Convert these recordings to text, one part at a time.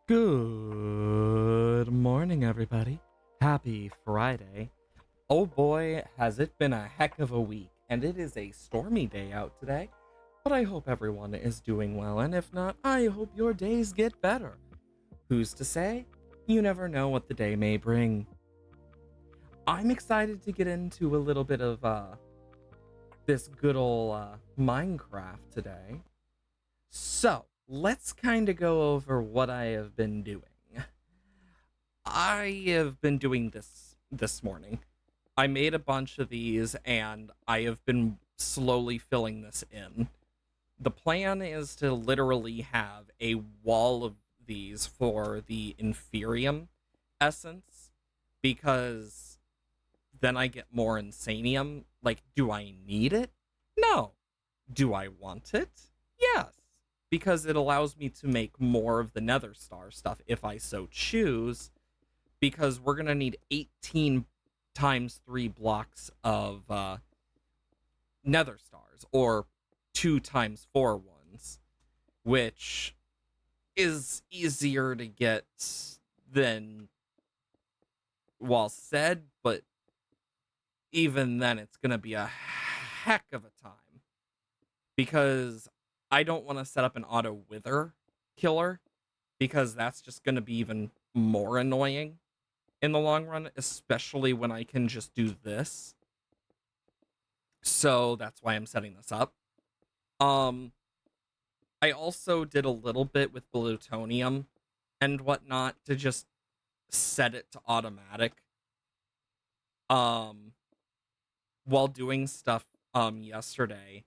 Good morning, everybody. Happy Friday. Oh boy, has it been a heck of a week, and it is a stormy day out today. But I hope everyone is doing well, and if not, I hope your days get better. Who's to say? You never know what the day may bring. I'm excited to get into a little bit of this good old Minecraft today. So, let's kind of go over what I have been doing. I have been doing this morning. I made a bunch of these and I have been slowly filling this in. The plan is to literally have a wall of these for the Inferium essence because then I get more Insanium. Like, do I need it? No. Do I want it? Yes. Because it allows me to make more of the Nether Star stuff if I so choose, because we're going to need 18 times 3 blocks of nether stars, or 2 times 4 ones, which is easier to get than Wall said, but even then it's going to be a heck of a time because I don't want to set up an auto wither killer because that's just going to be even more annoying in the long run, especially when I can just do this. So that's why I'm setting this up. Um, I also did a little bit with plutonium and whatnot to just set it to automatic. Um, while doing stuff yesterday,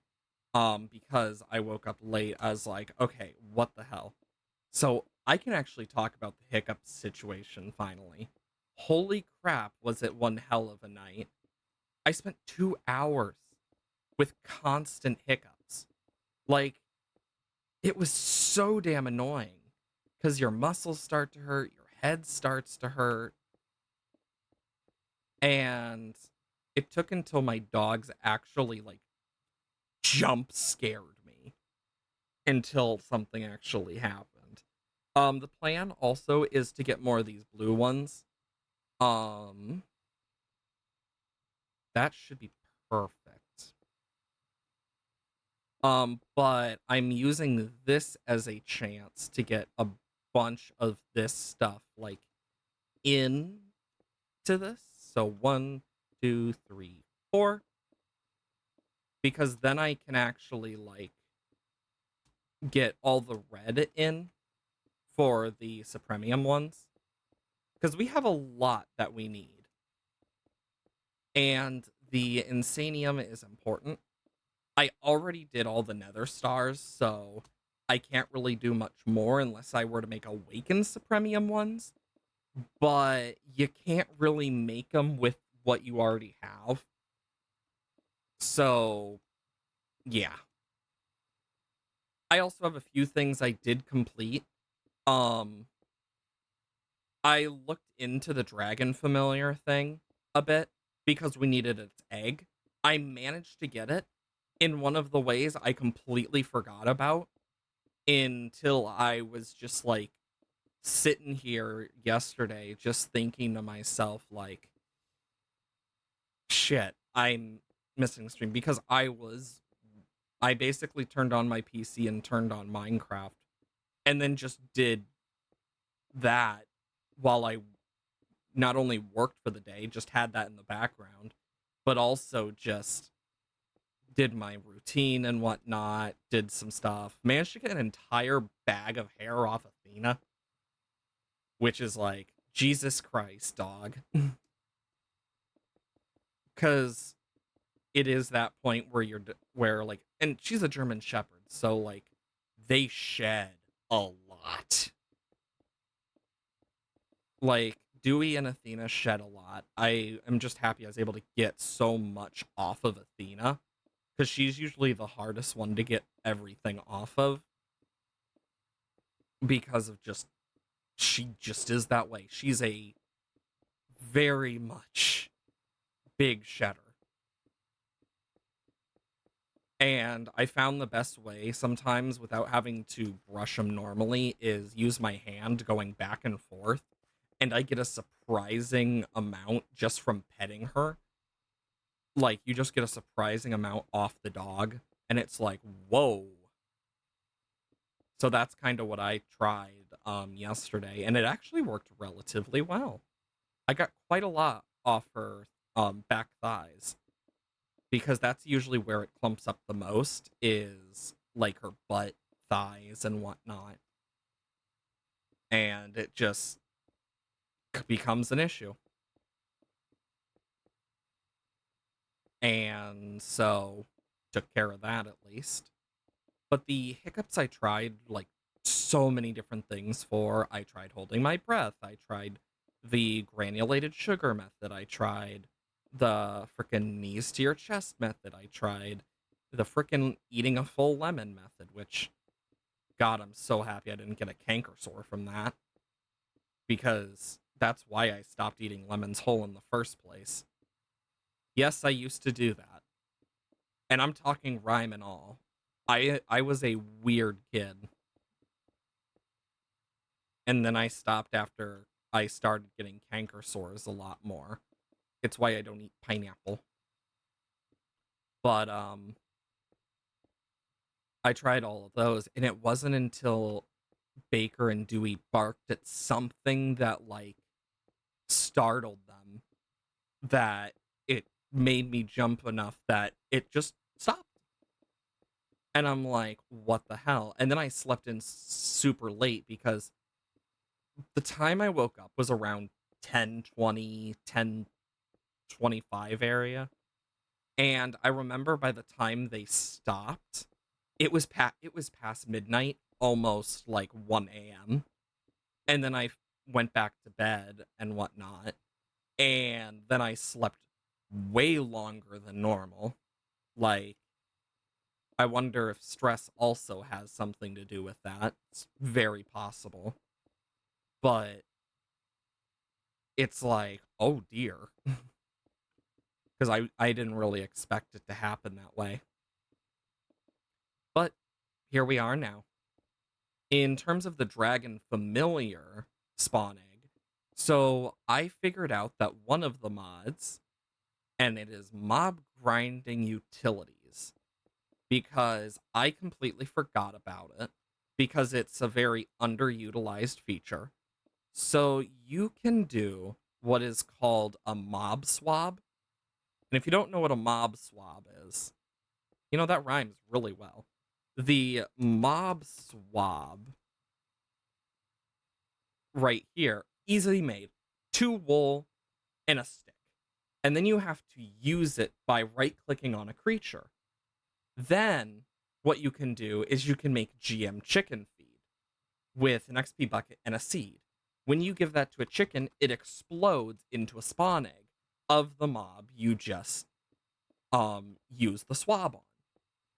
because I woke up late, I was like, okay, what the hell? So I can actually talk about the hiccup situation finally. Holy crap, was it one hell of a night. I spent 2 hours with constant hiccups. Like, it was so damn annoying because your muscles start to hurt, your head starts to hurt, and it took until my dogs actually like jump scared me until something actually happened. The plan also is to get more of these blue ones. Um, that should be perfect. But I'm using this as a chance to get a bunch of this stuff like in to this. So 1, 2, 3, 4. Because then I can actually like get all the red in for the Supremium ones. Because we have a lot that we need. And the Insanium is important. I already did all the Nether Stars, so I can't really do much more unless I were to make Awakened Supremium ones. But you can't really make them with what you already have. So, yeah. I also have a few things I did complete. Um, I looked into the Dragon Familiar thing a bit because we needed its egg. I managed to get it in one of the ways I completely forgot about until I was just like sitting here yesterday just thinking to myself like, shit, I'm missing the stream because I basically turned on my PC and turned on Minecraft and then just did that while I not only worked for the day, just had that in the background, but also just did my routine and whatnot, did some stuff, managed to get an entire bag of hair off Athena, which is like, Jesus Christ, dog. Because it is that point where where like, and she's a German Shepherd, so like, they shed a lot. Like, Dewey and Athena shed a lot. I am just happy I was able to get so much off of Athena, because she's usually the hardest one to get everything off of, because of just, she just is that way. She's a very much big shedder. And I found the best way sometimes without having to brush them normally is use my hand going back and forth. And I get a surprising amount just from petting her. Like, you just get a surprising amount off the dog. And it's like, whoa. So that's kind of what I tried yesterday. And it actually worked relatively well. I got quite a lot off her back thighs because that's usually where it clumps up the most is like her butt, thighs, and whatnot. And it just becomes an issue. And so took care of that at least. But the hiccups I tried like so many different things for. I tried holding my breath. I tried the granulated sugar method. I tried the frickin' knees to your chest method. I tried the frickin' eating a full lemon method, which, God, I'm so happy I didn't get a canker sore from that because that's why I stopped eating lemons whole in the first place. Yes, I used to do that. And I'm talking rhyme and all. I was a weird kid. And then I stopped after I started getting canker sores a lot more. It's why I don't eat pineapple. But I tried all of those and it wasn't until Baker and Dewey barked at something that like startled them that it made me jump enough that it just stopped. And I'm like, what the hell? And then I slept in super late because the time I woke up was around 10:20, 10:25 area. And I remember by the time they stopped, it was past midnight, almost like 1 a.m. And then I went back to bed and whatnot. And then I slept way longer than normal. Like, I wonder if stress also has something to do with that. It's very possible. But it's like, oh dear. Because I didn't really expect it to happen that way. But here we are now. In terms of the dragon familiar spawn egg, so I figured out that one of the mods, and it is mob grinding utilities, because I completely forgot about it, because it's a very underutilized feature. So you can do what is called a mob swab. And if you don't know what a mob swab is, that rhymes really well. The mob swab right here, easily made. Two wool and a stick. And then you have to use it by right clicking on a creature. Then what you can do is you can make GM chicken feed with an XP bucket and a seed. When you give that to a chicken, it explodes into a spawn egg of the mob you just use the swab on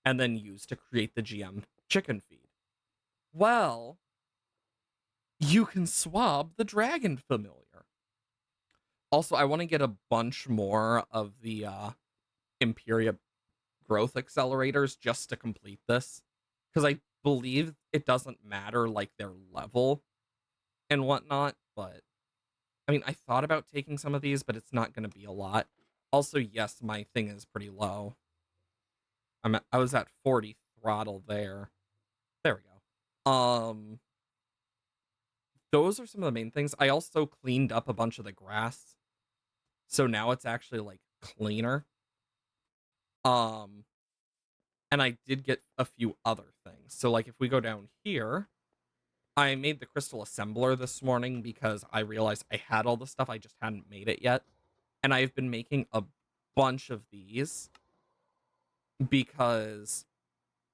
and then use to create the GM chicken feed. Well, you can swab the dragon familiar. Also, I want to get a bunch more of the Imperia growth accelerators just to complete this. Because I believe it doesn't matter like their level and whatnot, but I mean I thought about taking some of these, but it's not gonna be a lot. Also, yes, my thing is pretty low. I was at 40 throttle there. There we go. Those are some of the main things. I also cleaned up a bunch of the grass. So now it's actually like cleaner. Um and I did get a few other things. So like if we go down here, I made the crystal assembler this morning because I realized I had all the stuff, I just hadn't made it yet. And I've been making a bunch of these because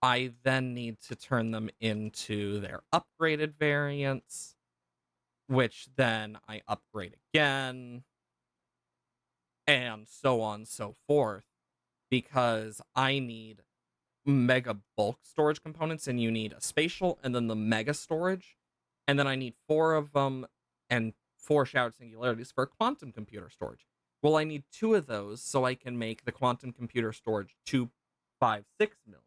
I then need to turn them into their upgraded variants, which then I upgrade again, and so on and so forth, because I need mega bulk storage components, and you need a spatial and then the mega storage, and then I need four of them and four shattered singularities for quantum computer storage. Well, I need two of those so I can make the quantum computer storage 2 5, 6 mil.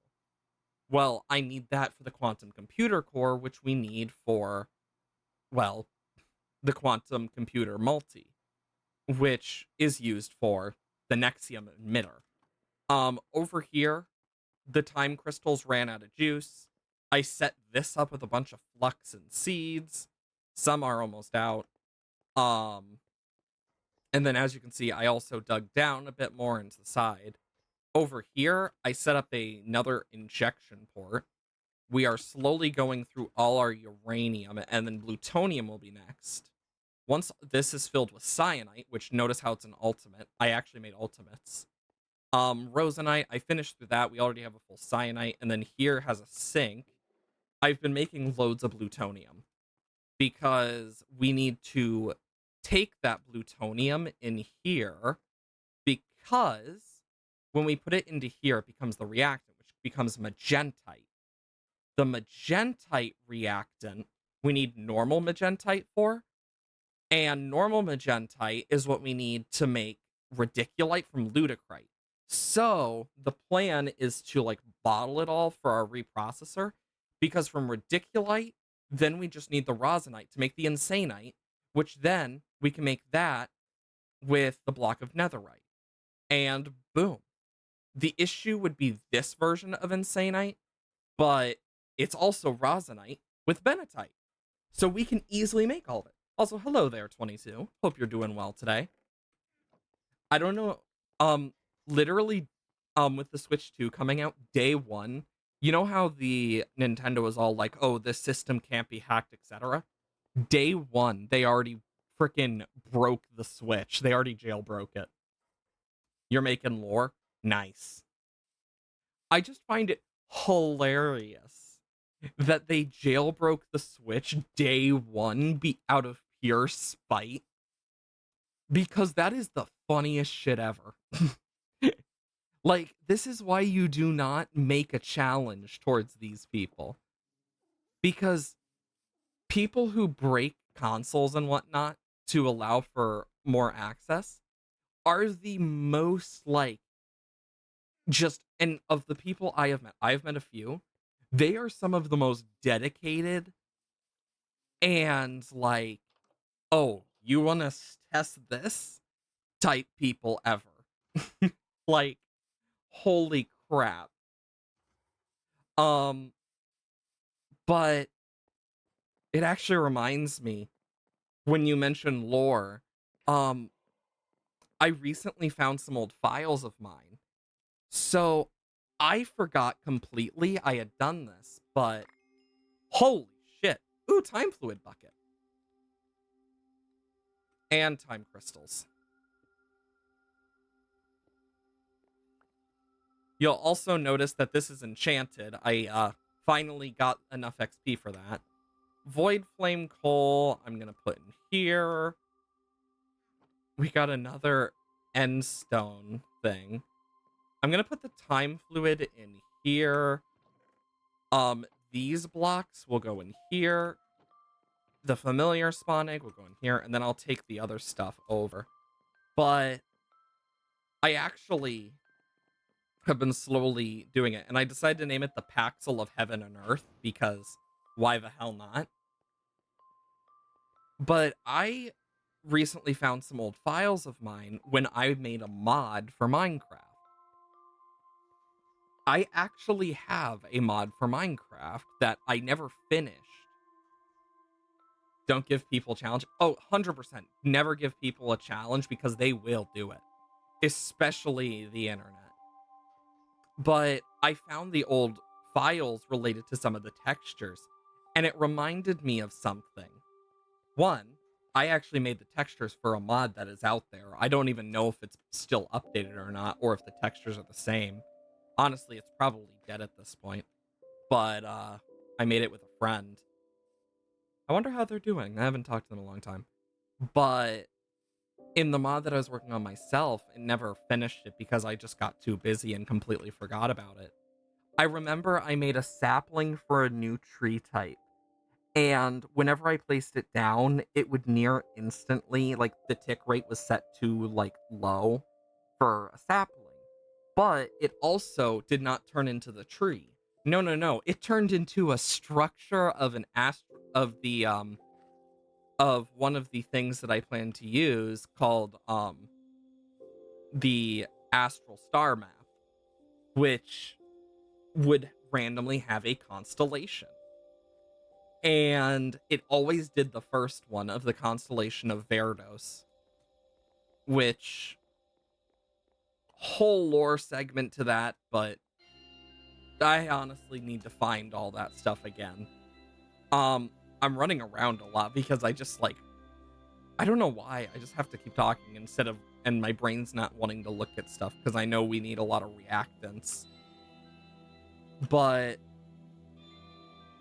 Well, I need that for the quantum computer core, which we need for, well, the quantum computer multi, which is used for the Nexium emitter. Over here, the time crystals ran out of juice. I set this up with a bunch of flux and seeds. Some are almost out. Um, and then as you can see, I also dug down a bit more into the side. Over here, I set up another injection port. We are slowly going through all our uranium, and then plutonium will be next. Once this is filled with cyanite, which notice how it's an ultimate. I actually made ultimates. Rosenite, I finished through that. We already have a full cyanite, and then here has a sink. I've been making loads of plutonium because we need to take that plutonium in here, because when we put it into here, it becomes the reactant, which becomes magentite. The magentite reactant we need normal magentite for, and normal magentite is what we need to make radiculite from lutecrite. So the plan is to like bottle it all for our reprocessor, because from radiculite, then we just need the rosinite to make the insanite, which then we can make that with the block of netherite. And boom. The issue would be this version of insanite, but it's also rosinite with benatite. So we can easily make all of it. Also, hello there, 22. Hope you're doing well today. I don't know. Um, literally, with the Switch 2 coming out day one, you know how the Nintendo was all like, "Oh, this system can't be hacked," etc. Day one, they already freaking broke the Switch. They already jailbroke it. You're making lore, nice. I just find it hilarious that they jailbroke the Switch day one be out of pure spite, because that is the funniest shit ever. Like, this is why you do not make a challenge towards these people. Because people who break consoles and whatnot to allow for more access are the most, like, just, and of the people I've met a few, they are some of the most dedicated and, like, oh, you want to test this type people ever. Like, holy crap. Um, but it actually reminds me, when you mention lore, um, I recently found some old files of mine. So I forgot completely I had done this, but holy shit. Ooh, time fluid bucket. And time crystals. You'll also notice that this is enchanted. I finally got enough XP for that. Void flame coal, I'm gonna put in here. We got another end stone thing. I'm gonna put the time fluid in here. These blocks will go in here. The familiar spawn egg will go in here, and then I'll take the other stuff over. But I actually have been slowly doing it, and I decided to name it the Paxil of Heaven and Earth, because why the hell not? But I recently found some old files of mine when I made a mod for Minecraft. I actually have a mod for Minecraft that I never finished. Don't give people a challenge. Oh, 100%. Never give people a challenge, because they will do it, especially the internet. But I found the old files related to some of the textures, and it reminded me of something. One, I actually made the textures for a mod that is out there. I don't even know if it's still updated or not, or if the textures are the same. Honestly, it's probably dead at this point. But I made it with a friend. I wonder how they're doing. I haven't talked to them in a long time. But in the mod that I was working on myself, I never finished it because I just got too busy and completely forgot about it. I remember I made a sapling for a new tree type, and whenever I placed it down, it would near instantly, like, the tick rate was set to, like, low for a sapling. But it also did not turn into the tree. No, no, no. It turned into a structure of of one of the things that I plan to use called the astral star map, which would randomly have a constellation. And it always did the first one of the constellation of Verdos, which whole lore segment to that, but I honestly need to find all that stuff again. I'm running around a lot because I just like I don't know why. I just have to keep talking and my brain's not wanting to look at stuff because I know we need a lot of reactants. But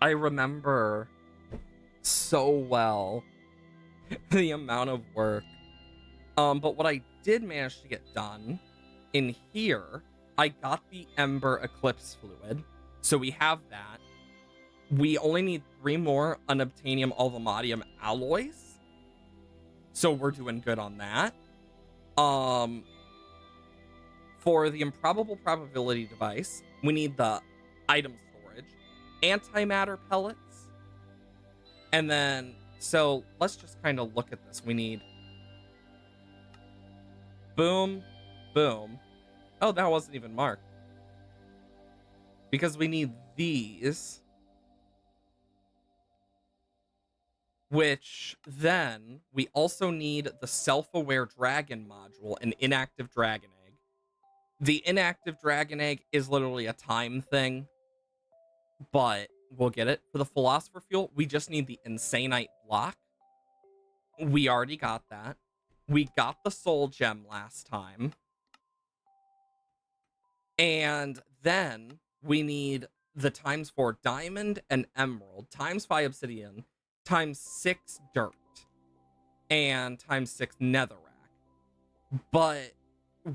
I remember so well the amount of work. But what I did manage to get done in here, I got the Ember Eclipse Fluid. So we have that. We only need 3 more unobtainium alvamadium alloys. So we're doing good on that. For the improbable probability device, we need the item storage, antimatter pellets, and then, so let's just kind of look at this. We need boom, boom. Oh, that wasn't even marked. Because we need these, which then we also need the self-aware dragon module, an inactive dragon egg. The inactive dragon egg is literally a time thing, but we'll get it. For the philosopher fuel, we just need the insanite block. We already got that. We got the soul gem last time. And then we need the ×4 diamond and emerald, ×5 obsidian, ×6 dirt, and ×6 netherrack. But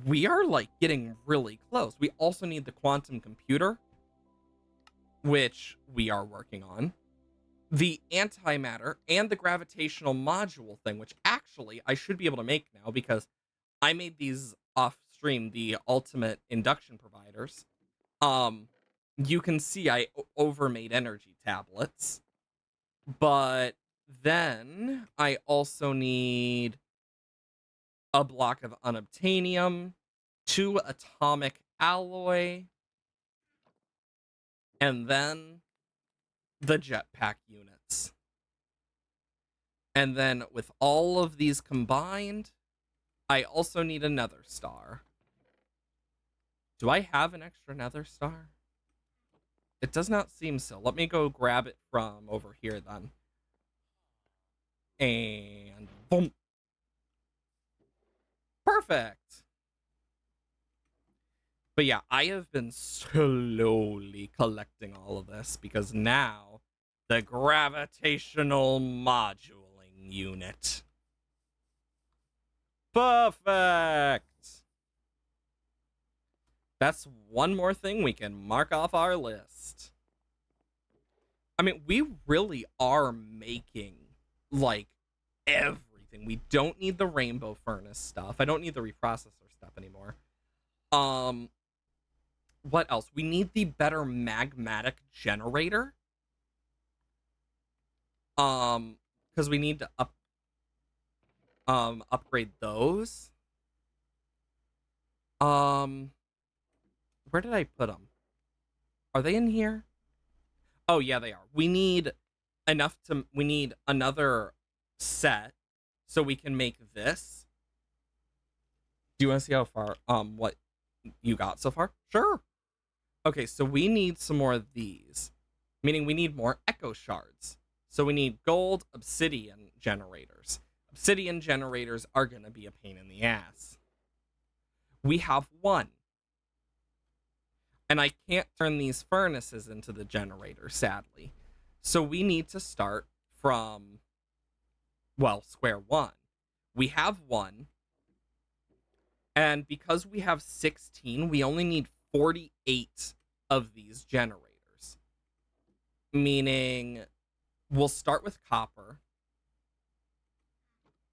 we are like getting really close. We also need the quantum computer, which we are working on, the antimatter, and the gravitational module thing, which actually I should be able to make now because I made these off stream, the ultimate induction providers. You can see I overmade energy tablets, but then I also need a block of unobtainium, 2 atomic alloy, and then the jetpack units. And then with all of these combined, I also need a nether star. Do I have an extra nether star? It does not seem so. Let me go grab it from over here then. And boom. Perfect. But yeah, I have been slowly collecting all of this because now the gravitational modulating unit. Perfect. That's one more thing we can mark off our list. I mean, we really are making like everything. We don't need the rainbow furnace stuff. I don't need the reprocessor stuff anymore. What else? We need the better magmatic generator. Because we need to upgrade those. Where did I put them? Are they in here? Oh yeah, they are. We need we need another set so we can make this. Do you want to see how far what you got so far? Sure. Okay, so we need some more of these, meaning we need more echo shards. So we need gold obsidian generators. Obsidian generators are going to be a pain in the ass. We have 1. And I can't turn these furnaces into the generator, sadly. So we need to start from, well, square 1. We have 1. And because we have 16, we only need 48 of these generators. Meaning we'll start with copper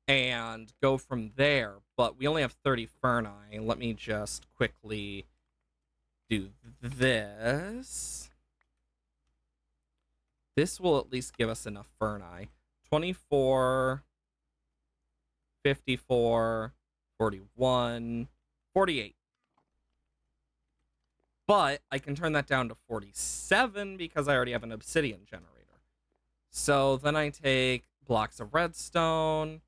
and go from there, but we only have 30 ferni. Let me just quickly do this. This will at least give us enough Ferni. 24, 54, 41, 48. But I can turn that down to 47 because I already have an obsidian generator. So then I take blocks of redstone,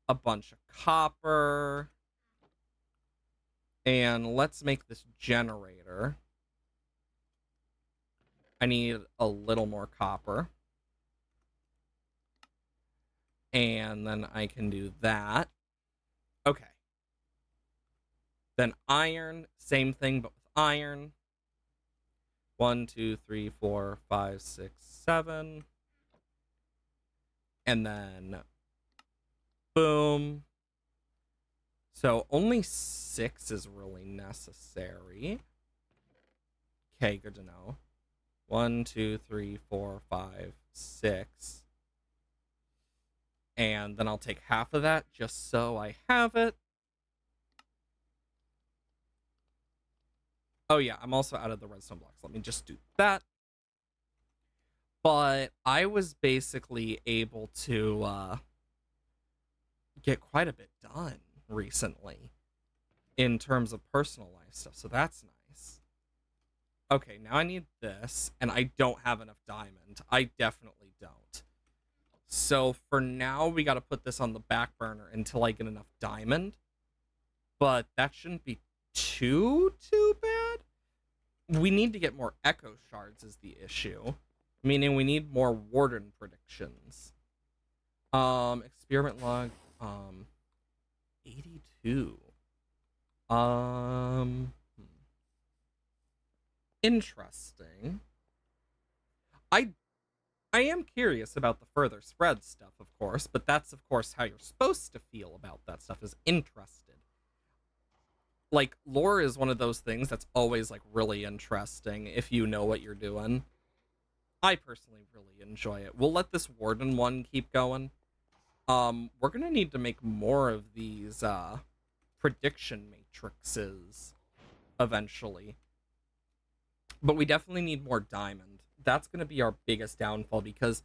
a bunch of copper, and let's make this generator. I need a little more copper. And then I can do that. Okay. Then iron, same thing, but with iron. 1, 2, 3, 4, 5, 6, 7. And then boom. So only 6 is really necessary. Okay, good to know. 1, 2, 3, 4, 5, 6. And then I'll take half of that just so I have it. Oh yeah, I'm also out of the redstone blocks. Let me just do that. But I was basically able to get quite a bit done recently in terms of personal life stuff, so that's nice. Okay, now I need this, and I don't have enough diamond. I definitely don't. So for now, we got to put this on the back burner until I get enough diamond. But that shouldn't be too bad. We need to get more echo shards is the issue. Meaning we need more warden predictions. Experiment log, 82. Interesting. I I am curious about the further spread stuff, of course, but that's of course how you're supposed to feel about that stuff, is interested. Like, lore is one of those things that's always like really interesting if you know what you're doing. I personally really enjoy it. We'll let this warden one keep going. We're gonna need to make more of these prediction matrices eventually. But we definitely need more diamond. That's gonna be our biggest downfall because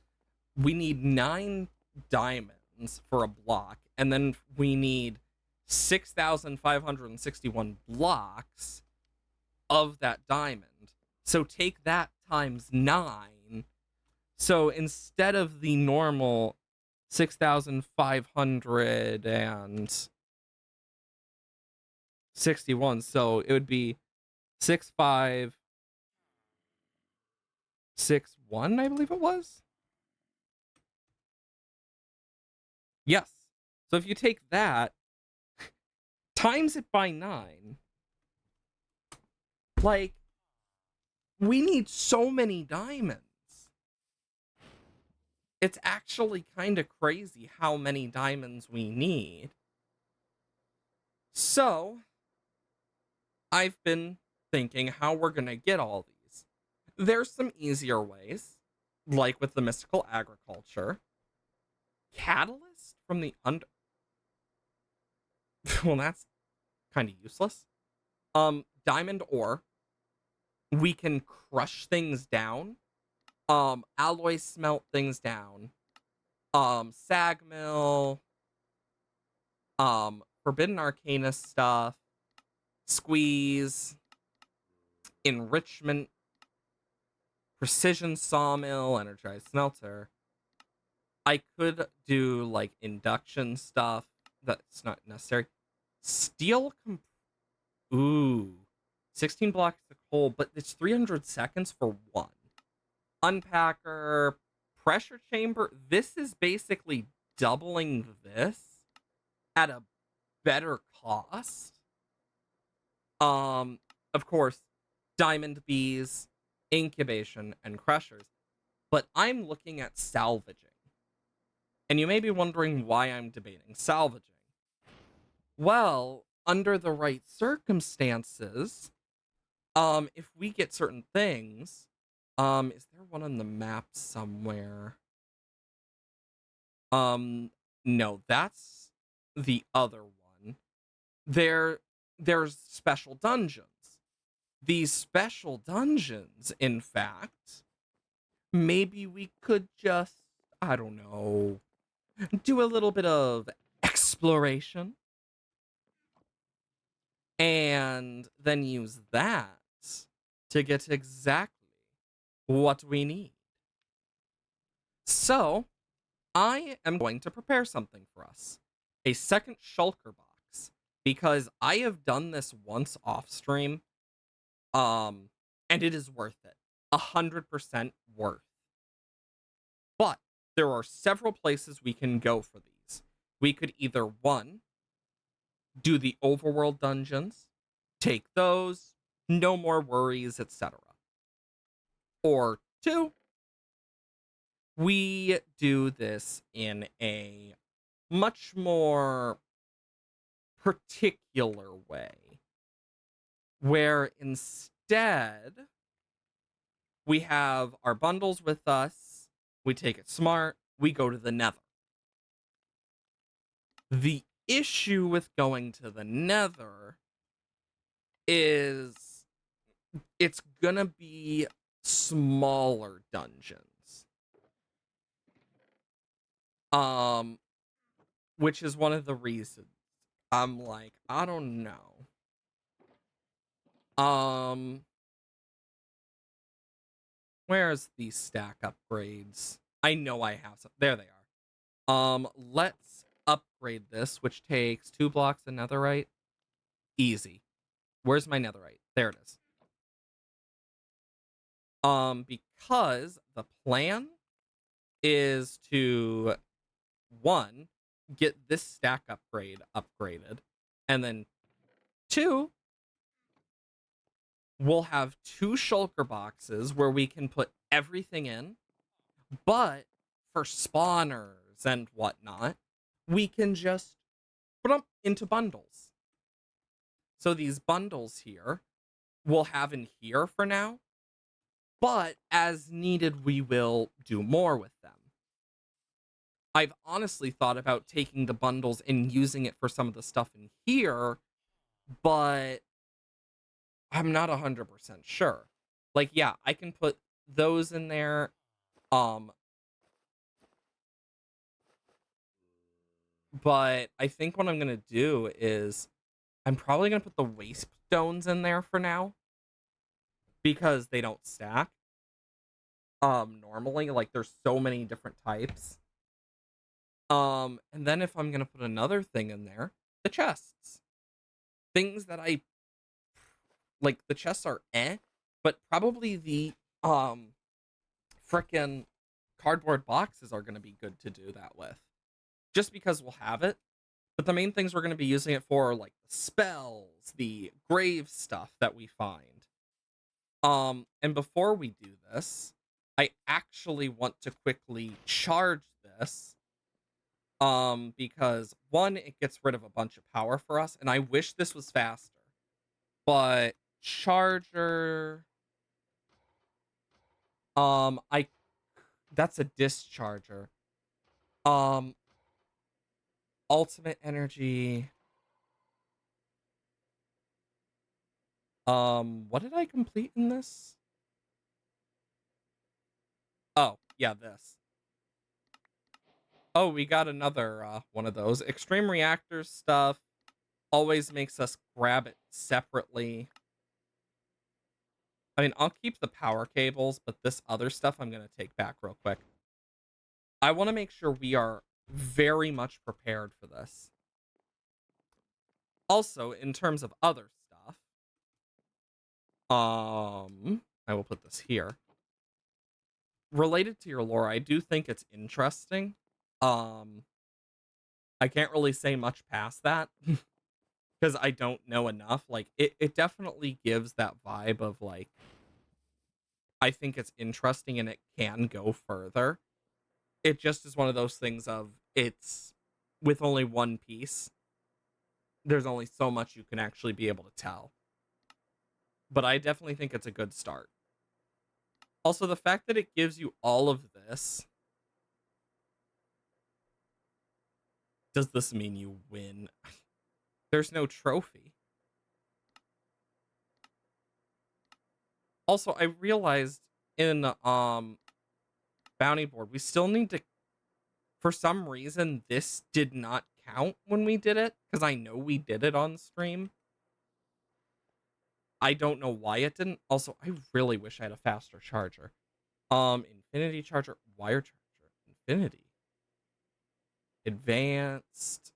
we need 9 diamonds for a block, and then we need 6,561 blocks of that diamond. So take that times 9. So instead of the normal 6,561, so it would be 6,561, I believe it was. Yes. So if you take that times it by 9, like, we need so many diamonds. It's actually kind of crazy how many diamonds we need. So I've been thinking how we're gonna get all these. There's some easier ways, like with the mystical agriculture. Catalyst from the under. Well, that's kind of useless. Diamond ore. We can crush things down. Alloy smelt things down. Sag mill. Forbidden arcana stuff. Squeeze. Enrichment. Precision sawmill. Energized smelter. I could do like induction stuff. That's not necessary. Steel. Ooh. 16 blocks of coal, but it's 300 seconds for one. Unpacker. Pressure chamber. This is basically doubling this at a better cost. Of course, diamond bees, incubation, and crushers. But I'm looking at salvaging. And you may be wondering why I'm debating salvaging. Well, under the right circumstances, if we get certain things, is there one on the map somewhere? No, that's the other one. There's special dungeons. these special dungeons, in fact, maybe we could just, I don't know, do a little bit of exploration and then use that to get exactly what we need. So, I am going to prepare something for us, a second shulker box, because I have done this once off stream, um, and it is worth it. 100% worth. But there are several places we can go for these. We could either one, do the overworld dungeons, take those, no more worries, etc. Or two, we do this in a much more particular way, where instead we have our bundles with us, we take it smart, we go to the nether. The issue with going to the nether is it's gonna be smaller dungeons. Um, which is one of the reasons I'm like, I don't know. Um, where's the stack upgrades? I know I have some. There they are. Let's upgrade this, which takes 2 blocks of netherite. Easy. Where's my netherite? There it is. Because the plan is to one, get this stack upgrade upgraded, and then two, we'll have 2 shulker boxes where we can put everything in, but for spawners and whatnot, we can just put them into bundles. So these bundles here, we'll have in here for now, but as needed, we will do more with them. I've honestly thought about taking the bundles and using it for some of the stuff in here, but I'm not 100% sure. Like, yeah, I can put those in there. Um, but I think what I'm gonna do is I'm probably gonna put the waste stones in there for now because they don't stack. Normally, like there's so many different types. And then if I'm gonna put another thing in there, the chests, things that I like. The chests are but probably the um frickin' cardboard boxes are gonna be good to do that with, just because we'll have it. But the main things we're going to be using it for are like the spells, the grave stuff that we find. And before we do this, I actually want to quickly charge this. Because one, it gets rid of a bunch of power for us, and I wish this was faster. But charger, I that's a discharger. Um, ultimate energy. What did I complete in this? Oh, yeah, this. Oh, we got another one of those. Extreme reactor stuff always makes us grab it separately. I mean, I'll keep the power cables, but this other stuff I'm going to take back real quick. I want to make sure we are very much prepared for this. Also, in terms of other stuff, I will put this here. Related to your lore, I do think it's interesting. Um, I can't really say much past that because I don't know enough. Like, it definitely gives that vibe of like, I think it's interesting and it can go further. It just is one of those things of it's with only one piece. There's only so much you can actually be able to tell. But I definitely think it's a good start. Also, the fact that it gives you all of this, does this mean you win? There's no trophy. Also, I realized in bounty board, we still need to, for some reason, this did not count when we did it, because I know we did it on stream. I don't know why it didn't. Also, I really wish I had a faster charger. Infinity charger, wire charger, infinity, advanced,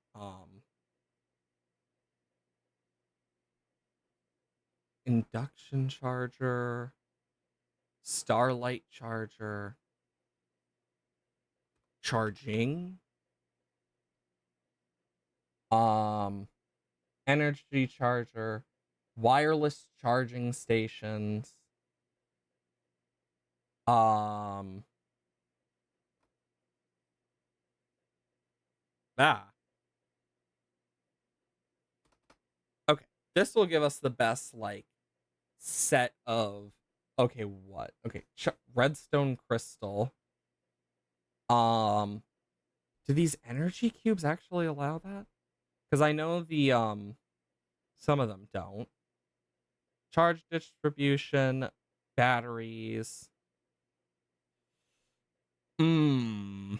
induction charger, starlight charger, charging, um, energy charger, wireless charging stations, um, ah, okay. This will give us the best, like, set of, okay, what? Okay, redstone crystal. Um, do these energy cubes actually allow that? Because I know the, some of them don't. Charge distribution, batteries. Hmm.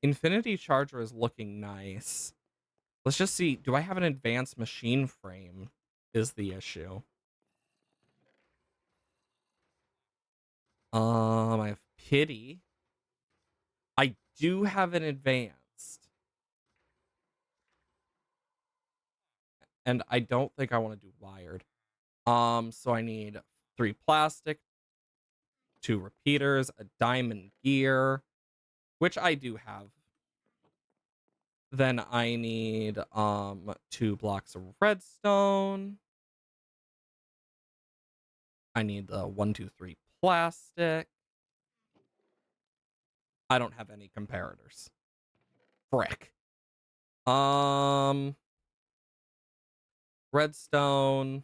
Infinity charger is looking nice. Let's just see. Do I have an advanced machine frame? Is the issue. I have pity. I do have an advanced. And I don't think I want to do wired. So I need 3 plastic, 2 repeaters, a diamond gear, which I do have. Then I need 2 blocks of redstone. I need the 1, 2, 3 plastic. I don't have any comparators. Frick. Um redstone,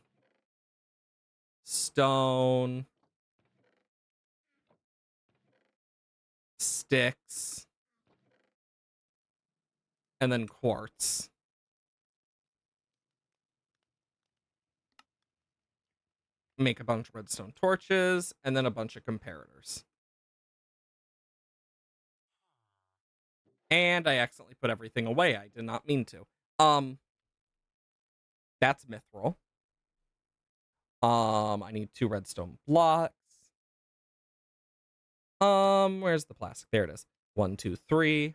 stone, sticks, and then quartz. Make a bunch of redstone torches, and then a bunch of comparators. And I accidentally put everything away. I did not mean to. That's mithril. I need 2 redstone blocks. Where's the plastic? There it is. 1, 2, 3.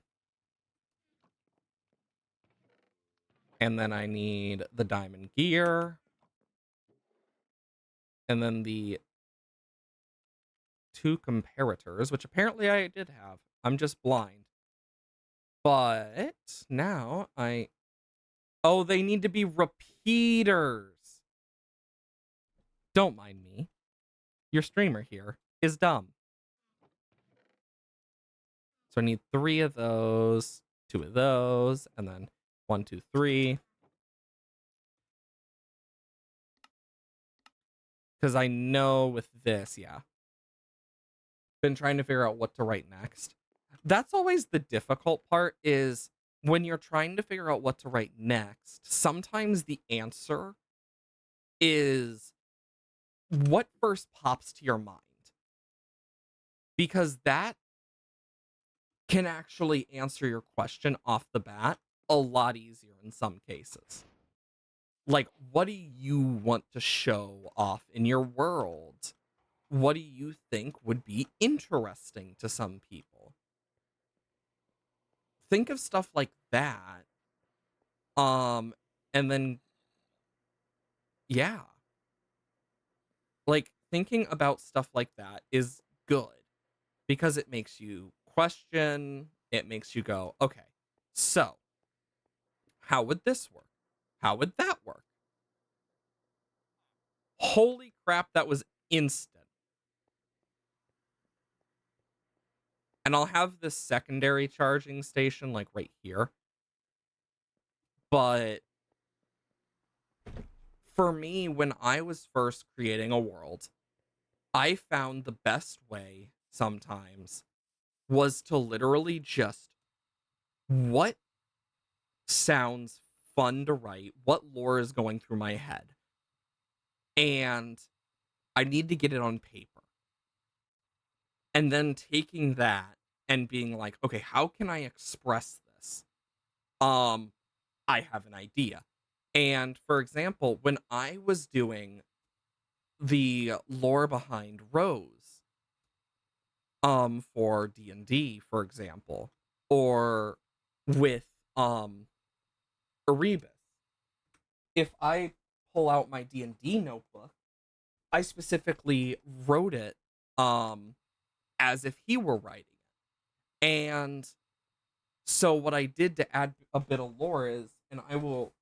And then I need the diamond gear. And then the 2 comparators, which apparently I did have. I'm just blind. But now oh, they need to be repeaters. Don't mind me. Your streamer here is dumb. So I need 3 of those, 2 of those, and then 1, 2, 3. Because I know with this, yeah. Been trying to figure out what to write next. That's always the difficult part, is when you're trying to figure out what to write next, sometimes the answer is what first pops to your mind. Because that can actually answer your question off the bat a lot easier in some cases. Like, what do you want to show off in your world? What do you think would be interesting to some people? Think of stuff like that. And then, yeah, like, thinking about stuff like that is good because it makes you question, it makes you go, okay, so how would this work? How would that work? Holy crap, that was instant. And I'll have this secondary charging station like right here. But for me, when I was first creating a world, I found the best way sometimes was to literally just, what sounds fun to write, what lore is going through my head. And I need to get it on paper. And then taking that and being like, okay, how can I express this? Um, I have an idea. And for example, when I was doing the lore behind Rose, for D&D, for example, or with Erebus, if I pull out my D&D notebook, I specifically wrote it um as if he were writing it. And so what I did to add a bit of lore is, and I will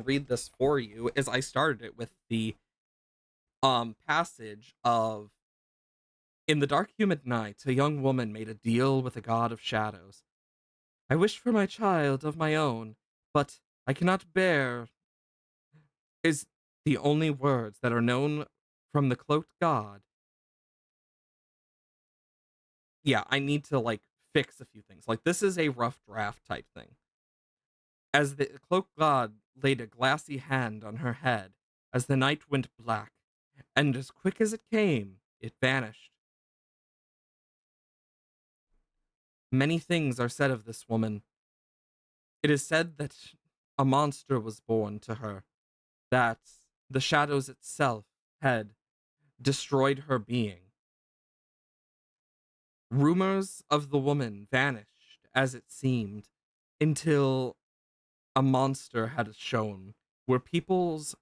read this for you, is I started it with the passage of, in the dark humid night, a young woman made a deal with the god of shadows. I wish for my child of my own, but I cannot bear is the only words that are known from the cloaked god. Yeah, I need to like fix a few things. Like this is a rough draft type thing. As the cloaked god laid a glassy hand on her head, as the night went black, and as quick as it came, it vanished. Many things are said of this woman. It is said that a monster was born to her, that the shadows itself had destroyed her being. Rumors of the woman vanished, as it seemed, until a monster had shown, where people's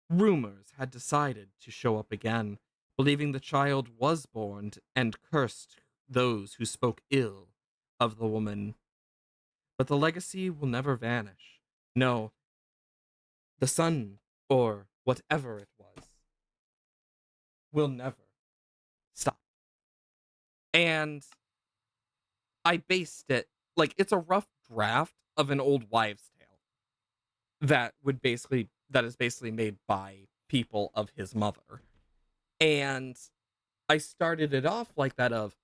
rumors had decided to show up again, believing the child was born and cursed those who spoke ill of the woman. But the legacy will never vanish. No, the sun, or whatever it was, will never stop. And I based it like it's a rough draft of an old wives' tale that is basically made by people of his mother. And I started it off like that of,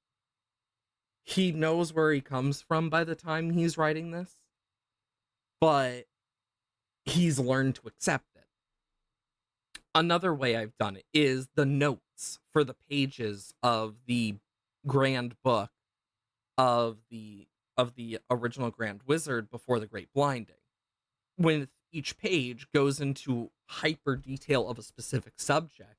he knows where he comes from by the time he's writing this, but he's learned to accept it. Another way I've done it is the notes for the pages of the grand book of the original Grand Wizard before the Great Blinding. When each page goes into hyper detail of a specific subject,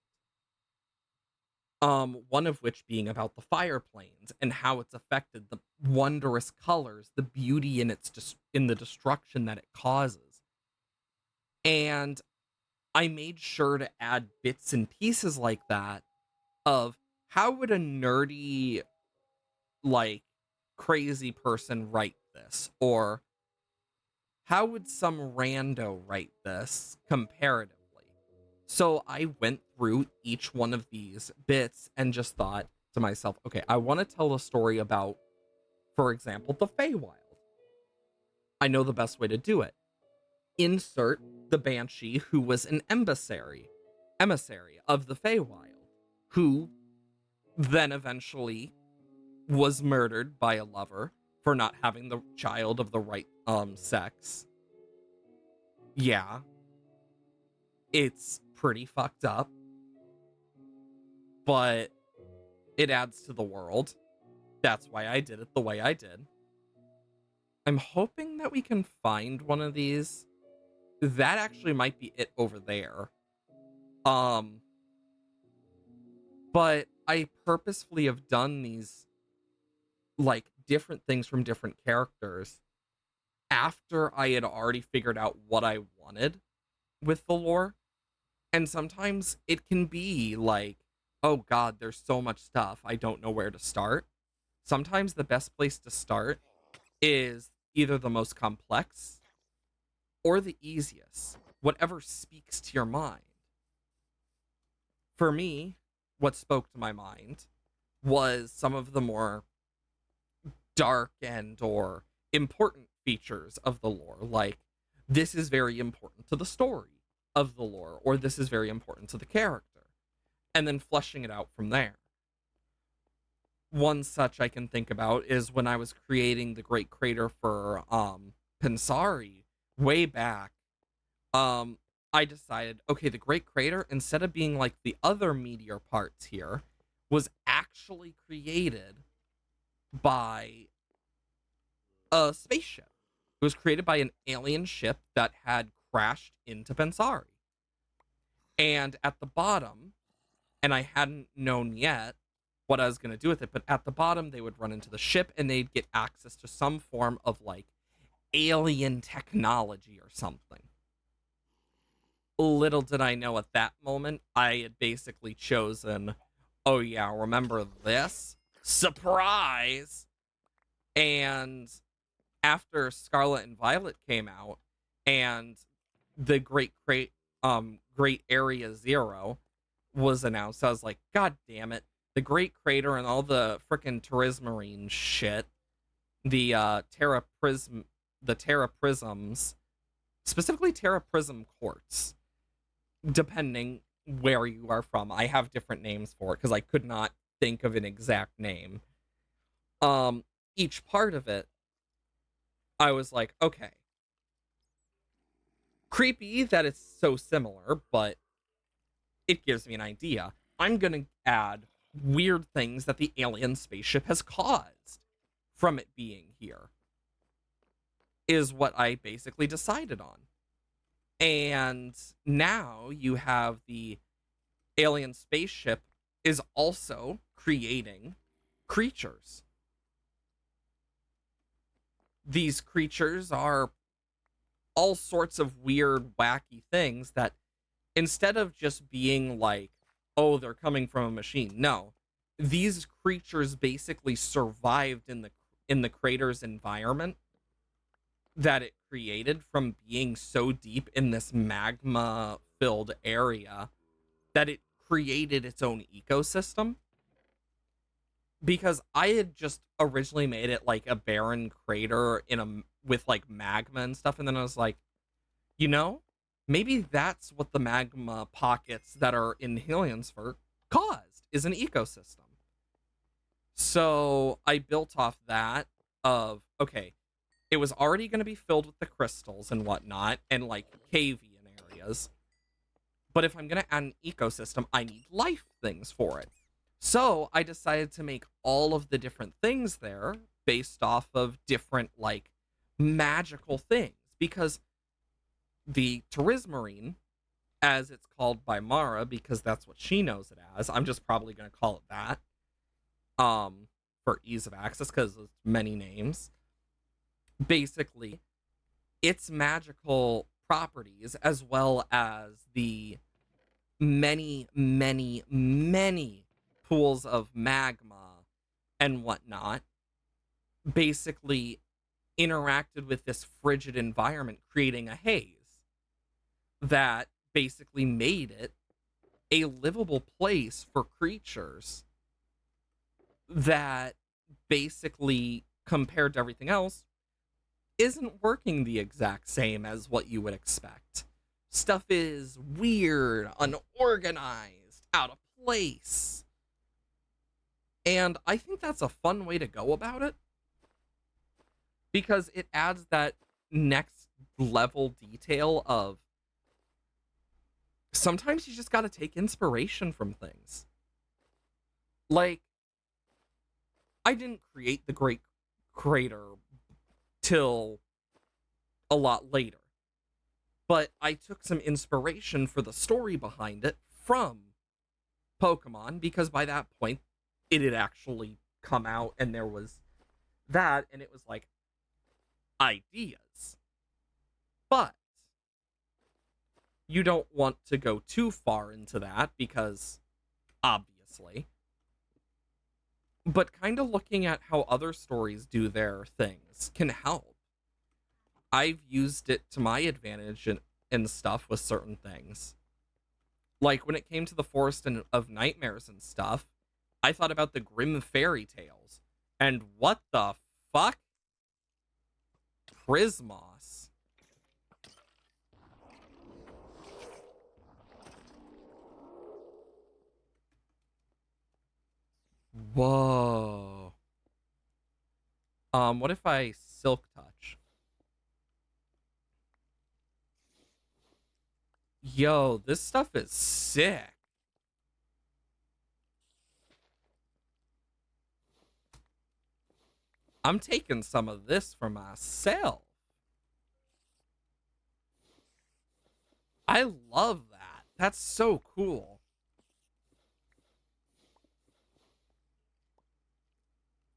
one of which being about the fire planes and how it's affected the wondrous colors, the beauty in in the destruction that it causes. And I made sure to add bits and pieces like that of, how would a nerdy, like, crazy person write this, or how would some rando write this comparatively. So I went through each one of these bits and just thought to myself, okay, I want to tell a story about, for example, the Feywild. I know the best way to do it. Insert the Banshee who was an emissary of the Feywild, who then eventually was murdered by a lover for not having the child of the right sex. Yeah, it's pretty fucked up, but it adds to the world. That's why I did it the way I did. I'm hoping that we can find one of these. That actually might be it over there. Um, but I purposefully have done these like different things from different characters after I had already figured out what I wanted with the lore. And sometimes it can be like, oh god, there's so much stuff, I don't know where to start. Sometimes the best place to start is either the most complex or the easiest, whatever speaks to your mind. For me, what spoke to my mind was some of the more dark and or important features of the lore, like this is very important to the story of the lore, or this is very important to the character, and then fleshing it out from there. One such I can think about is when I was creating the Great Crater for Pensari way back. Um I decided, okay, the Great Crater, instead of being like the other meteor parts here, was actually created by a spaceship. It was created by an alien ship that had crashed into Bensari. And at the bottom, and I hadn't known yet what I was going to do with it, but at the bottom, they would run into the ship and they'd get access to some form of like alien technology or something. Little did I know at that moment, I had basically chosen, oh yeah, remember this? Surprise! And after Scarlet and Violet came out and the Great Area Zero was announced, I was like, God damn it. The Great Crater and all the frickin' Turismarine shit, the Terra Prisms, specifically Terra Prism Quartz, depending where you are from. I have different names for it because I could not think of an exact name. Each part of it, I was like, okay. Creepy that it's so similar, but it gives me an idea. I'm gonna add weird things that the alien spaceship has caused from it being here, is what I basically decided on. And now you have the alien spaceship is also creating creatures. These creatures are all sorts of weird, wacky things that instead of just being like, oh, they're coming from a machine, no. These creatures basically survived in the crater's environment that it created from being so deep in this magma filled area that it created its own ecosystem. Because I had just originally made it like a barren crater in a with like magma and stuff, and then I was like, you know, maybe that's what the magma pockets that are in Helionsford caused, is an ecosystem. So I built off that of, okay, it was already going to be filled with the crystals and whatnot and like cavian areas. But if I'm going to add an ecosystem, I need life things for it. So I decided to make all of the different things there based off of different like magical things, because the Turismarine, as it's called by Mara, because that's what she knows it as, I'm just probably going to call it that, for ease of access because it's many names. Basically, its magical properties, as well as the many, many, many pools of magma and whatnot, basically interacted with this frigid environment, creating a haze that basically made it a livable place for creatures that basically, compared to everything else, isn't working the exact same as what you would expect. Stuff is weird, unorganized, out of place. And I think that's a fun way to go about it, because it adds that next level detail of sometimes you just got to take inspiration from things. Like, I didn't create the Great Crater till a lot later, but I took some inspiration for the story behind it from Pokemon, because by that point it had actually come out and there was that, and it was like ideas. But you don't want to go too far into that because obviously. But kind of looking at how other stories do their things can help. I've used it to my advantage and stuff with certain things. Like when it came to the Forest of Nightmares and stuff, I thought about the Grim Fairy Tales. And what the fuck? Prismos. Whoa. What if I Silk Touch? Yo, this stuff is sick. I'm taking some of this for myself. I love that. That's so cool.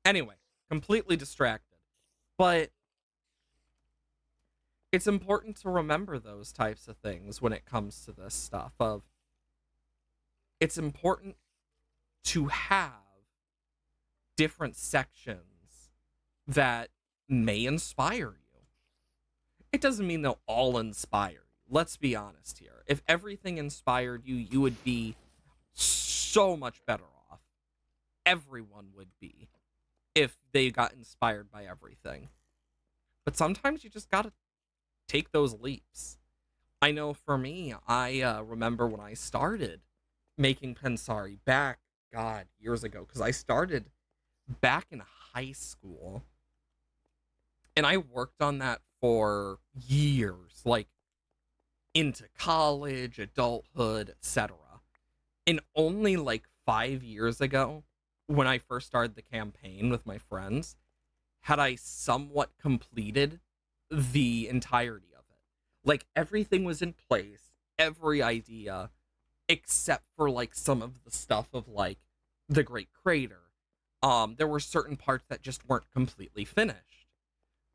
Anyway, completely distracted. But it's important to remember those types of things when it comes to this stuff of it's important to have different sections that may inspire you. It doesn't mean they'll all inspire you. Let's be honest here. If everything inspired you, you would be so much better off. Everyone would be if they got inspired by everything. But sometimes you just gotta take those leaps. I know for me, I remember when I started making Pensari back, God, years ago, because I started back in high school and I worked on that for years, like into college, adulthood, etc. And only like 5 years ago, when I first started the campaign with my friends, had I somewhat completed the entirety of it. Like everything was in place, every idea, except for like some of the stuff of like the Great Crater. There were certain parts that just weren't completely finished.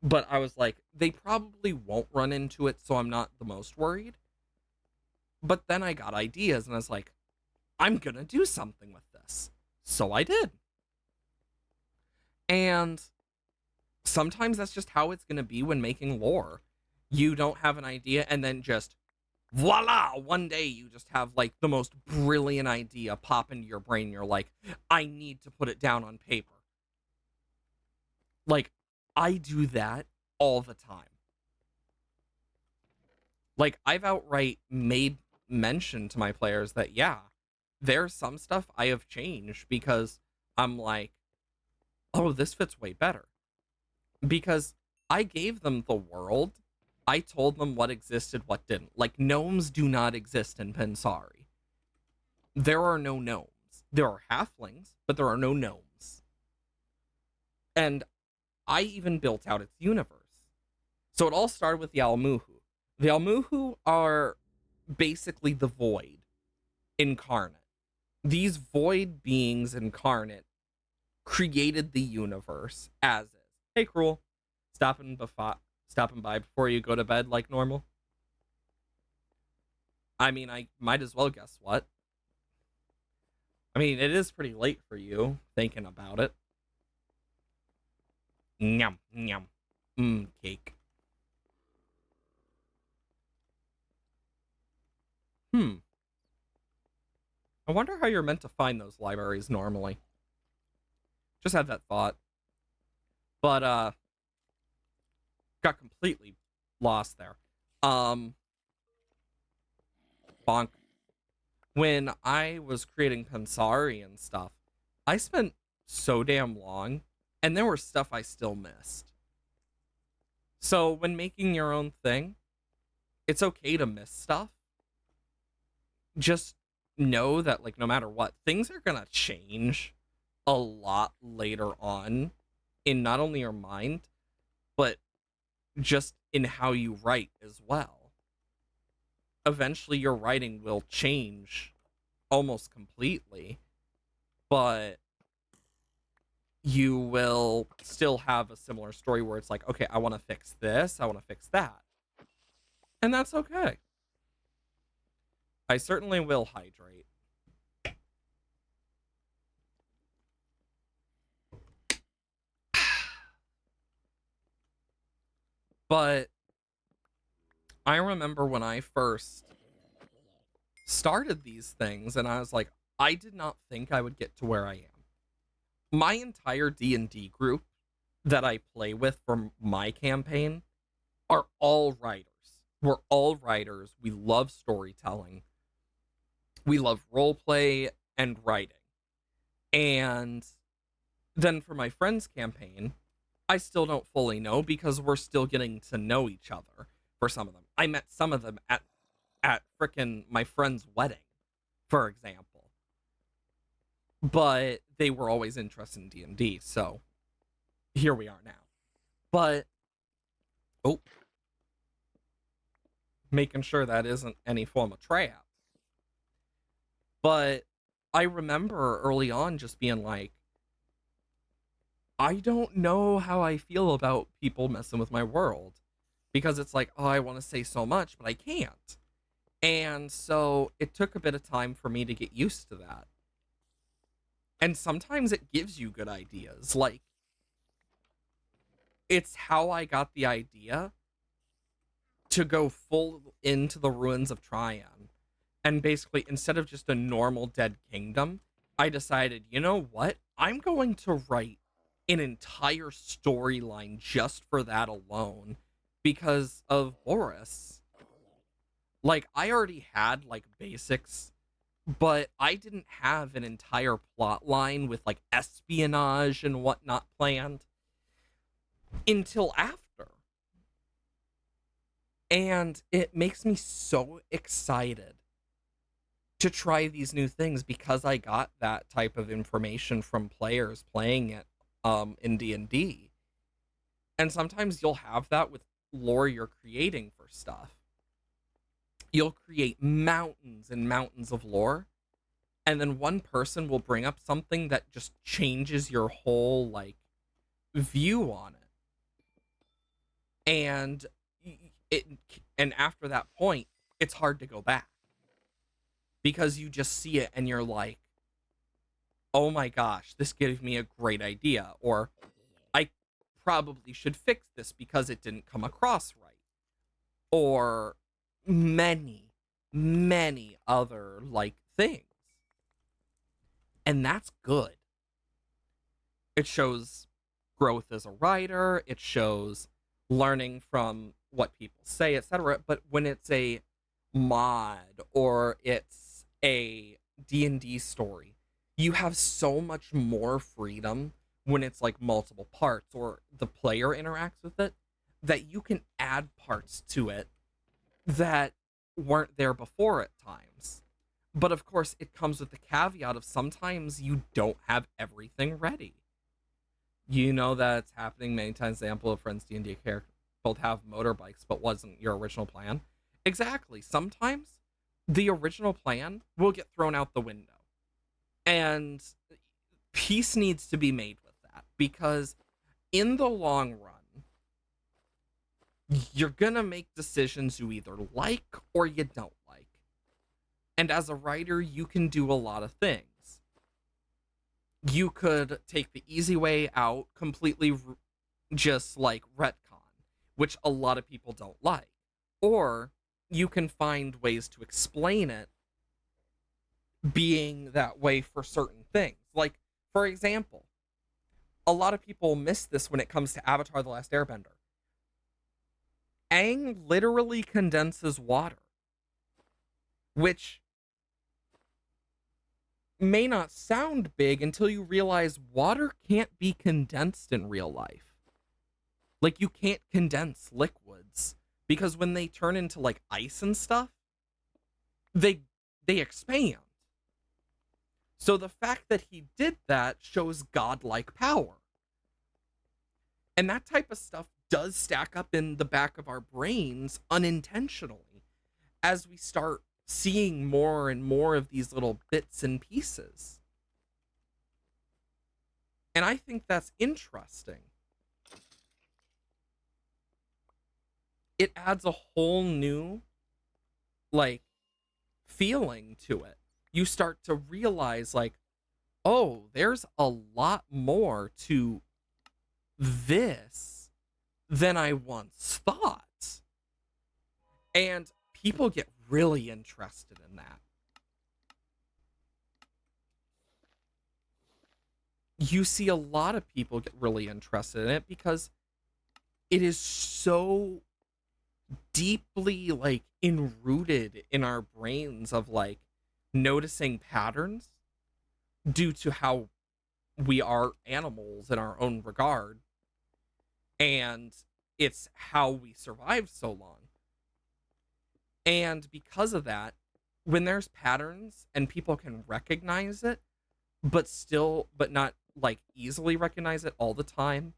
But I was like, they probably won't run into it, so I'm not the most worried. But then I got ideas and I was like, I'm gonna do something with this. So I did. And sometimes that's just how it's gonna be when making lore. You don't have an idea and then just voila, one day you just have like the most brilliant idea pop into your brain. You're like, I need to put it down on paper. Like, I do that all the time. Like, I've outright made mention to my players that, yeah, there's some stuff I have changed because I'm like, oh, this fits way better. Because I gave them the world. I told them what existed, what didn't. Like, gnomes do not exist in Pensari. There are no gnomes. There are halflings, but there are no gnomes. And I even built out its universe. So it all started with the Almuhu. The Almuhu are basically the void incarnate. These void beings incarnate created the universe as is. Hey, Cruel. Stopping by before you go to bed like normal. I mean, I might as well guess what. I mean, it is pretty late for you, thinking about it. Nyum, nyum. Cake. Hmm. I wonder how you're meant to find those libraries normally. Just had that thought. But, got completely lost there. Bonk. When I was creating Pensari and stuff, I spent so damn long, and there were stuff I still missed. So when making your own thing, it's okay to miss stuff. Just know that, like, no matter what, things are gonna change a lot later on in not only your mind, but just in how you write as well. Eventually, your writing will change almost completely, but you will still have a similar story where it's like, okay, I want to fix this, I want to fix that. And that's okay. I certainly will hydrate. But I remember when I first started these things and I was like, I did not think I would get to where I am. My entire D&D group that I play with for my campaign are all writers. We're all writers. We love storytelling. We love roleplay and writing. And then for my friend's campaign, I still don't fully know because we're still getting to know each other for some of them. I met some of them at at frickin' my friend's wedding, for example. But they were always interested in D&D, so here we are now. But oh, making sure that isn't any form of trap. But I remember early on just being like, I don't know how I feel about people messing with my world. Because it's like, oh, I want to say so much, but I can't. And so it took a bit of time for me to get used to that. And sometimes it gives you good ideas. Like, it's how I got the idea to go full into the ruins of Trion. And basically, instead of just a normal dead kingdom, I decided, you know what? I'm going to write an entire storyline just for that alone because of Boris. Like, I already had, like, basics, but I didn't have an entire plot line with, like, espionage and whatnot planned until after. And it makes me so excited to try these new things because I got that type of information from players playing it in D&D. And sometimes you'll have that with lore you're creating for stuff. You'll create mountains and mountains of lore, and then one person will bring up something that just changes your whole like view on it. And it and after that point, it's hard to go back because you just see it and you're like, oh my gosh, this gave me a great idea. Or I probably should fix this because it didn't come across right. Or many, many other like things. And that's good. It shows growth as a writer, it shows learning from what people say, etc. But when it's a mod or it's a D&D story, you have so much more freedom when it's like multiple parts or the player interacts with it that you can add parts to it that weren't there before at times. But of course, it comes with the caveat of sometimes you don't have everything ready. You know that's happening many times. Example of friends D&D character both have motorbikes, but wasn't your original plan. Exactly. Sometimes the original plan will get thrown out the window, and peace needs to be made with that because in the long run, you're gonna make decisions you either like or you don't like. And as a writer, you can do a lot of things. You could take the easy way out, completely just like retcon, which a lot of people don't like. Or you can find ways to explain it being that way for certain things. Like, for example, a lot of people miss this when it comes to Avatar The Last Airbender. Aang literally condenses water, which may not sound big until you realize water can't be condensed in real life. Like, you can't condense liquids because when they turn into like ice and stuff, they expand. So the fact that he did that shows godlike power. And that type of stuff does stack up in the back of our brains unintentionally as we start seeing more and more of these little bits and pieces. And I think that's interesting. It adds a whole new, like, feeling to it. You start to realize, like, oh, there's a lot more to this than I once thought. And people get really interested in that. You see a lot of people get really interested in it because it is so deeply like enrooted in our brains of like noticing patterns due to how we are animals in our own regard, and it's how we survive so long. And because of that, when there's patterns and people can recognize it, but not like easily recognize it all the time,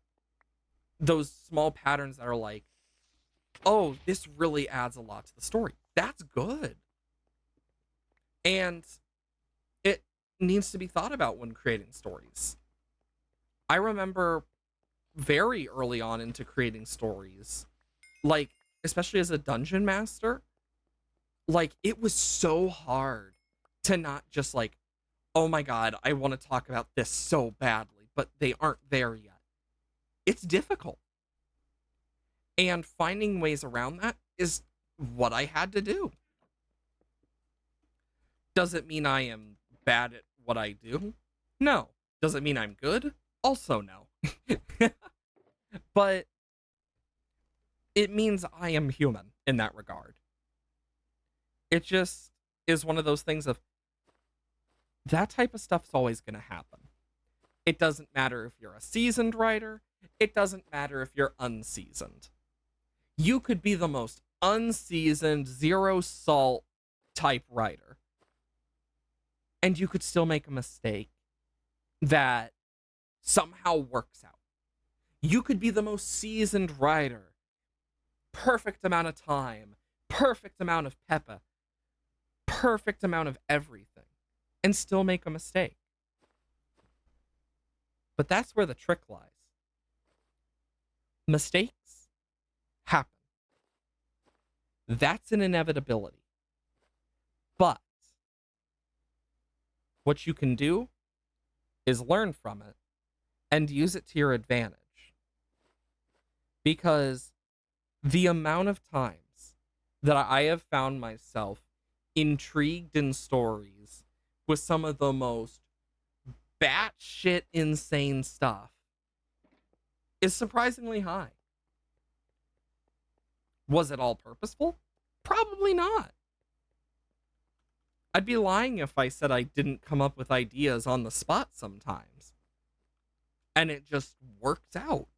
those small patterns that are like, oh, this really adds a lot to the story. That's good. And it needs to be thought about when creating stories. I remember very early on into creating stories, like, especially as a dungeon master, like, it was so hard to not just like, oh my God, I want to talk about this so badly, but they aren't there yet. It's difficult. And finding ways around that is what I had to do. Does it mean I am bad at what I do? No. Does it mean I'm good? Also, no. But it means I am human in that regard. It just is one of those things of that type of stuff's always going to happen. It doesn't matter if you're a seasoned writer, it doesn't matter if you're unseasoned. You could be the most unseasoned, zero salt type writer, and you could still make a mistake that somehow works out. You could be the most seasoned writer, perfect amount of time, perfect amount of pepper, perfect amount of everything, and still make a mistake. But that's where the trick lies. Mistakes happen. That's an inevitability. But what you can do is learn from it and use it to your advantage. Because the amount of times that I have found myself intrigued in stories with some of the most batshit insane stuff is surprisingly high. Was it all purposeful? Probably not. I'd be lying if I said I didn't come up with ideas on the spot sometimes. And it just works out.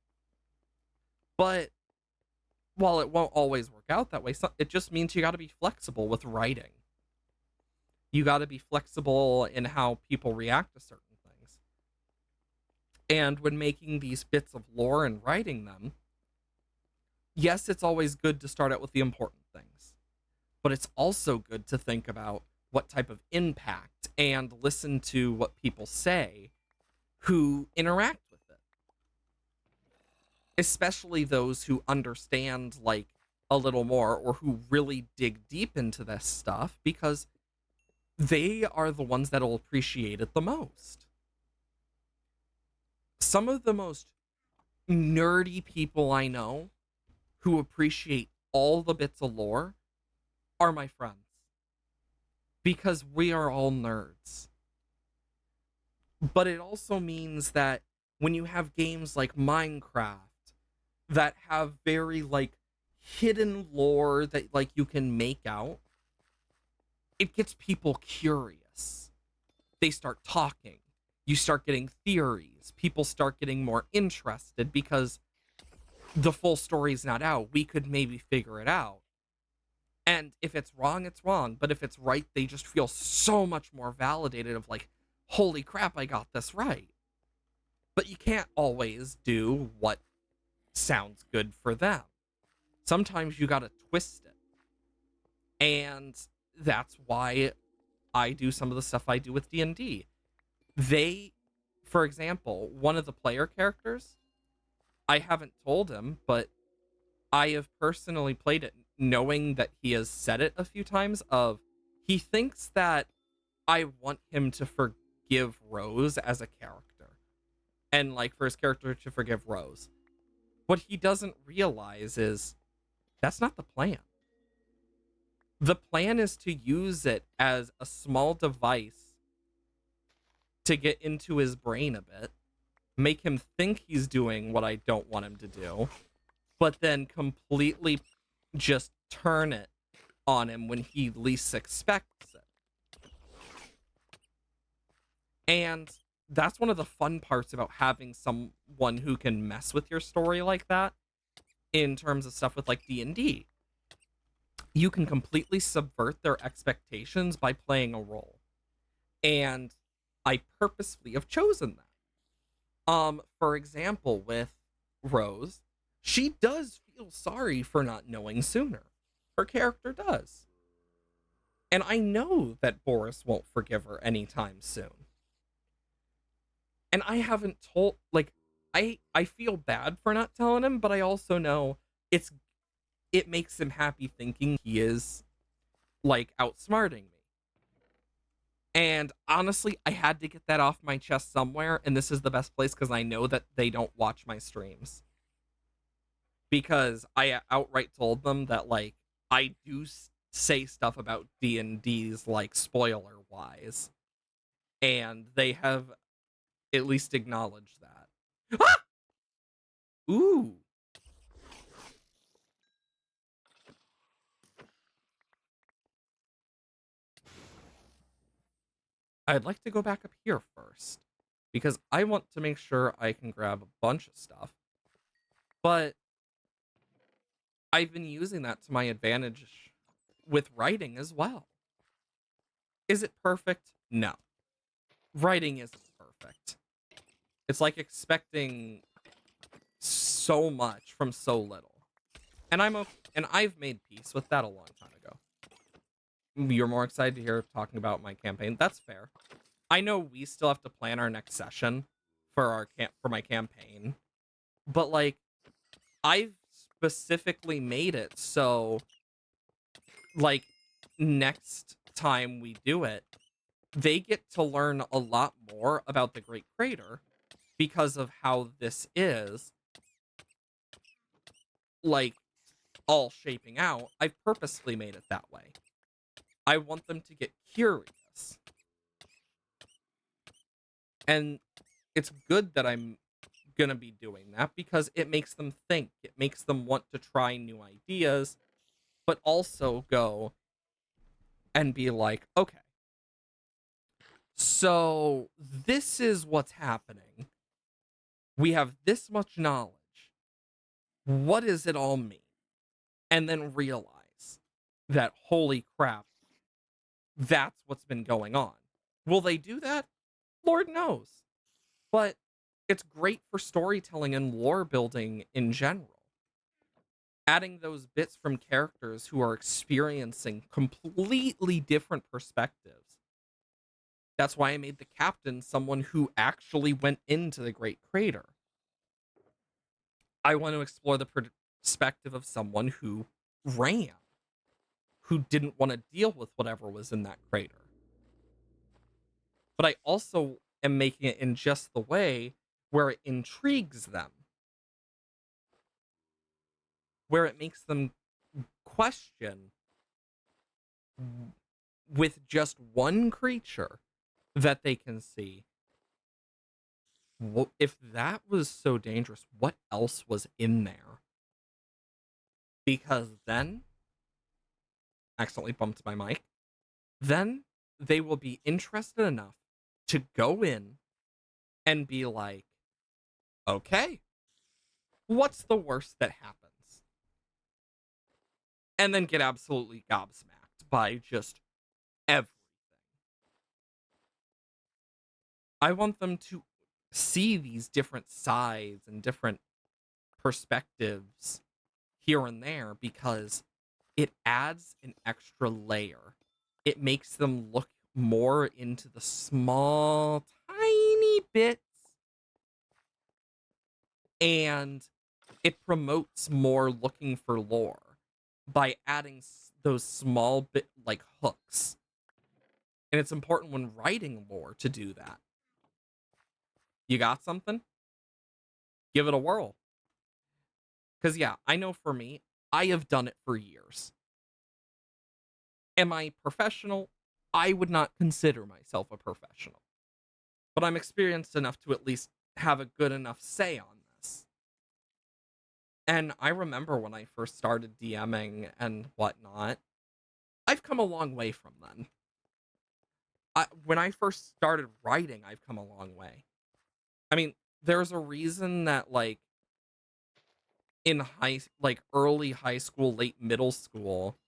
But while it won't always work out that way, it just means you got to be flexible with writing. You got to be flexible in how people react to certain things. And when making these bits of lore and writing them, yes, it's always good to start out with the important things. But it's also good to think about what type of impact and listen to what people say who interact with it. Especially those who understand like a little more or who really dig deep into this stuff, because they are the ones that'll appreciate it the most. Some of the most nerdy people I know who appreciate all the bits of lore are my friends. Because we are all nerds. But it also means that when you have games like Minecraft that have very like hidden lore that like you can make out, it gets people curious. They start talking. You start getting theories. People start getting more interested because the full story's not out. We could maybe figure it out. And if it's wrong, it's wrong. But if it's right, they just feel so much more validated of like, holy crap, I got this right. But you can't always do what sounds good for them. Sometimes you gotta twist it. And that's why I do some of the stuff I do with D&D. They, for example, one of the player characters, I haven't told him, but I have personally played it knowing that he has said it a few times of he thinks that I want him to forgive Rose as a character. And like for his character to forgive Rose. What he doesn't realize is that's not the plan. The plan is to use it as a small device to get into his brain a bit, make him think he's doing what I don't want him to do, but then completely just turn it on him when he least expects it. And that's one of the fun parts about having someone who can mess with your story like that in terms of stuff with like D&D. you can completely subvert their expectations by playing a role. And I purposefully have chosen that. For example, with Rose, she does feel sorry for not knowing sooner. Her character does. And I know that Boris won't forgive her anytime soon. And I haven't told, like, I feel bad for not telling him, but I also know it's it makes him happy thinking he is like outsmarting me. And honestly, I had to get that off my chest somewhere, and this is the best place because I know that they don't watch my streams. Because I outright told them that like I do say stuff about D&D's like spoiler wise, and they have at least acknowledged that. Ah! Ooh. I'd like to go back up here first because I want to make sure I can grab a bunch of stuff. But I've been using that to my advantage with writing as well. Is it perfect? No. Writing isn't perfect. It's like expecting so much from so little. And I've made peace with that a long time ago. You're more excited to hear talking about my campaign. That's fair. I know we still have to plan our next session for for my campaign, but like I've specifically made it so like next time we do it, they get to learn a lot more about the Great Crater because of how this is like all shaping out. I've purposefully made it that way. I want them to get curious. And it's good that I'm going to be doing that because it makes them think. It makes them want to try new ideas, but also go and be like, okay, so this is what's happening. We have this much knowledge. What does it all mean? And then realize that, holy crap, that's what's been going on. Will they do that? Lord knows. But it's great for storytelling and lore building in general. Adding those bits from characters who are experiencing completely different perspectives. That's why I made the captain someone who actually went into the Great Crater. I want to explore the perspective of someone who ran, who didn't want to deal with whatever was in that crater. But I also am making it in just the way where it intrigues them, where it makes them question with just one creature that they can see. If that was so dangerous, what else was in there? Because then, accidentally bumped my mic, then they will be interested enough to go in and be like, okay, what's the worst that happens? And then get absolutely gobsmacked by just everything. I want them to see these different sides and different perspectives here and there because it adds an extra layer. It makes them look more into the small, tiny bits, and it promotes more looking for lore by adding those small bit like hooks. And it's important when writing lore to do that. You got something? Give it a whirl. Because, yeah, I know for me, I have done it for years. Am I professional? I would not consider myself a professional. But I'm experienced enough to at least have a good enough say on this. And I remember when I first started DMing and whatnot, I've come a long way from then. When I first started writing, I've come a long way. I mean, there's a reason that, like, in early high school, late middle school,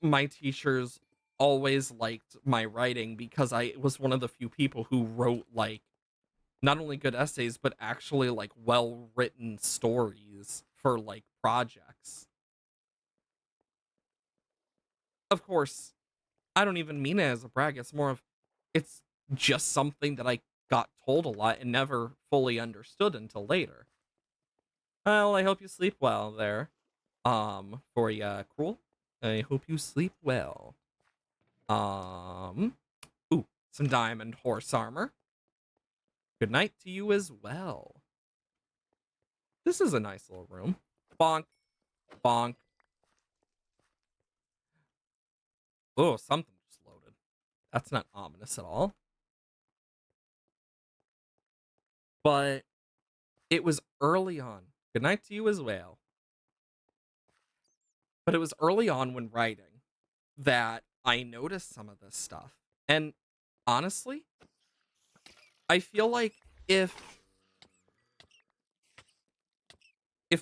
my teachers always liked my writing because I was one of the few people who wrote like not only good essays but actually like well written stories for like projects. Of course, I don't even mean it as a brag. It's more of it's just something that I got told a lot and never fully understood until later. Well, I hope you sleep well there. For ya, Cruel. I hope you sleep well. Um, ooh, some diamond horse armor. Good night to you as well. This is a nice little room. Bonk, bonk. Oh, something just loaded. That's not ominous at all. But it was early on. Good night to you as well. But it was early on when writing that I noticed some of this stuff. And honestly, I feel like if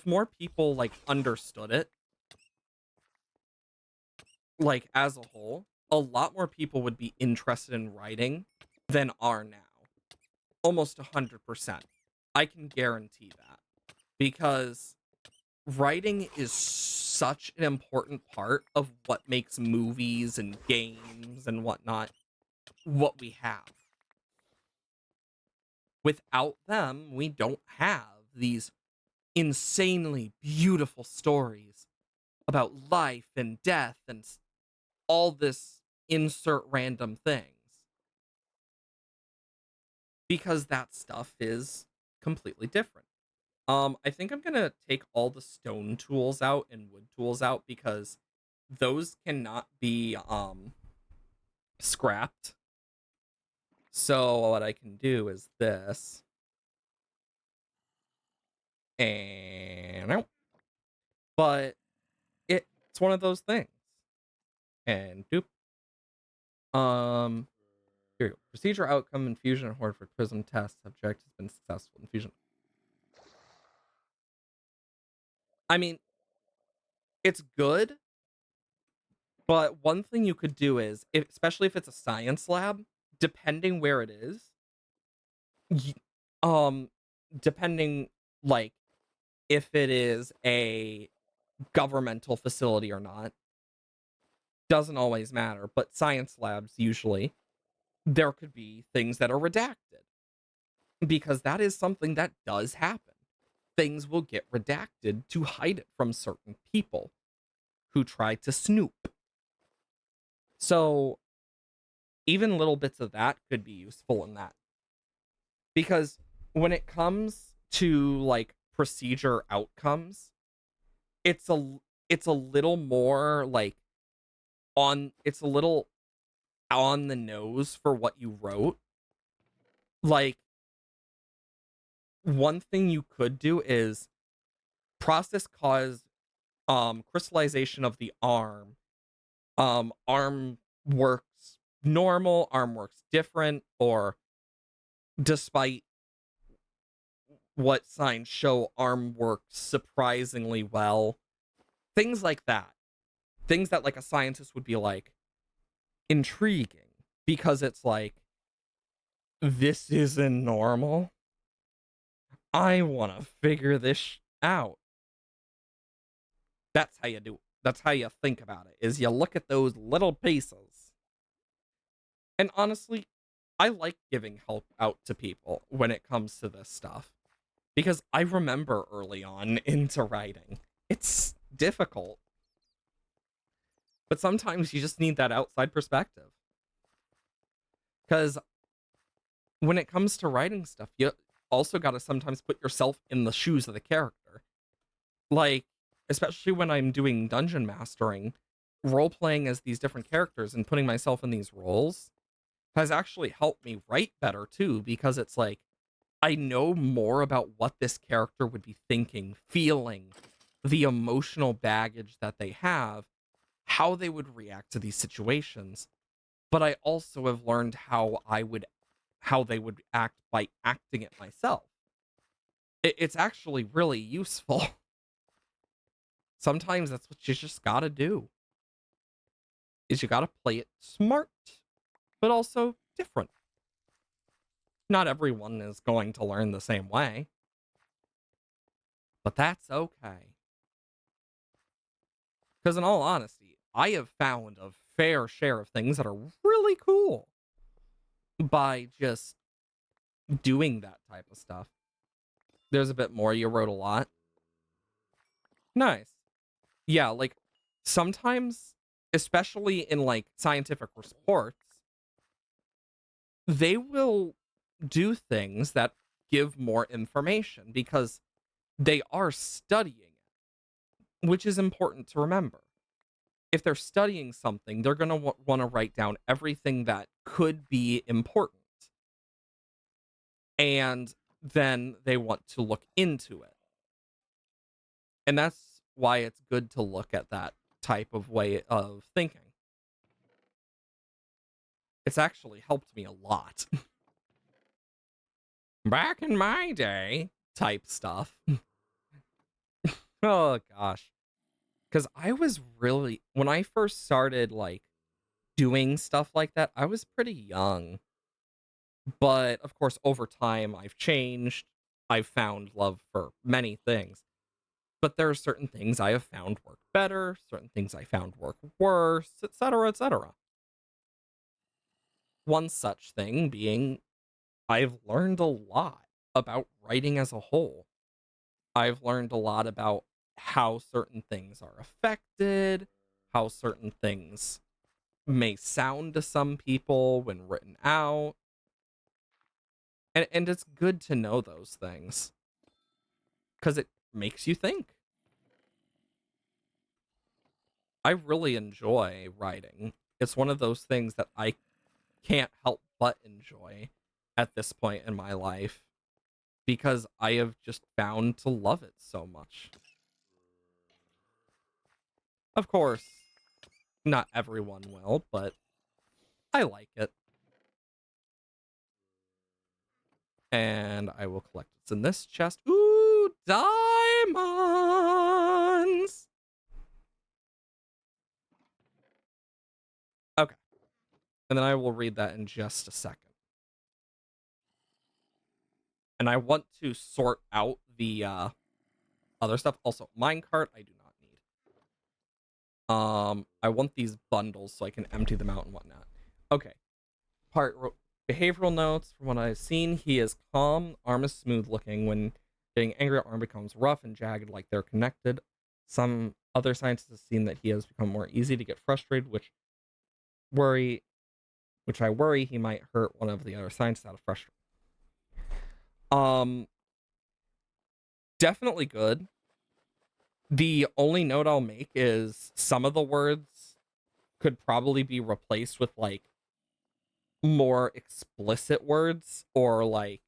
more people like understood it, like as a whole, a lot more people would be interested in writing than are now. Almost 100%. I can guarantee that because writing is such an important part of what makes movies and games and whatnot what we have. Without them, we don't have these insanely beautiful stories about life and death and all this insert random things because that stuff is completely different. I think I'm gonna take all the stone tools out and wood tools out because those cannot be scrapped. So what I can do is this, and nope. But it's one of those things. And doop. Um, Here you go. Procedure outcome in Fusion and Horde for Prism test subject has been successful in Fusion. I mean, it's good, but one thing you could do is, especially if it's a science lab, depending where it is, y- um, depending like if it is a governmental facility or not, doesn't always matter. But science labs usually there could be things that are redacted because that is something that does happen. Things will get redacted to hide it from certain people who try to snoop. So even little bits of that could be useful in that. Because when it comes to like procedure outcomes, it's a little more like it's a little on the nose for what you wrote. Like one thing you could do is process cause crystallization of the arm. Arm works normal, arm works different, or despite what signs show, arm works surprisingly well. Things like that. Things that like a scientist would be like intriguing because it's like this isn't normal. I want to figure this out. That's how you do it. That's how you think about it. Is you look at those little pieces. And honestly, I like giving help out to people when it comes to this stuff because I remember early on into writing. It's difficult, but sometimes you just need that outside perspective. Because when it comes to writing stuff, you also got to sometimes put yourself in the shoes of the character. Like, especially when I'm doing dungeon mastering, role playing as these different characters and putting myself in these roles has actually helped me write better too, because it's like I know more about what this character would be thinking, feeling, the emotional baggage that they have, how they would react to these situations. But I also have learned how they would act by acting it myself. It's actually really useful. Sometimes that's what you just gotta do. is you gotta play it smart, but also different. Not everyone is going to learn the same way, but that's okay. Because in all honesty, I have found a fair share of things that are really cool by just doing that type of stuff. There's a bit more. You wrote a lot. Nice. Yeah, like sometimes, especially in like scientific reports, they will do things that give more information because they are studying it, which is important to remember. If they're studying something, they're going to want to write down everything that could be important. And then they want to look into it. And that's why it's good to look at that type of way of thinking. It's actually helped me a lot. Back in my day, type stuff. Oh gosh. Because I was really, when I first started like doing stuff like that, I was pretty young. But of course, over time, I've changed. I've found love for many things. But there are certain things I have found work better, certain things I found work worse, etc., etc. One such thing being I've learned a lot about writing as a whole. I've learned a lot about how certain things are affected, how certain things may sound to some people when written out. And it's good to know those things because it makes you think. I really enjoy writing. It's one of those things that I can't help but enjoy at this point in my life because I have just found to love it so much. Of course, not everyone will, but I like it. And I will collect what's in this chest. Ooh, diamonds! Okay. And then I will read that in just a second. And I want to sort out the other stuff. Also, minecart, I do not need. I want these bundles so I can empty them out and whatnot. Okay. Behavioral notes. From what I've seen, he is calm. Arm is smooth looking. When getting angry, arm becomes rough and jagged, like they're connected. Some other scientists have seen that he has become more easy to get frustrated, which I worry he might hurt one of the other scientists out of frustration. Um, Definitely good. The only note I'll make is some of the words could probably be replaced with like more explicit words or like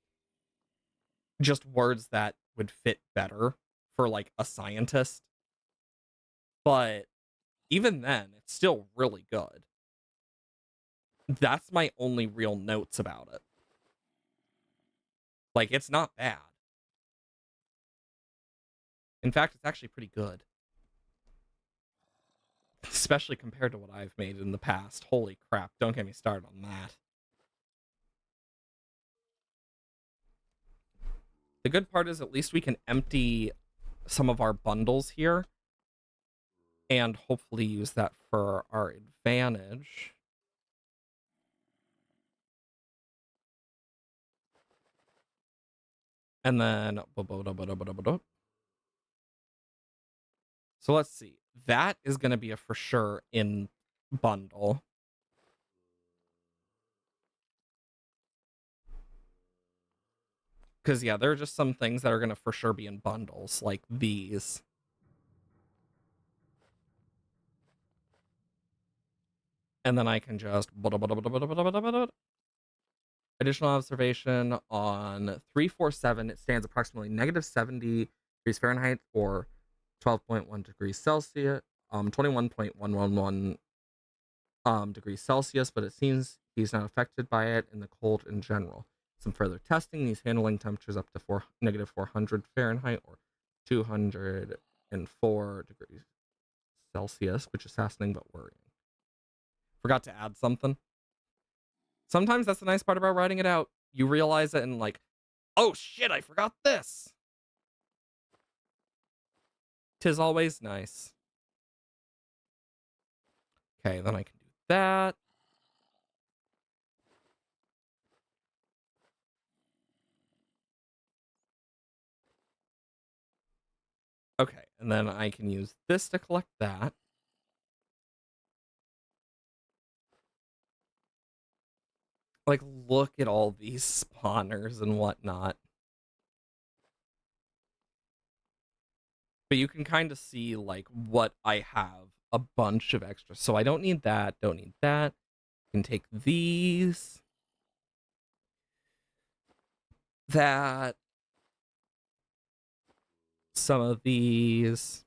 just words that would fit better for like a scientist. But even then, it's still really good. That's my only real notes about it. Like, it's not bad. In fact, it's actually pretty good. Especially compared to what I've made in the past. Holy crap, don't get me started on that. The good part is at least we can empty some of our bundles here and hopefully use that for our advantage. And then so let's see. That is going to be a for sure in bundle. Because, yeah, there are just some things that are going to for sure be in bundles, like these. And then I can just... Additional observation on 347, it stands approximately negative 70 degrees Fahrenheit or 12.1 degrees Celsius, 21.111 degrees Celsius, but it seems he's not affected by it in the cold in general. Some further testing, he's handling temperatures up to negative 400 Fahrenheit or 204 degrees Celsius, which is fascinating but worrying. Forgot to add something. Sometimes that's the nice part about writing it out. You realize it and like, oh shit, I forgot this. 'Tis always nice. Okay, then I can do that. Okay, and then I can use this to collect that. Like, look at all these spawners and whatnot. But you can kind of see, like, what I have. A bunch of extras. So I don't need that, don't need that. I can take these. That. Some of these.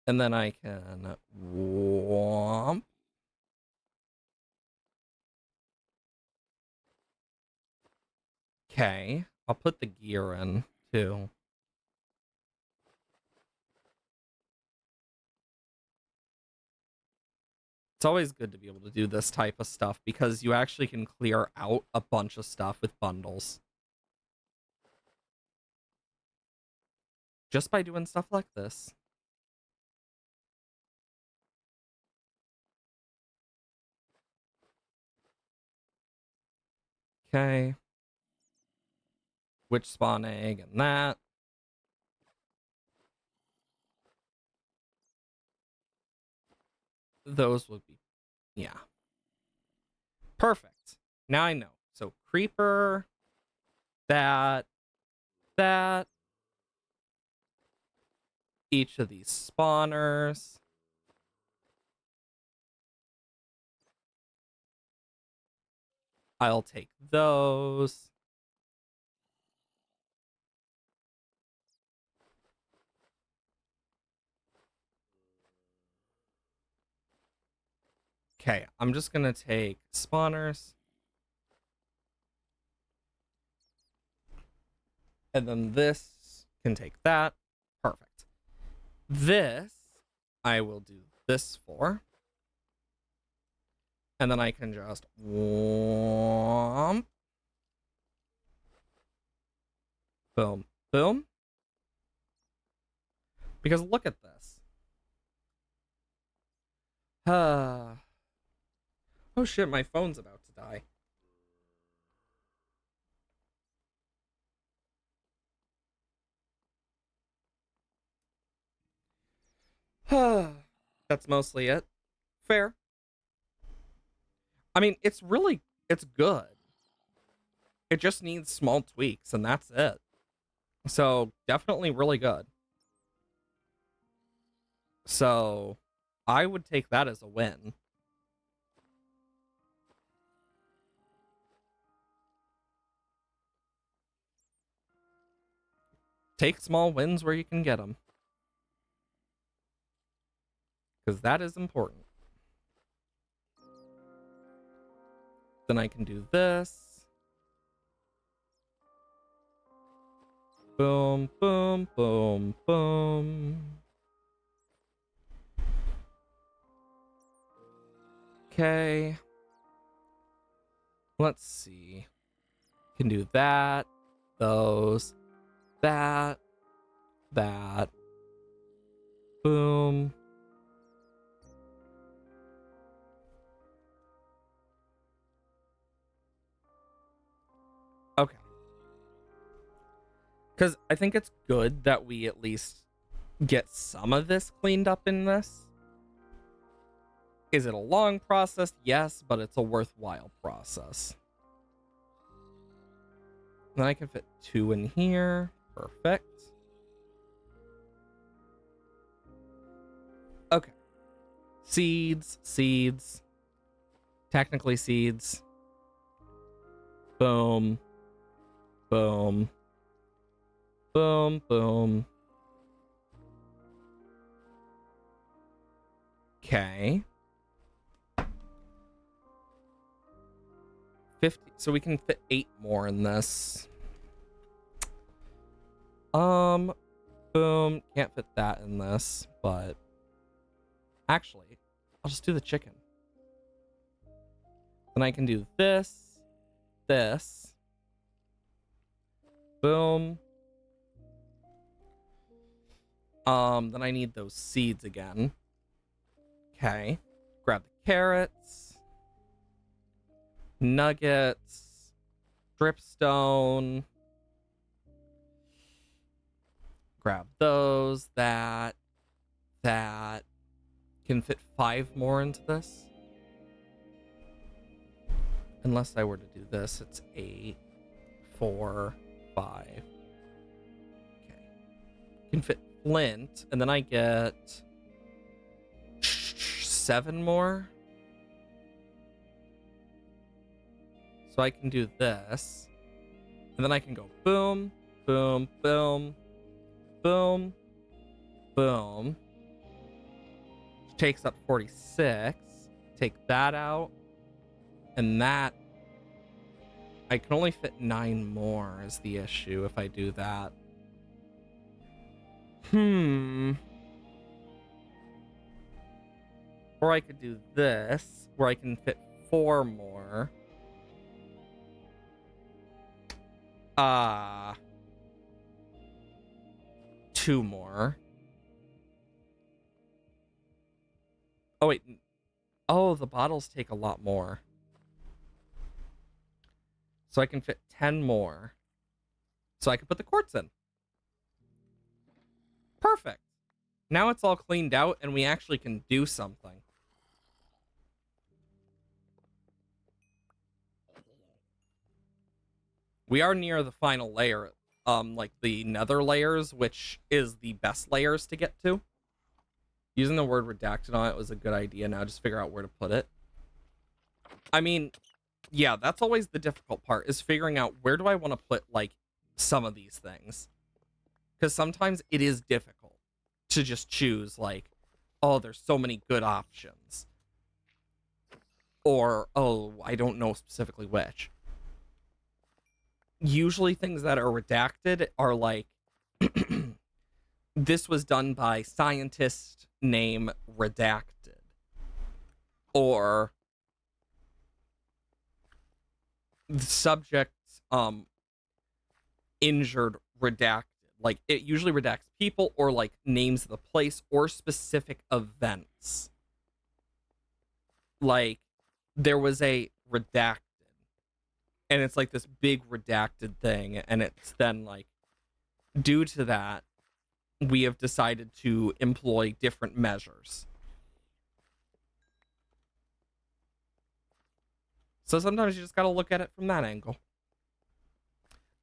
And then I can whomp. Okay, I'll put the gear in too. It's always good to be able to do this type of stuff because you actually can clear out a bunch of stuff with bundles. Just by doing stuff like this. Okay. Which spawn egg and that. Those would be, yeah. Perfect. Now I know. So creeper, that, each of these spawners. I'll take those. Okay, I'm just gonna take spawners. And then this can take that. Perfect. This, I will do this for. And then I can just whomp. Boom, boom. Because look at this. Oh shit, my phone's about to die. That's mostly it. Fair. I mean, it's good. It just needs small tweaks, and that's it. So, definitely really good. So, I would take that as a win. Take small wins where you can get them. Because that is important. Then I can do this. Boom, boom, boom, boom. Okay. Let's see. Can do that, those, that, that. Boom. Okay. Because I think it's good that we at least get some of this cleaned up in this. Is it a long process? Yes, but it's a worthwhile process. Then I can fit 2 in here. Perfect. Okay. Seeds. Technically seeds. Boom. Boom. Boom, boom. Okay. 50. So we can fit 8 more in this. Boom, Boom. Can't fit that in this, but actually, I'll just do the chicken. Then I can do this, this. Boom. Then I need those seeds again. Okay. Grab the carrots. Nuggets. Dripstone. Grab those. That. Can fit 5 more into this. Unless I were to do this, it's 8, 4, 5. Okay. Can fit flint, and then I get 7 more. So I can do this. And then I can go boom, boom, boom, boom, boom. Which takes up 46. Take that out. And that, I can only fit 9 more is the issue if I do that. Or I could do this, where I can fit 4 more. 2 more. Oh, wait. Oh, the bottles take a lot more. So I can fit 10 more. So I can put the quartz in. Perfect. Now it's all cleaned out and we actually can do something. We are near the final layer, like the nether layers, which is the best layers to get to. Using the word redacted on it was a good idea. Now just figure out where to put it. I mean, yeah, that's always the difficult part, is figuring out where do I want to put, like, some of these things. Because sometimes it is difficult to just choose, like, oh, there's so many good options. Or, oh, I don't know specifically which. Usually things that are redacted are like, this was done by scientist name redacted. Or the subject injured redacted. Like, it usually redacts people or like names of the place or specific events. Like, there was a redacted, and it's like this big redacted thing, and it's then like, due to that, we have decided to employ different measures. So sometimes you just gotta look at it from that angle.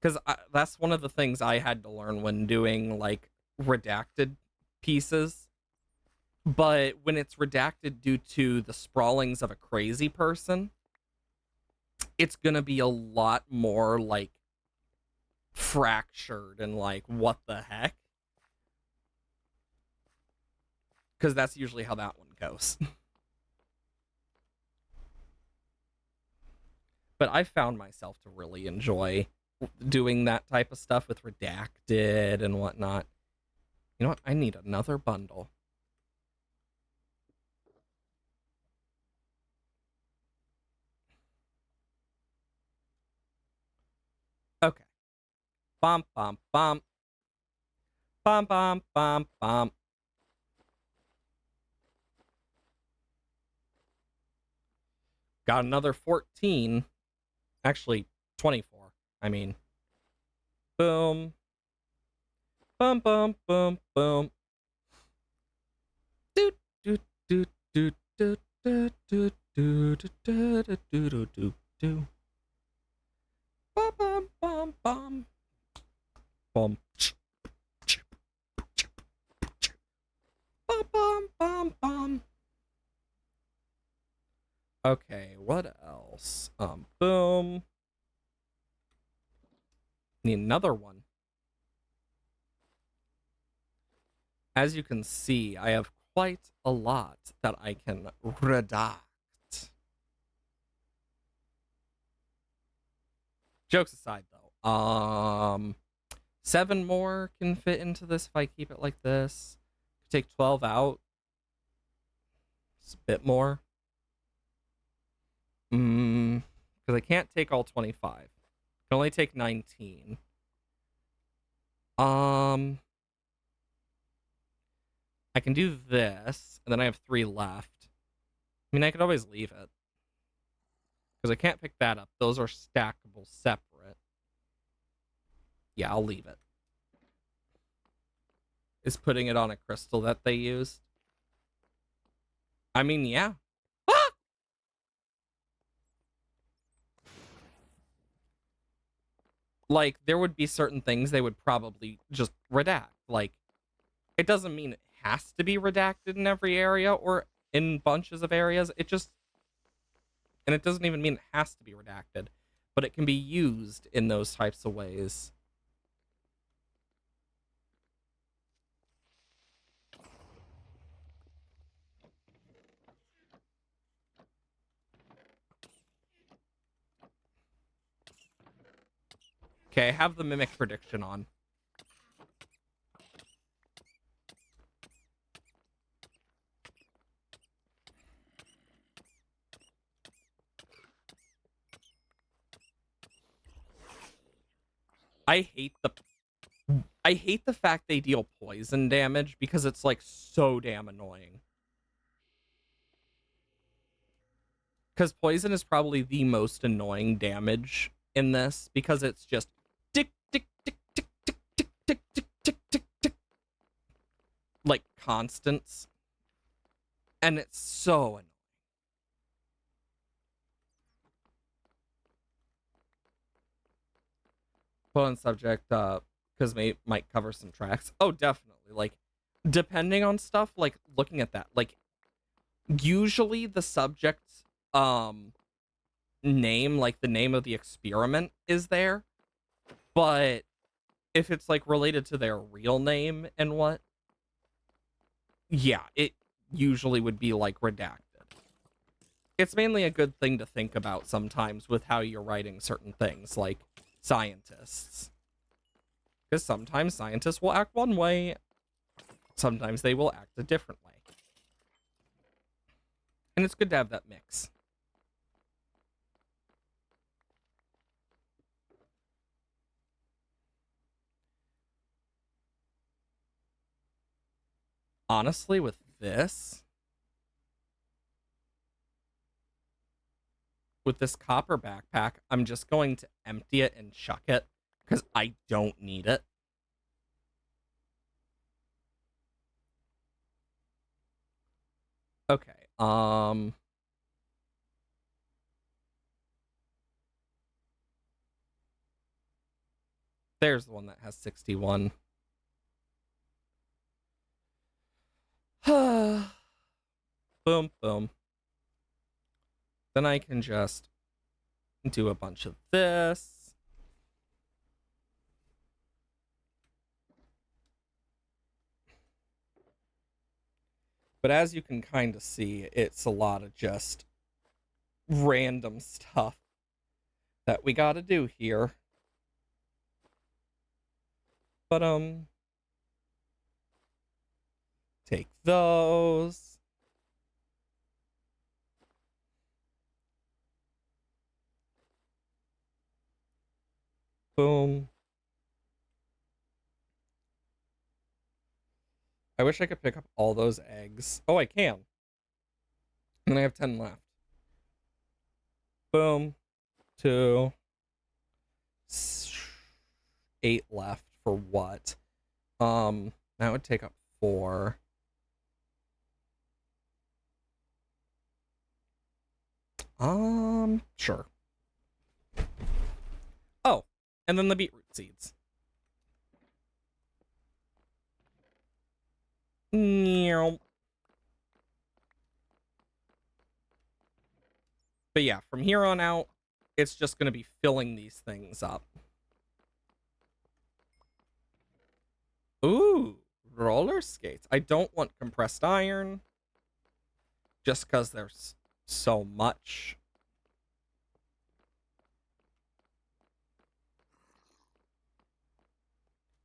Because that's one of the things I had to learn when doing, like, redacted pieces. But when it's redacted due to the sprawlings of a crazy person, it's gonna be a lot more, like, fractured and, like, what the heck? Because that's usually how that one goes. But I found myself to really enjoy doing that type of stuff with redacted and whatnot. You know what? I need another bundle. Okay. Bum, bum, bum. Bum, bum, bum, bum. Got another 14. Actually, 24. I mean, boom. Bum, bum, bum, bum. Doot, doot, doot, doot, doot, doot, doot, doot, doot, doot, doot, doot, doot. Bum, bum, bum, bum. Bum. Bum, bum, bum, bum. Okay, what else? Boom. Need another one. As you can see, I have quite a lot that I can redact. Jokes aside, though, 7 more can fit into this if I keep it like this. Take 12 out. It's a bit more. Because I can't take all 25. I can only take 19. I can do this, and then I have 3 left. I mean, I could always leave it. Because I can't pick that up. Those are stackable separate. Yeah, I'll leave it. Is putting it on a crystal that they used. I mean, yeah. Ah! Like, there would be certain things they would probably just redact. Like, it doesn't mean it has to be redacted in every area or in bunches of areas. It just, and it doesn't even mean it has to be redacted, but it can be used in those types of ways. Okay, I have the mimic prediction on. I hate the fact they deal poison damage because it's like so damn annoying. Because poison is probably the most annoying damage in this because it's just tick tick tick tick tick tick tick tick tick tick tick, like constants, and it's so annoying. Put on subject because might cover some tracks. Oh, definitely. Like depending on stuff, like looking at that, like usually the subject's name, like the name of the experiment is there, but if it's like related to their real name and what, yeah, it usually would be like redacted. It's mainly a good thing to think about sometimes with how you're writing certain things, like scientists. Because sometimes scientists will act one way, sometimes they will act a different way. And it's good to have that mix. Honestly, with this copper backpack, I'm just going to empty it and chuck it because I don't need it. Okay. There's the one that has 61. Boom, boom. Then I can just do a bunch of this. But as you can kind of see, it's a lot of just random stuff that we gotta do here. But, take those. Boom. I wish I could pick up all those eggs. Oh, I can. And I have 10 left. Boom. 2. 8 left for what? That would take up 4. Sure. Oh, and then the beetroot seeds. But yeah, from here on out, it's just going to be filling these things up. Ooh, roller skates. I don't want compressed iron. Just because there's so much.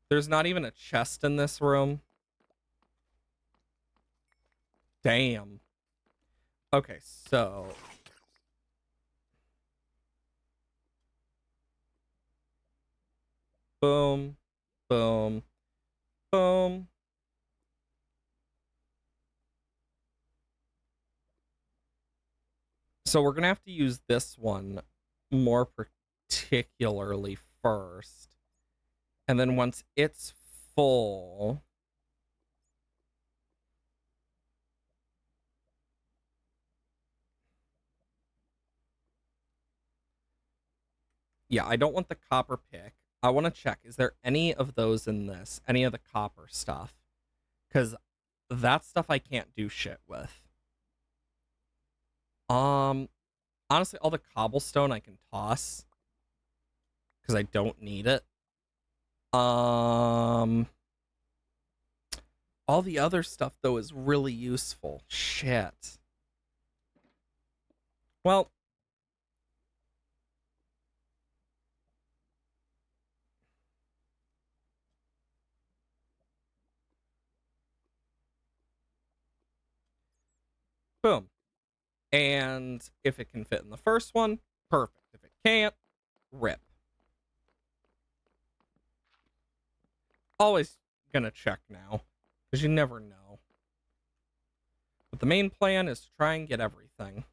There's not even a chest in this room. Damn. Okay, so boom, boom, boom. So we're gonna have to use this one more particularly first. And then once it's full, yeah, I don't want the copper pick. I want to check, is there any of those in this? Any of the copper stuff? Because that stuff I can't do shit with. Um, Honestly, all the cobblestone I can toss because I don't need it. Um, all the other stuff though is really useful. Shit. Well, boom. And if it can fit in the first one, perfect. If it can't, rip. Always gonna check now because you never know. But the main plan is to try and get everything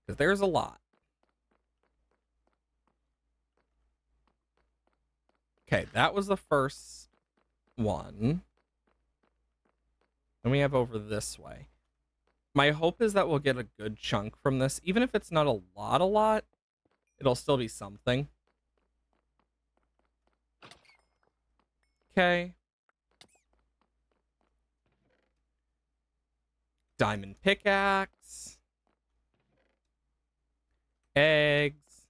because there's a lot. Okay, that was the first one. And we have over this way. My hope is that we'll get a good chunk from this. Even if it's not a lot, it'll still be something. Okay. Diamond pickaxe. Eggs.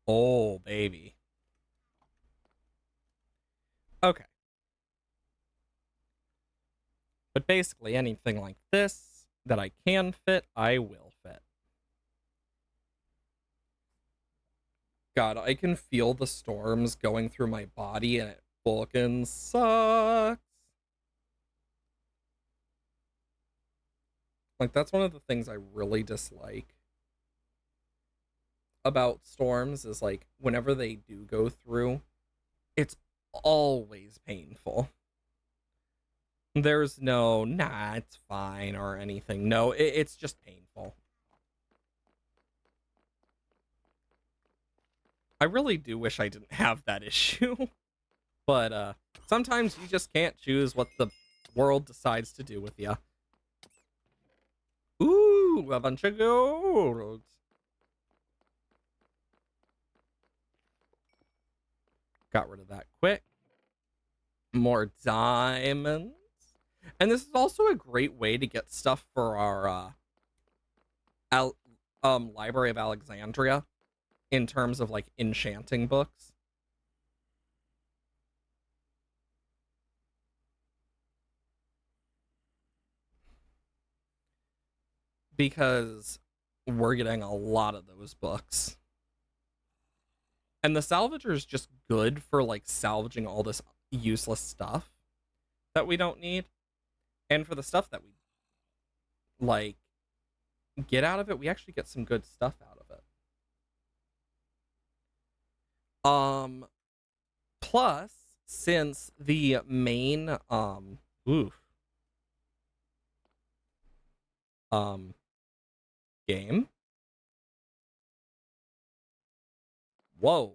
Oh, baby. Okay. But basically, anything like this that I can fit, I will fit. God, I can feel the storms going through my body and it fucking sucks. Like, that's one of the things I really dislike about storms is like whenever they do go through, it's always painful. There's no, nah, it's fine or anything. No, it's just painful. I really do wish I didn't have that issue. But sometimes you just can't choose what the world decides to do with you. Ooh, a bunch of gold. Got rid of that quick. More diamonds. And this is also a great way to get stuff for our Library of Alexandria in terms of like enchanting books. Because we're getting a lot of those books. And the salvager is just good for like salvaging all this useless stuff that we don't need. And for the stuff that we like get out of it, we actually get some good stuff out of it. Plus, since the main oof um game. Whoa.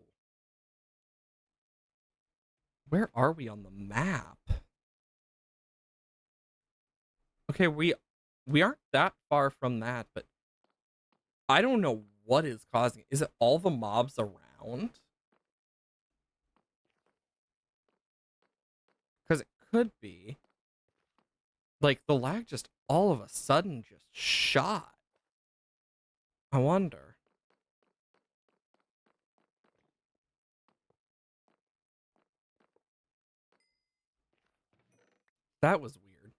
Where are we on the map? Okay, we aren't that far from that, but I don't know what is causing it. Is it all the mobs around? Because it could be. Like, the lag just all of a sudden just shot. I wonder. That was weird.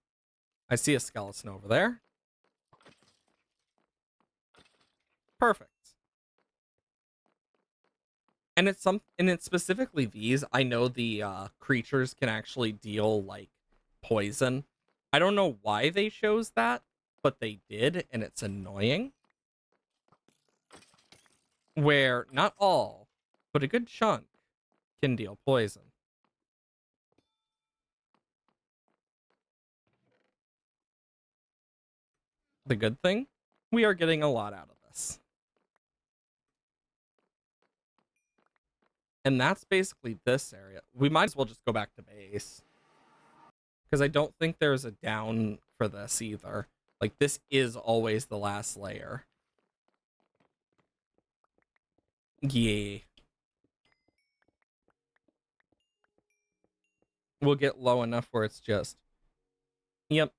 I see a skeleton over there. Perfect. And it's specifically these. I know the creatures can actually deal like poison. I don't know why they chose that, but they did, and it's annoying. Where not all, but a good chunk can deal poison. The good thing, we are getting a lot out of this. And that's basically this area. We might as well just go back to base. Because I don't think there's a down for this either. Like, this is always the last layer. Yeah. We'll get low enough where it's just... Yep.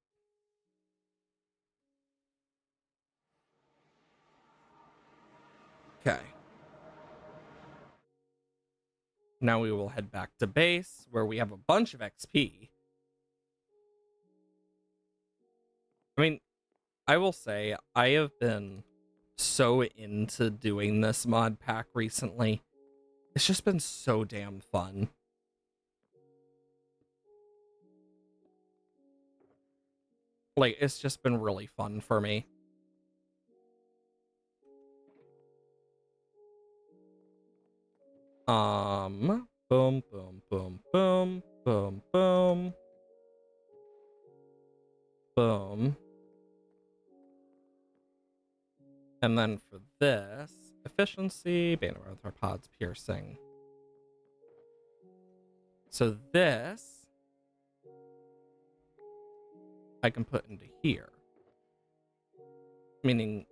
Okay. Now we will head back to base, where we have a bunch of XP. I mean, I will say, I have been so into doing this mod pack recently. It's just been so damn fun. Like, it's just been really fun for me. Boom, boom, boom, boom, boom, boom. Boom. And then for this, efficiency, band of arthropods, piercing. So this, I can put into here. Meaning,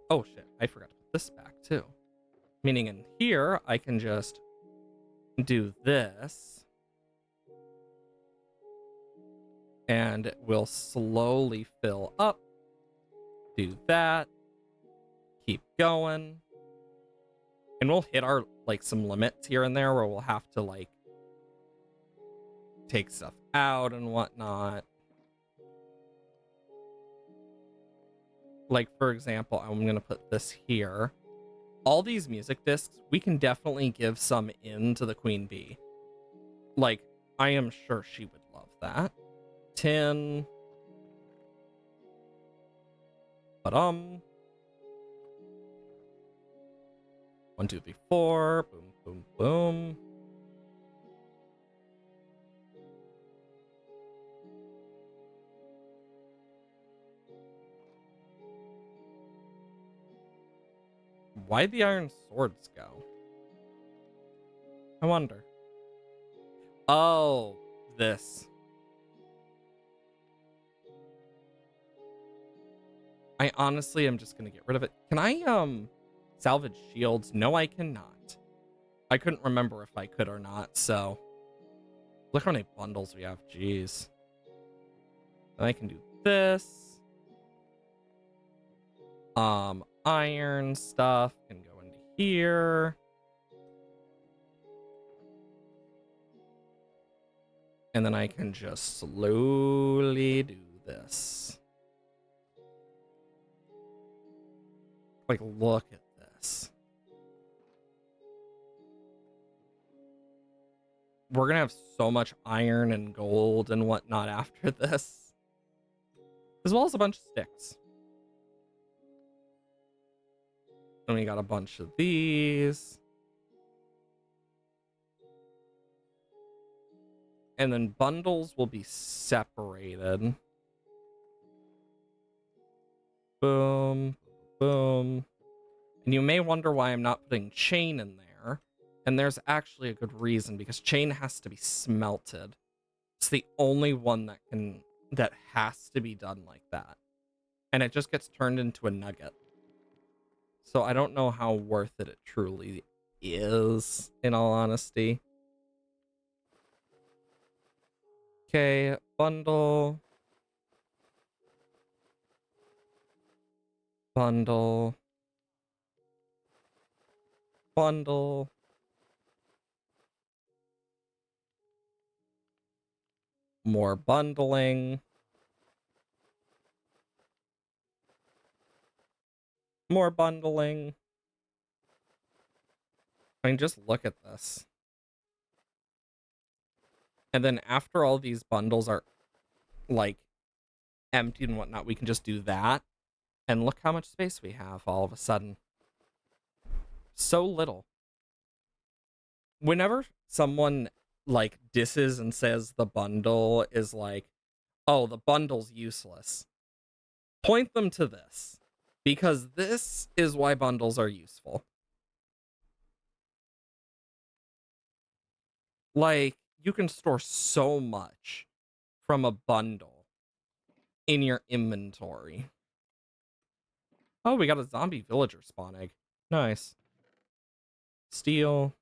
oh shit, I forgot to put this back too. Meaning in here, I can just do this. And it will slowly fill up. Do that. Keep going. And we'll hit our, like, some limits here and there where we'll have to, like, take stuff out and whatnot. Like, for example, I'm going to put this here. All these music discs, we can definitely give some into the Queen Bee. Like, I am sure she would love that. 10. But 1, 2, 3, 4. Boom, boom, boom. Why'd the iron swords go? I wonder. Oh, this. I honestly am just gonna get rid of it. Can I, salvage shields? No, I cannot. I couldn't remember if I could or not, so. Look how many bundles we have, jeez. And I can do this. Iron stuff can go into here. And then I can just slowly do this. Like, look at this. We're gonna have so much iron and gold and whatnot after this. As well as a bunch of sticks. And we got a bunch of these. And then bundles will be separated. Boom, boom. And you may wonder why I'm not putting chain in there. And there's actually a good reason, because chain has to be smelted. It's the only one that has to be done like that. And it just gets turned into a nugget. So I don't know how worth it truly is, in all honesty. Okay, bundle. Bundle. Bundle. More bundling. More bundling. I mean, just look at this. And then after all these bundles are, like, empty and whatnot, we can just do that. And look how much space we have all of a sudden. So little. Whenever someone, like, disses and says the bundle is like, oh, the bundle's useless, point them to this. Because this is why bundles are useful. Like, you can store so much from a bundle in your inventory. Oh, we got a zombie villager spawn egg. Nice. Steel.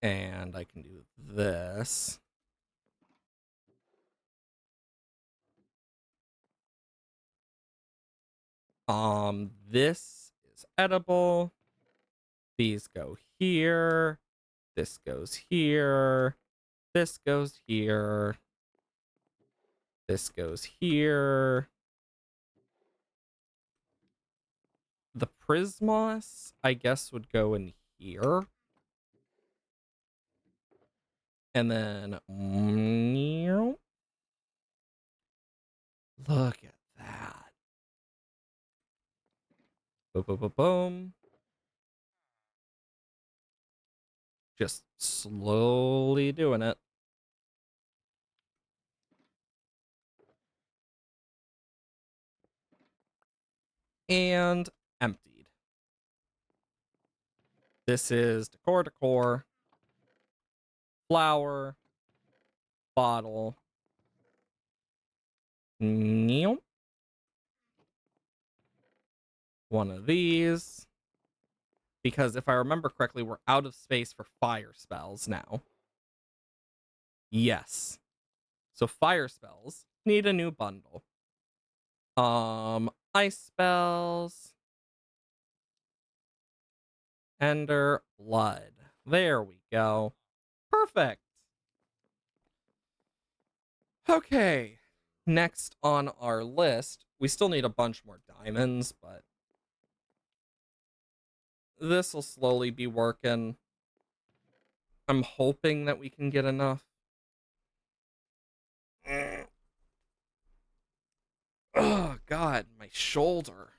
And I can do this. This is edible. These go here. This goes here. This goes here. This goes here. The Prismos, I guess, would go in here. And then... Look at that. Boom, boom, boom, boom. Just slowly doing it. And emptied. This is decor, flower, bottle. One of these. Because if I remember correctly, we're out of space for fire spells now. Yes. So fire spells need a new bundle. Ice spells. Ender blood. There we go. Perfect. Okay. Next on our list, we still need a bunch more diamonds, but this will slowly be working. I'm hoping that we can get enough. Oh, God, my shoulder.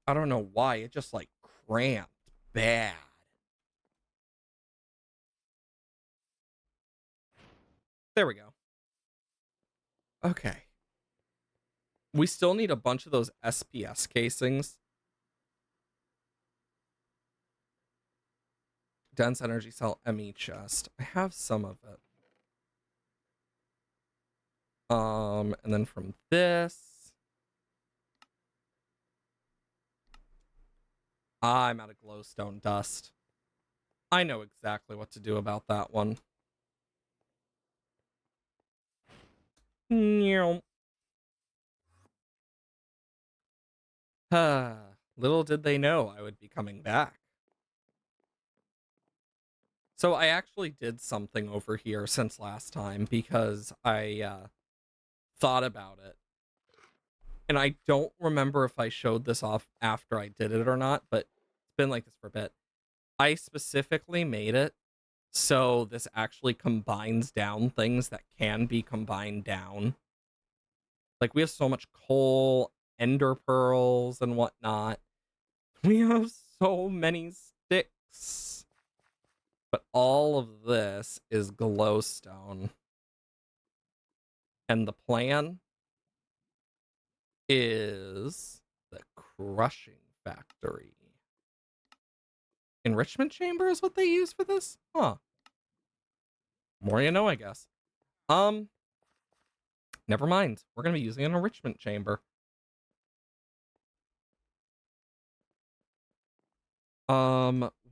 I don't know why. It just, like, cramped bad. There we go. Okay. We still need a bunch of those SPS casings. Dense energy cell ME chest. I have some of it. And then from this, I'm out of glowstone dust. I know exactly what to do about that one. Little did they know I would be coming back. So I actually did something over here since last time because I thought about it. And I don't remember if I showed this off after I did it or not, but it's been like this for a bit. I specifically made it so this actually combines down things that can be combined down. Like, we have so much coal, ender pearls, and whatnot. We have so many sticks. But all of this is glowstone. And the plan is the crushing factory. Enrichment chamber is what they use for this? Huh. More you know, I guess. Never mind. We're gonna be using an enrichment chamber.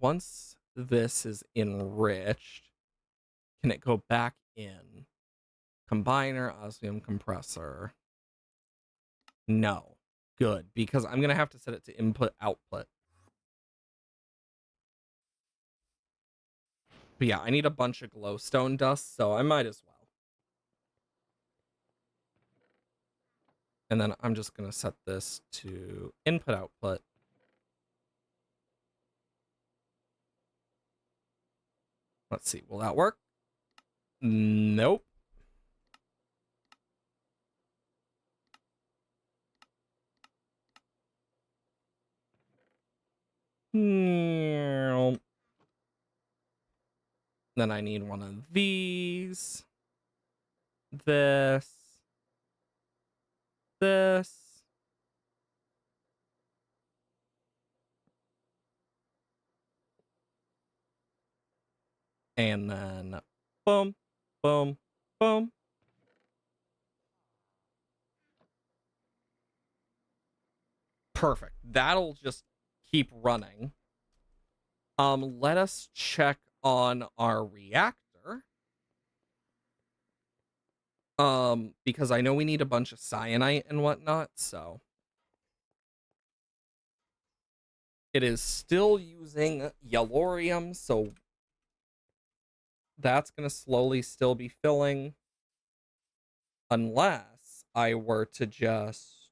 Once this is enriched, can it go back in? Combiner, osmium compressor. No. Good, because I'm gonna have to set it to input output. But yeah, I need a bunch of glowstone dust, so I might as well. And then I'm just going to set this to input output. Let's see, will that work? Nope. Then I need one of these. This. And then boom, boom, boom. Perfect. That'll just keep running. Let us check on our reactor. Because I know we need a bunch of cyanite and whatnot, so it is still using yellorium, so that's gonna slowly still be filling unless I were to just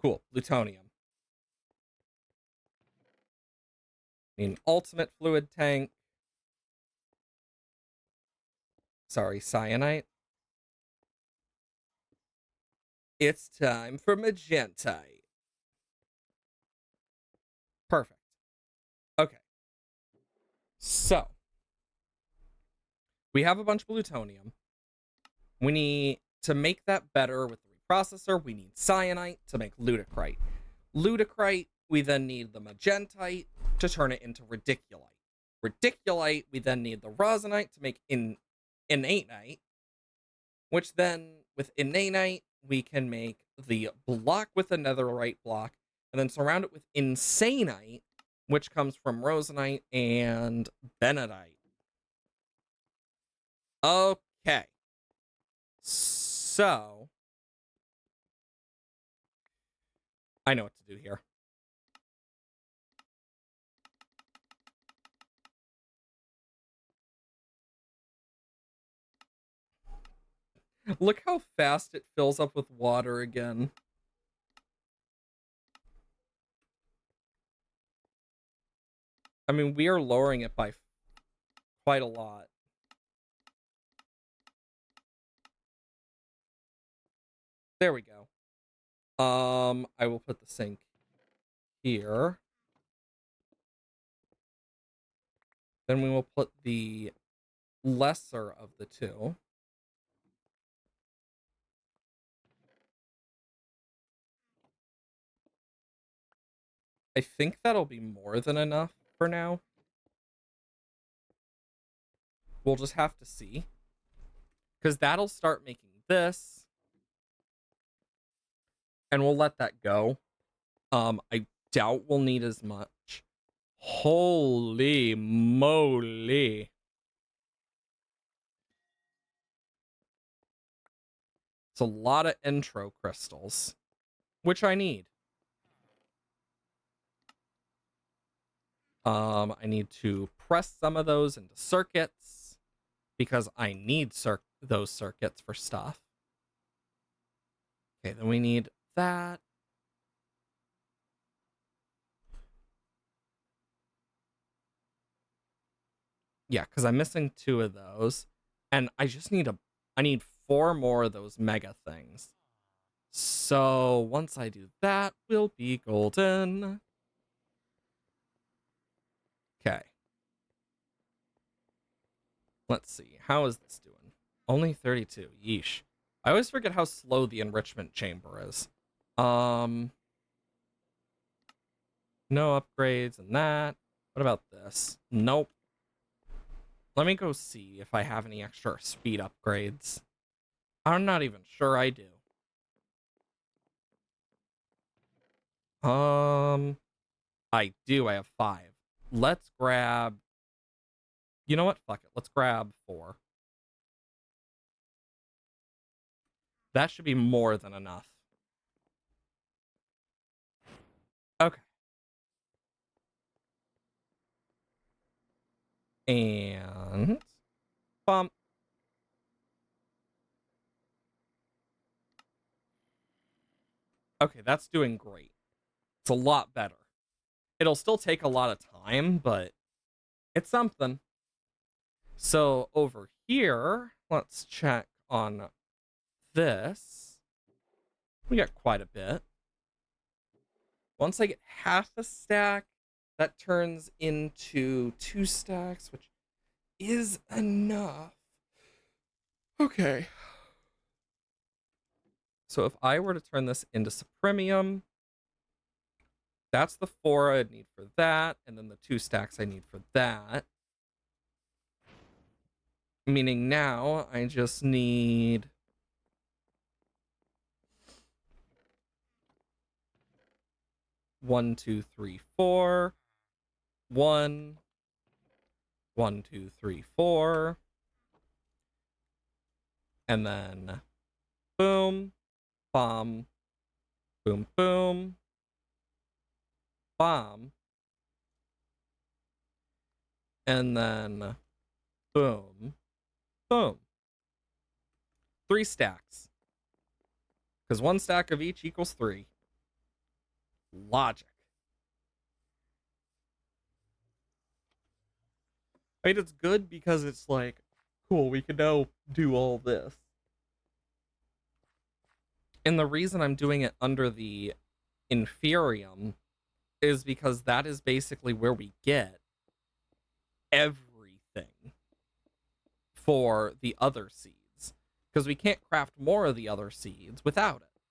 cool, plutonium. I mean ultimate fluid tank. Sorry, cyanite. It's time for magentite. Perfect. Okay. So we have a bunch of plutonium. We need to make that better with the reprocessor. We need cyanite to make ludicrite. Ludicrite, we then need the magentite to turn it into radiculite. Radiculite, we then need the rosinite to make innateite, which then with innateite, we can make the block with a netherite block, and then surround it with insanite, which comes from rosinite and benedite. Okay. So, I know what to do here. Look how fast it fills up with water again. I mean, we are lowering it by quite a lot. There we go. I will put the sink here. Then we will put the lesser of the two. I think that'll be more than enough for now. We'll just have to see. Because that'll start making this. And we'll let that go. I doubt we'll need as much. Holy moly. It's a lot of intro crystals, which I need. I need to press some of those into circuits because I need those circuits for stuff. Okay, then we need that. Yeah, because I'm missing 2 of those. And I just need I need 4 more of those mega things. So once I do that, we'll be golden. Okay. Let's see. How is this doing? Only 32. Yeesh. I always forget how slow the enrichment chamber is. No upgrades in that. What about this? Nope. Let me go see if I have any extra speed upgrades. I'm not even sure I do. I do. I have 5. Let's grab... You know what? Fuck it. Let's grab 4. That should be more than enough. Okay. And... Bump. Okay, that's doing great. It's a lot better. It'll still take a lot of time, but it's something. So over here, let's check on this. We got quite a bit. Once I get half a stack, that turns into 2 stacks, which is enough. Okay. So if I were to turn this into supremium, that's the 4 I'd need for that, and then the 2 stacks I need for that. Meaning now I just need 1, 2, 3, 4. 1, 1, 2, 3, 4. And then boom, bomb, boom, boom, bomb. And then boom, boom. 3 stacks. Because 1 stack of each equals 3. Logic. Right? It's good because it's like, cool, we can now do all this. And the reason I'm doing it under the inferium is because that is basically where we get everything for the other seeds. Because we can't craft more of the other seeds without it.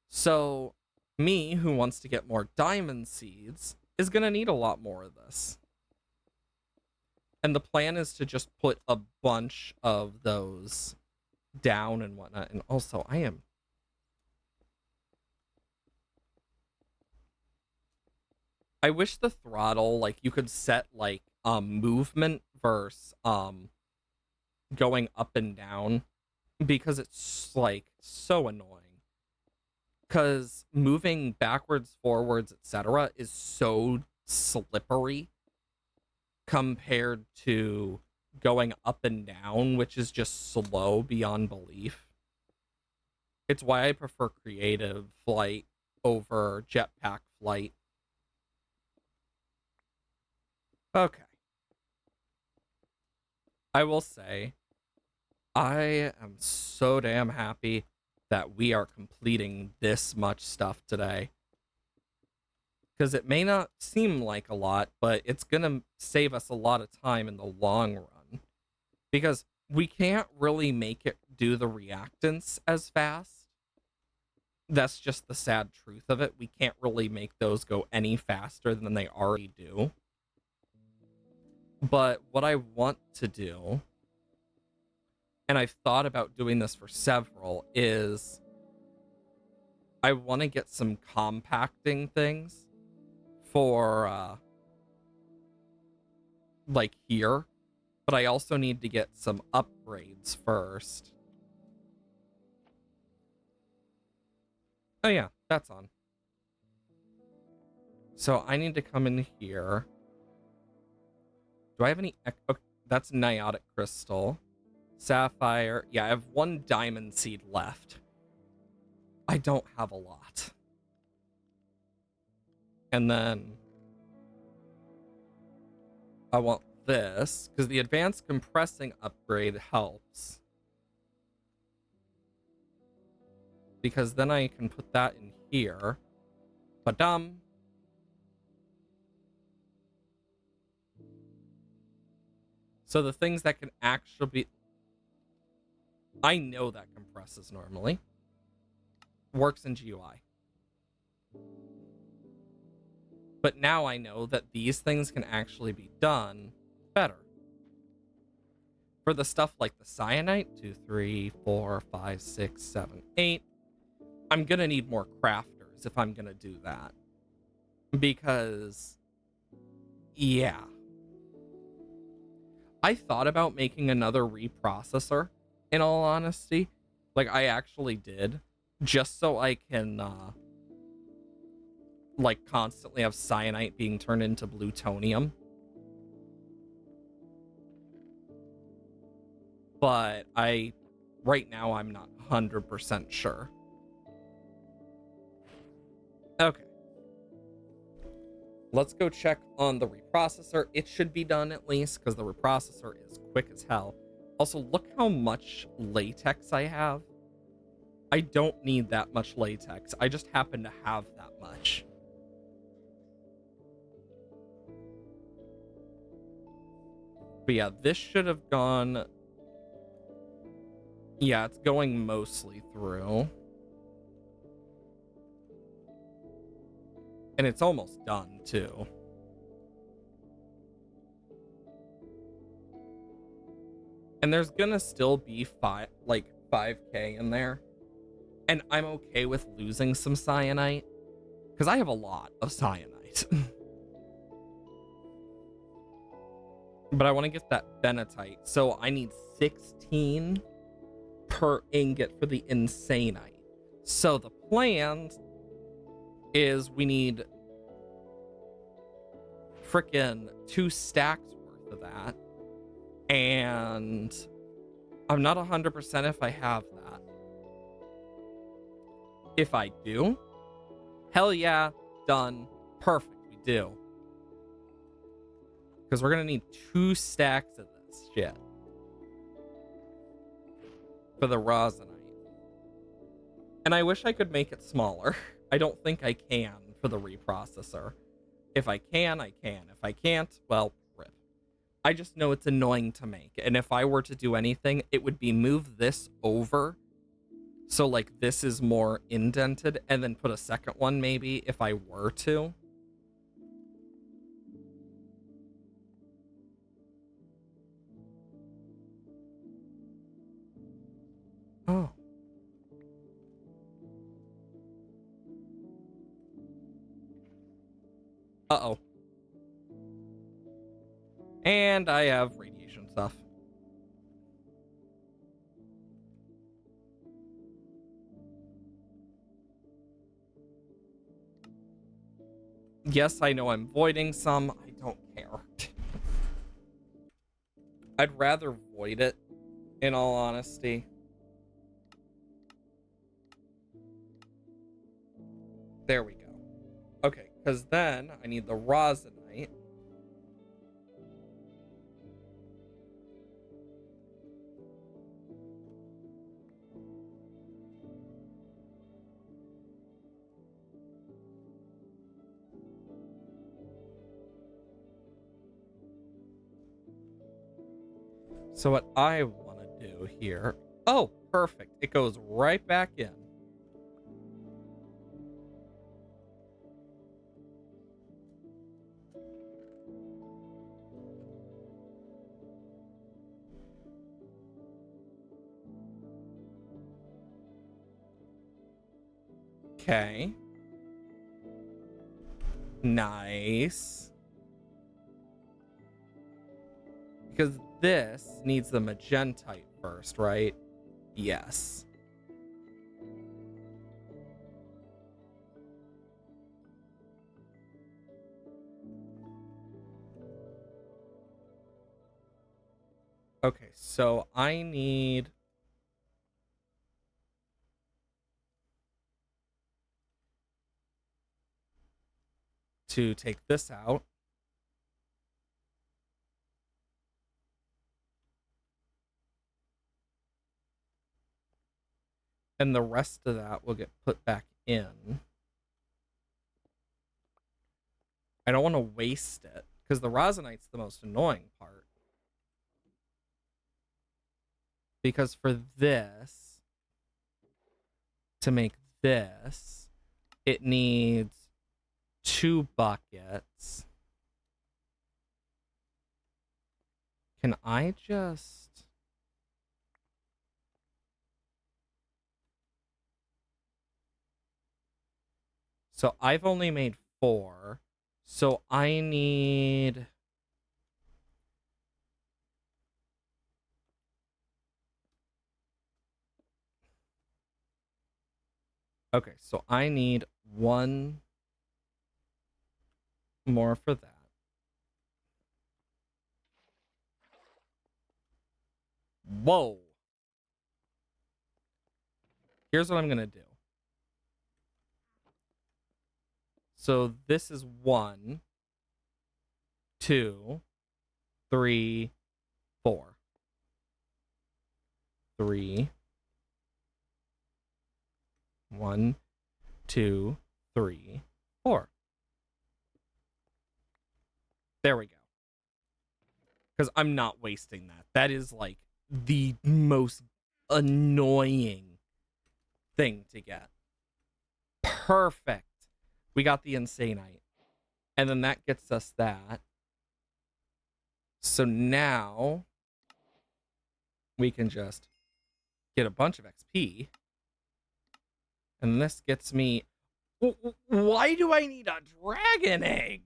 So, me, who wants to get more diamond seeds, is going to need a lot more of this. And the plan is to just put a bunch of those down and whatnot. And also, I wish the throttle, like, you could set, like, movement versus, going up and down. Because it's, like, so annoying. Because moving backwards, forwards, etc. is so slippery compared to going up and down, which is just slow beyond belief. It's why I prefer creative flight over jetpack flight. Okay. I will say, I am so damn happy that we are completing this much stuff today. Because it may not seem like a lot, but it's going to save us a lot of time in the long run. Because we can't really make it do the reactants as fast. That's just the sad truth of it. We can't really make those go any faster than they already do. But what I want to do, and I've thought about doing this for several, is I want to get some compacting things for, like here. But I also need to get some upgrades first. Oh yeah, that's on. So I need to come in here. Do I have any... Okay, that's Niotic Crystal. Sapphire. Yeah, I have 1 diamond seed left. I don't have a lot. And then I want this, because the advanced compressing upgrade helps. Because then I can put that in here. Badum. So the things that can actually be... I know that compresses normally. Works in GUI. But now I know that these things can actually be done better. For the stuff like the cyanite, 2, 3, 4, 5, 6, 7, 8, I'm going to need more crafters if I'm going to do that. Because, yeah. I thought about making another reprocessor, in all honesty. Like, I actually did. Just so I can, like, constantly have cyanite being turned into plutonium. But right now, I'm not 100% sure. Okay. Let's go check on the reprocessor. It should be done at least, because the reprocessor is quick as hell. Also, look how much latex I have. I don't need that much latex. I just happen to have that much. But yeah, this should have gone... Yeah, it's going mostly through. And it's almost done, too. And there's gonna still be 5K in there. And I'm okay with losing some cyanite, because I have a lot of cyanite. But I want to get that phenatite, so I need 16 per ingot for the insanite. So the plan is we need frickin' 2 stacks worth of that. And I'm not 100% if I have that. If I do, hell yeah, done. Perfect, we do. Because we're going to need 2 stacks of this shit for the rosinite. And I wish I could make it smaller. I don't think I can for the reprocessor. If I can, I can. If I can't, well, rip. I just know it's annoying to make. And if I were to do anything, it would be move this over. So, like, this is more indented, and then put a second one, maybe, if I were to. Oh. Uh-oh. And I have radiation stuff. Yes, I know I'm voiding some. I don't care. I'd rather void it, in all honesty. There we go. Okay, because then I need the rosinite. So what I want to do here... Oh, perfect. It goes right back in. Okay. Nice. Because this needs the magentite first, right? Yes. Okay, so I need... to take this out. And the rest of that will get put back in. I don't want to waste it, because the rosinite's the most annoying part. Because for this, to make this, it needs 2 buckets. Can I just... So I've only made 4. So I need... Okay, so I need 1 more for that. Whoa. Here's what I'm going to do. So this is 1, 2, 3, 4. 3, 1, 2, 3, 4. There we go. Because I'm not wasting that. That is like the most annoying thing to get. Perfect. We got the Insanite. And then that gets us that. So now we can just get a bunch of XP. And this gets me... Why do I need a dragon egg?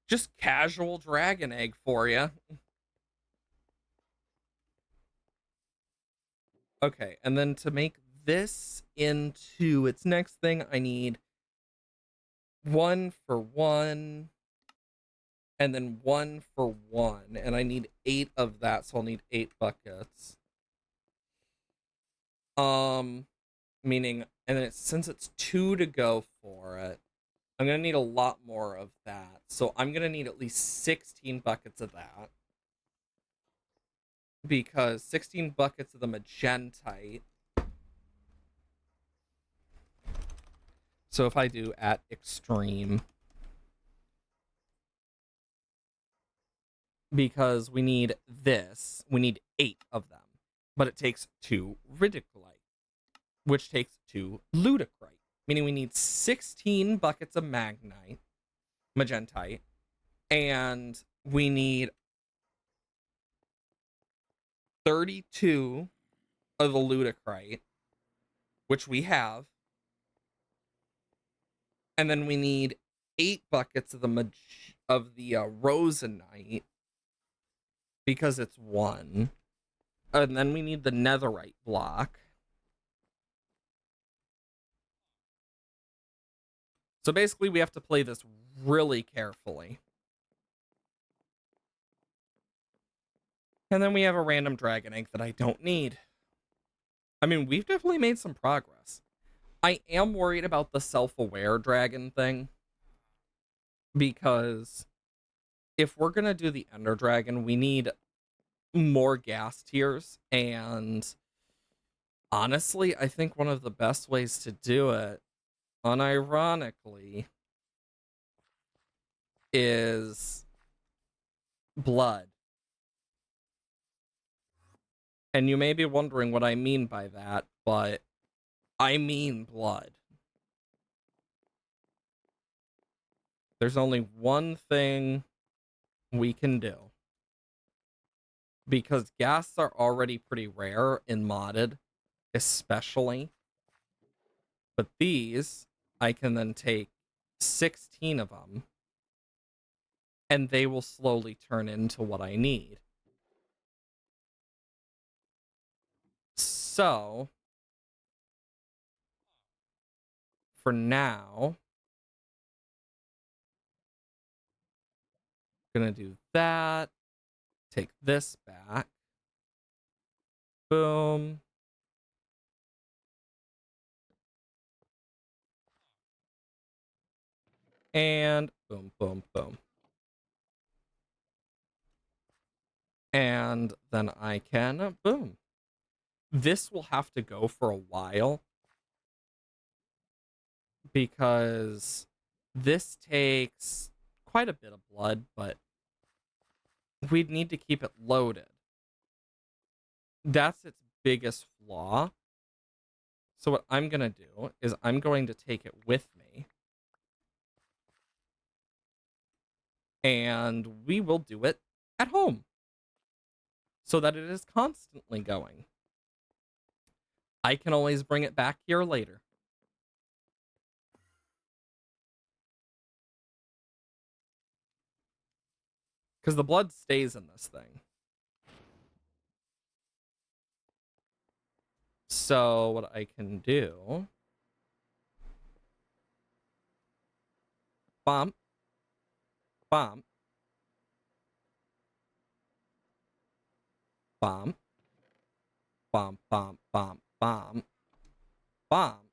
Just casual dragon egg for you. Okay, and then to make this into its next thing, I need 1 for 1, and then 1 for 1, and I need 8 of that, so I'll need 8 buckets. Meaning, and then since it's 2 to go for it, I'm gonna need a lot more of that. So I'm gonna need at least 16 buckets of that. Because 16 buckets of the magentite. So if I do at extreme, because we need this, we need 8 of them. But it takes 2 ridiculite, which takes 2 ludicrite, meaning we need 16 buckets of magentite, and we need 32 of the ludicrite, which we have, and then we need 8 buckets of the rosenite, because it's 1, and then we need the netherite block. So basically we have to play this really carefully. And then we have a random dragon egg that I don't need. I mean, we've definitely made some progress. I am worried about the self-aware dragon thing, because if we're gonna do the Ender Dragon, we need more gas tiers, and honestly, I think one of the best ways to do it, unironically, is blood. And you may be wondering what I mean by that, but I mean blood. There's only one thing we can do. Because gas are already pretty rare in modded, especially. But these, I can then take 16 of them, and they will slowly turn into what I need. So, for now, I'm gonna do that. Take this back. Boom. And boom, boom, boom. And then I can, boom. This will have to go for a while, because this takes quite a bit of blood, but we'd need to keep it loaded. That's its biggest flaw. So what I'm going to do is I'm going to take it with me, and we will do it at home so that it is constantly going. I can always bring it back here later. Because the blood stays in this thing. So what I can do... Bump. Bump. Bump. Bump, bump, bump, bump. Bump.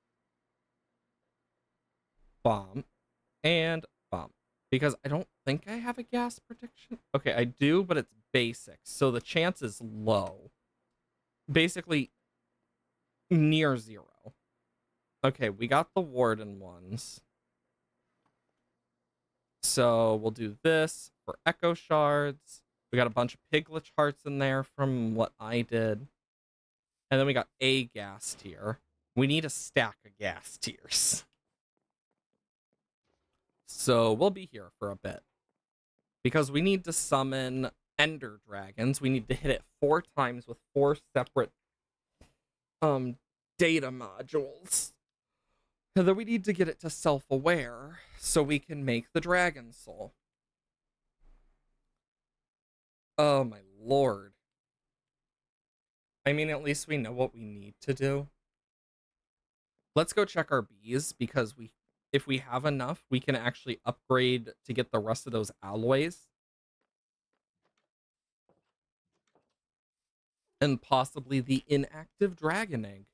bomb, and bomb. Because I don't think I have a gas prediction. Okay, I do, but it's basic, so the chance is low. Basically, near zero. Okay, we got the warden ones. So we'll do this for echo shards. We got a bunch of piglet hearts in there from what I did. And then we got a gas tier. We need a stack of gas tiers. So we'll be here for a bit. Because we need to summon ender dragons. We need to hit it 4 times with 4 separate data modules. And then we need to get it to self-aware so we can make the dragon soul. Oh my lord. I mean, at least we know what we need to do. Let's go check our bees, because if we have enough, we can actually upgrade to get the rest of those alloys. And possibly the inactive dragon egg.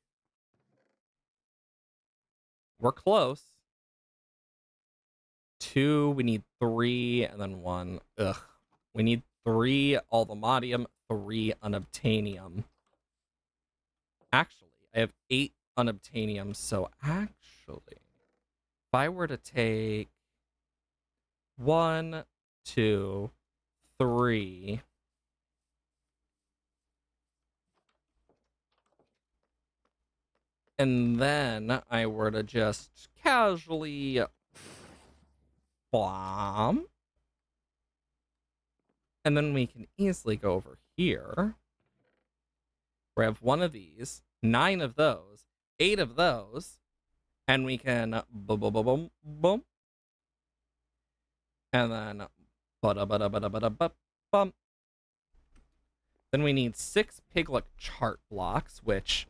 We're close. 2, we need 3, and then 1. Ugh. We need 3 alvamodium, 3 unobtainium. Actually, I have 8 unobtainium, so actually, if I were to take 1, 2, 3, and then I were to just casually bomb, and then we can easily go over here. We have 1 of these, 9 of those, 8 of those, and we can boom, boom, boom, boom, boom, and then bada bada bada bada bum. Then we need 6 piglet chart blocks, which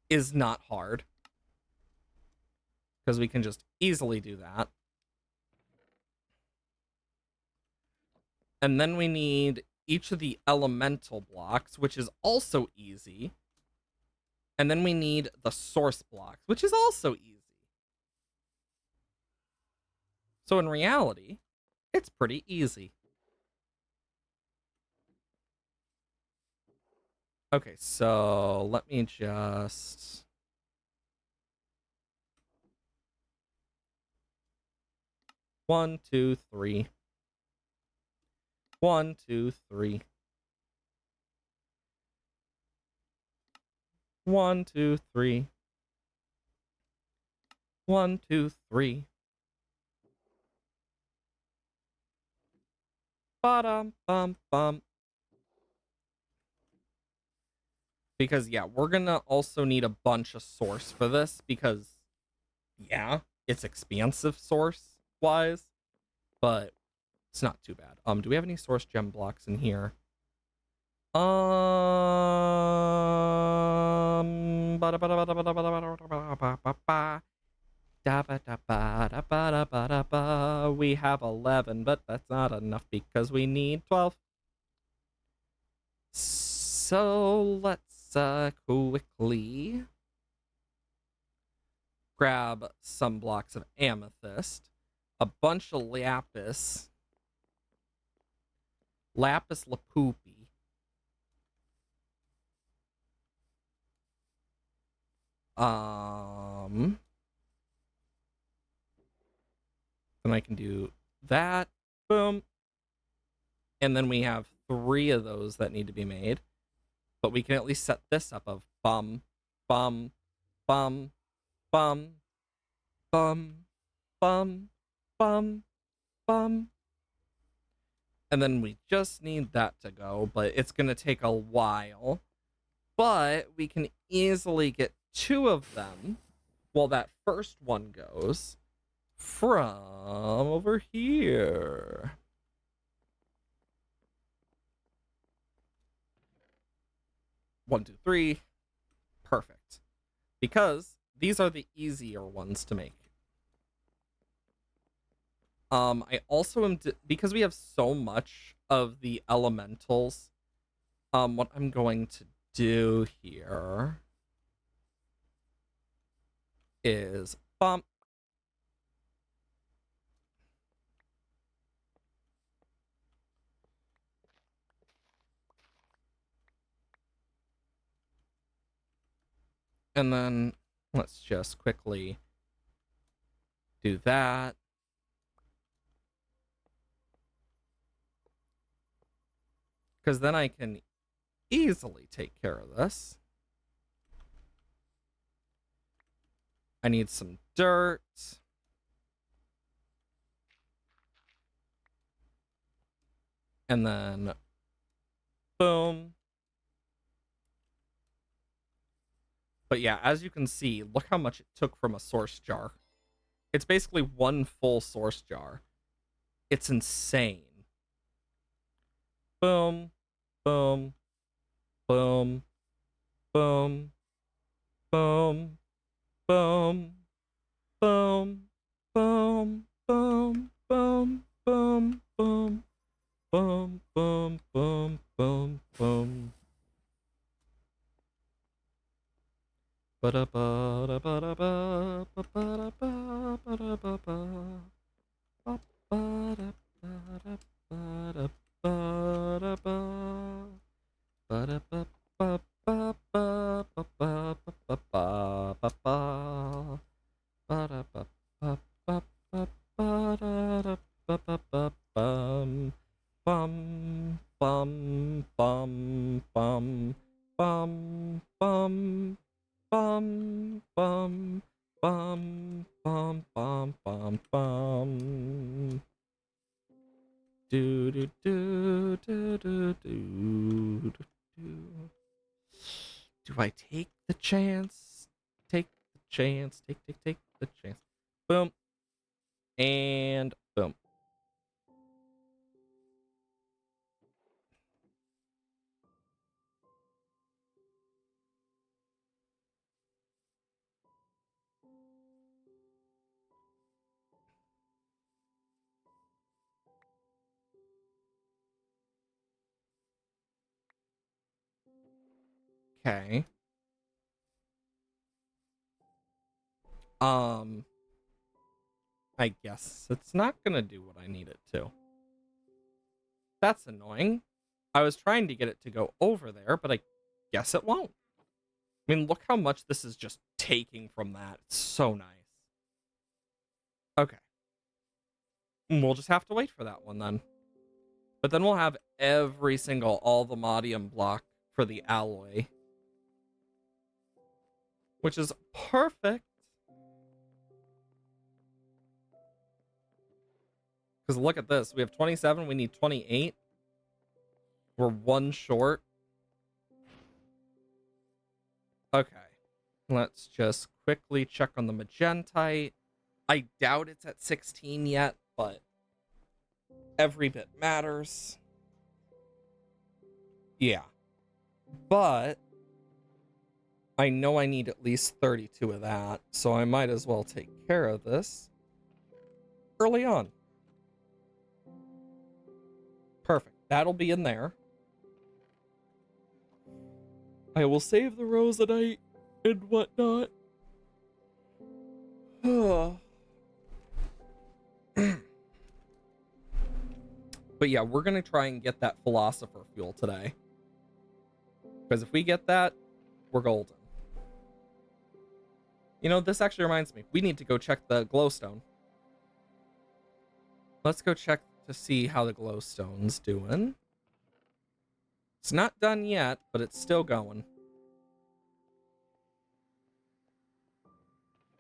is not hard, because we can just easily do that. And then we need each of the elemental blocks, which is also easy. And then we need the source blocks, which is also easy. So in reality, it's pretty easy. Okay, so let me just... 1, 2, 3. 1, 2, 3. 1, 2, 3. 1, 2, 3. Ba-dum, bum, bum. Because, yeah, we're gonna also need a bunch of source for this, because, yeah, it's expansive source-wise, but it's not too bad. Do we have any source gem blocks in here? We have 11, but that's not enough because we need 12. So let's quickly grab some blocks of amethyst, a bunch of lapis lapupi, then I can do that, boom, and then we have 3 of those that need to be made, but we can at least set this up of bum, bum, bum, bum, bum, bum, bum, bum, and then we just need that to go, but it's gonna take a while, but we can easily get 2 of them while that first one goes from over here. 1, 2, 3. Perfect. Because these are the easier ones to make. I also am, because we have so much of the elementals, what I'm going to do here is bump, And then let's just quickly do that. Because then I can easily take care of this. I need some dirt. And then, boom. But yeah, as you can see, look how much it took from a source jar. It's basically one full source jar. It's insane. Boom, boom, boom, boom, boom, boom, boom, boom, boom, boom, boom, boom, boom, boom, boom, boom, boom. Ba da ba da ba da ba ba ba da ba ba da ba ba ba ba da ba da ba da ba da ba ba da ba ba ba ba ba ba ba ba ba ba. Ba-da-ba-ba-ba-ba-da-da-ba-ba-ba-bum. Bum, bum, bum, bum, bum, bum, bum, bum, bum, bum, bum, bum, bum. Do, do, do, do, do, do, do. Do I take the chance? Take the chance. Take the chance. Boom. And boom. Okay. Um, I guess it's not gonna do what I need it to. That's annoying. I was trying to get it to go over there, but I guess it won't. I mean, look how much this is just taking from that. It's so nice. Okay. We'll just have to wait for that one then. But then we'll have every single all the modium block for the alloy, which is perfect. Because look at this. We have 27. We need 28. We're one short. Okay. Let's just quickly check on the magentite. I doubt it's at 16 yet, but every bit matters. Yeah. But I know I need at least 32 of that, so I might as well take care of this early on. Perfect. That'll be in there. I will save the rosenite and whatnot. But yeah, we're going to try and get that philosopher fuel today. Because if we get that, we're golden. You know, this actually reminds me. We need to go check the glowstone. Let's go check to see how the glowstone's doing. It's not done yet, but it's still going.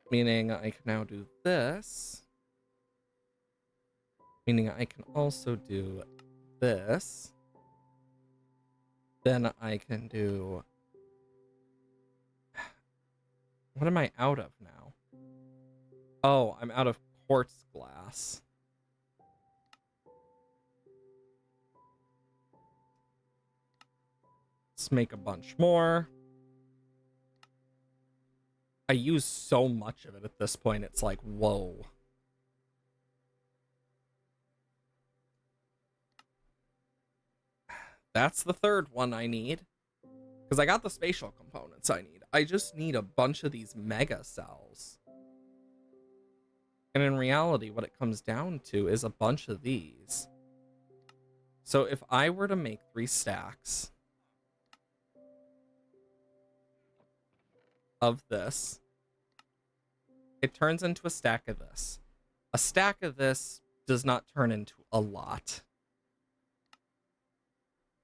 Meaning I can now do this. Meaning I can also do this. Then I can do... What am I out of now? Oh, I'm out of quartz glass. Let's make a bunch more. I use so much of it at this point, it's like, whoa. That's the third one I need. Because I got the spatial components I need. I just need a bunch of these mega cells. And in reality, what it comes down to is a bunch of these. So if I were to make 3 stacks... of this, it turns into a stack of this. A stack of this does not turn into a lot.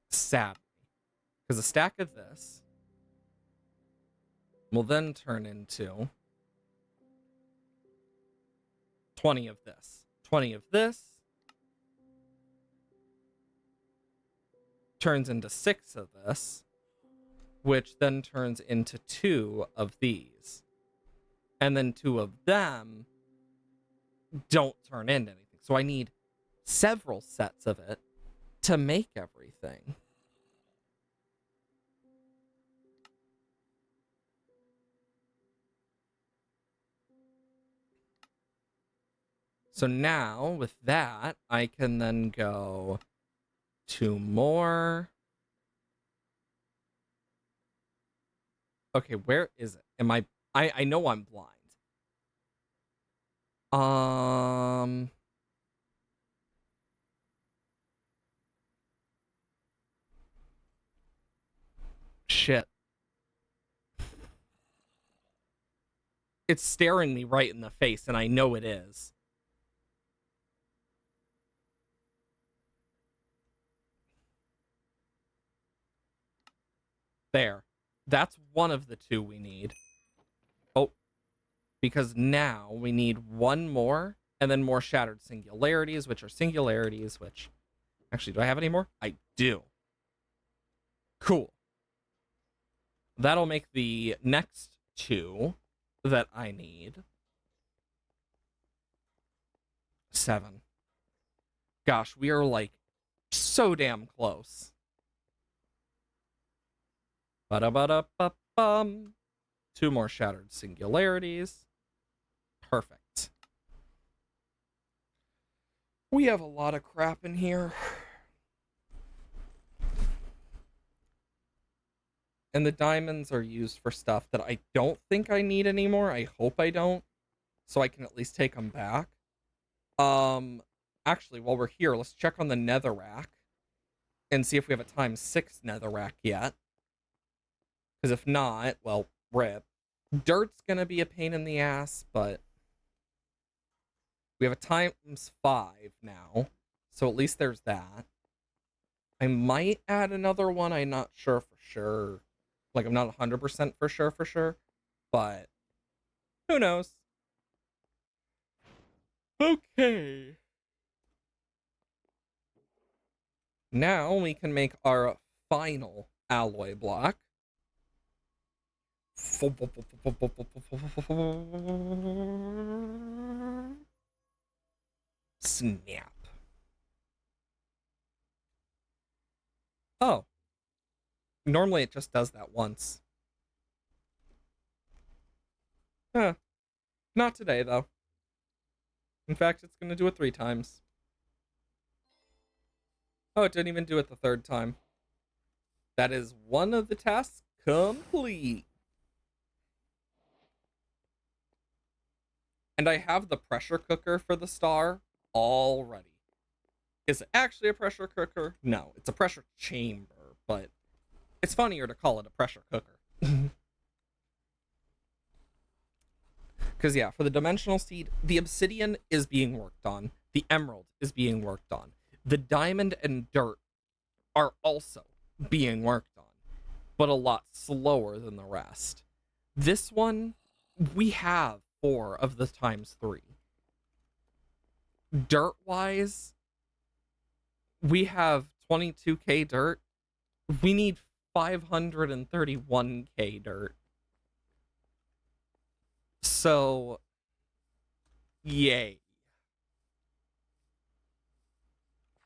Sadly. Because a stack of this will then turn into 20 of this. 20 of this turns into 6 of this, which then turns into 2 of these. And then 2 of them don't turn into anything. So I need several sets of it to make everything. So now with that, I can then go 2 more. Okay, where is it? Am I know I'm blind. Shit. It's staring me right in the face, and I know it is. There. That's one of the 2 we need. Oh, because now we need 1 more, and then more shattered singularities, which are singularities, which... Actually, do I have any more? I do. Cool. That'll make the next 2 that I need 7. Gosh, we are like so damn close. Ba-da-ba-da-ba-bum. 2 more shattered singularities. Perfect. We have a lot of crap in here. And the diamonds are used for stuff that I don't think I need anymore. I hope I don't. So I can at least take them back. Actually, while we're here, let's check on the netherrack and see if we have a ×6 netherrack yet. Because if not, well, rip. Dirt's gonna be a pain in the ass, but we have a ×5 now. So at least there's that. I might add another one. I'm not sure for sure. Like, I'm not 100% for sure. But who knows? Okay. Now we can make our final alloy block. Snap. Oh. Normally it just does that once. Huh. Not today, though. In fact, it's going to do it 3 times. Oh, it didn't even do it the 3rd time. That is one of the tasks complete. And I have the pressure cooker for the star already. Is it actually a pressure cooker? No, it's a pressure chamber, but it's funnier to call it a pressure cooker. Because, yeah, for the dimensional seed, the obsidian is being worked on. The emerald is being worked on. The diamond and dirt are also being worked on, but a lot slower than the rest. This one, we have 4 of the ×3. Dirt-wise, we have 22k dirt. We need 531k dirt. So, yay.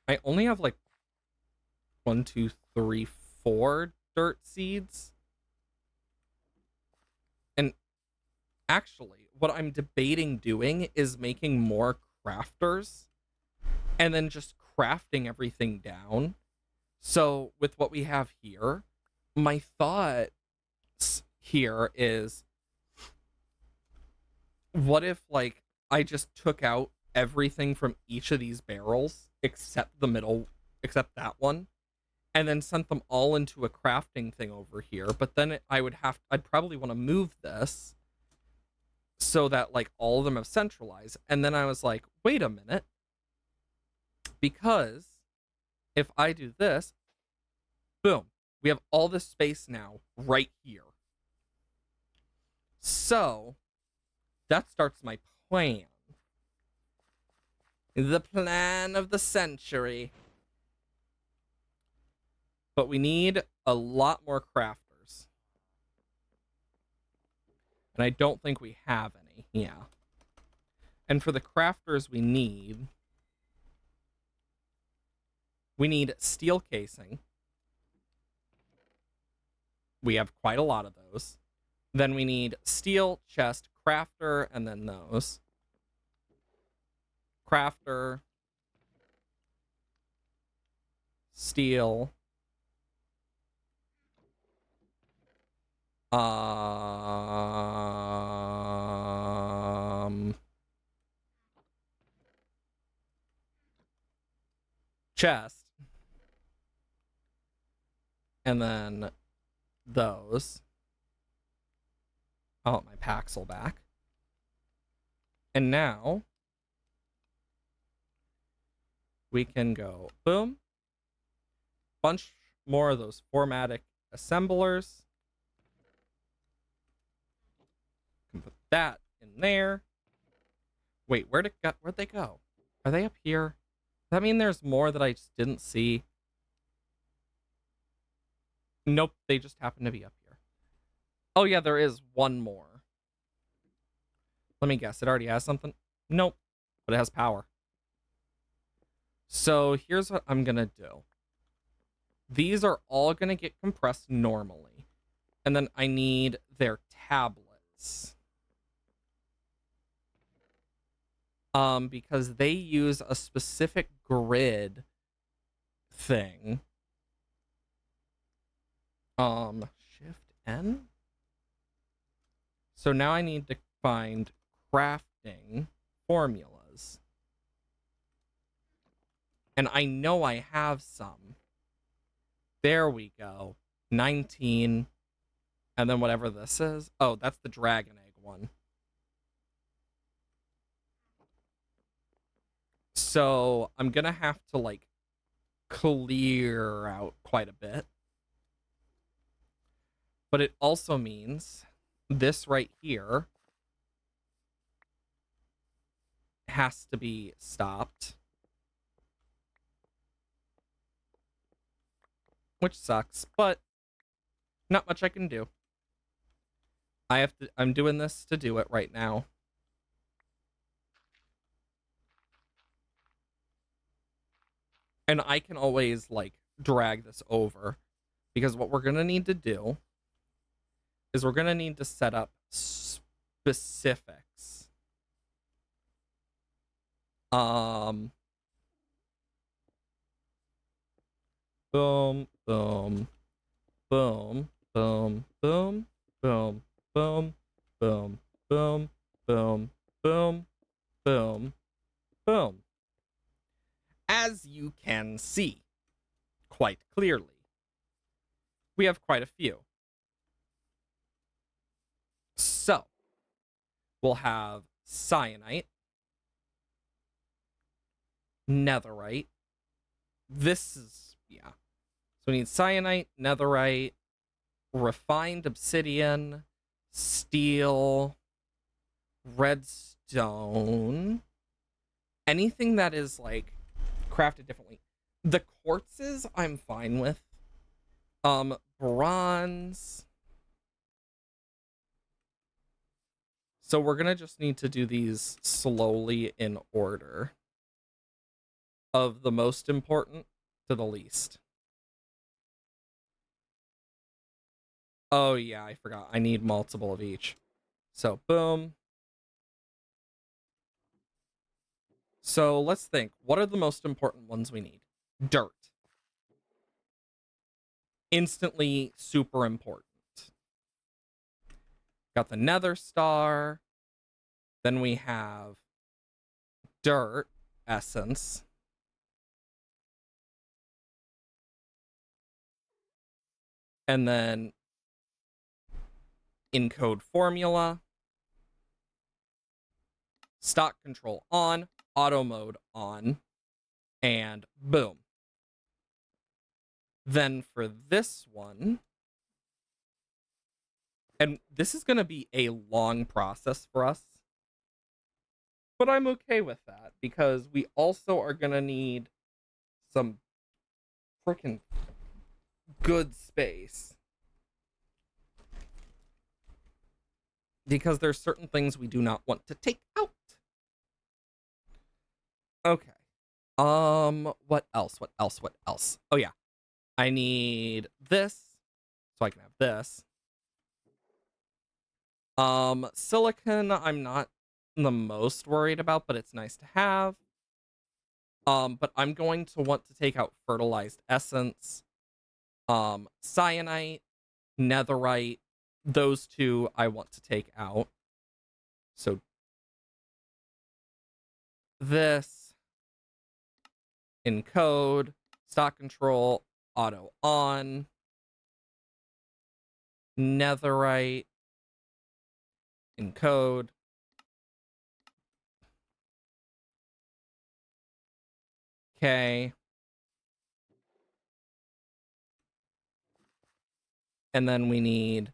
I only have like 1, 2, 3, 4 dirt seeds. And actually, what I'm debating doing is making more crafters and then just crafting everything down. So with what we have here, my thoughts here is, what if like I just took out everything from each of these barrels except the middle, except that one, and then sent them all into a crafting thing over here. But then I'd probably want to move this so that like all of them have centralized. And then I was like, wait a minute, because if I do this, boom, we have all this space now right here. So that starts my plan. The plan of the century. But we need a lot more crafters. And I don't think we have any. Yeah. And for the crafters we need steel casing. We have quite a lot of those. Then we need steel, chest, crafter, and then those. Crafter, steel, chest, and then those. I want my Paxel back. And now we can go boom. Bunch more of those formatic assemblers. Can put that in there. Wait, where'd they go? Are they up here? Does that mean there's more that I just didn't see? Nope, they just happen to be up here. Oh yeah, there is one more. Let me guess, it already has something? Nope, but it has power. So here's what I'm gonna do. These are all gonna get compressed normally. And then I need their tablets. Because they use a specific grid thing. Shift N? So now I need to find crafting formulas. And I know I have some. There we go. 19. And then whatever this is. Oh, that's the dragon egg one. So I'm gonna have to like clear out quite a bit. But it also means this right here has to be stopped. Which sucks, but not much I can do. I'm doing this to do it right now. And I can always like drag this over, because what we're gonna need to do is we're gonna need to set up specifics. Boom, boom, boom, boom, boom, boom, boom, boom, boom, boom, boom, boom, boom. As you can see quite clearly, we have quite a few. So we'll have cyanite, netherite. This is, yeah. So we need cyanite, netherite, refined obsidian, steel, redstone, anything that is like crafted differently. The quartzes I'm fine with. Bronze. So we're gonna just need to do these slowly in order, of the most important to the least. Oh yeah, I forgot. I need multiple of each. So boom. So let's think. What are the most important ones we need? Dirt. Instantly super important. Got the Nether Star. Then we have dirt essence. And then encode formula, stock control on, auto mode on, and boom. Then for this one, and this is going to be a long process for us, but I'm okay with that because we also are going to need some freaking good space. Because there's certain things we do not want to take out. Okay. What else? What else? What else? Oh yeah. I need this so I can have this. Silicon I'm not the most worried about, but it's nice to have. But I'm going to want to take out fertilized essence, cyanite, netherite. Those two I want to take out. So this, encode, stock control, auto on, netherite, encode. Okay. And then we need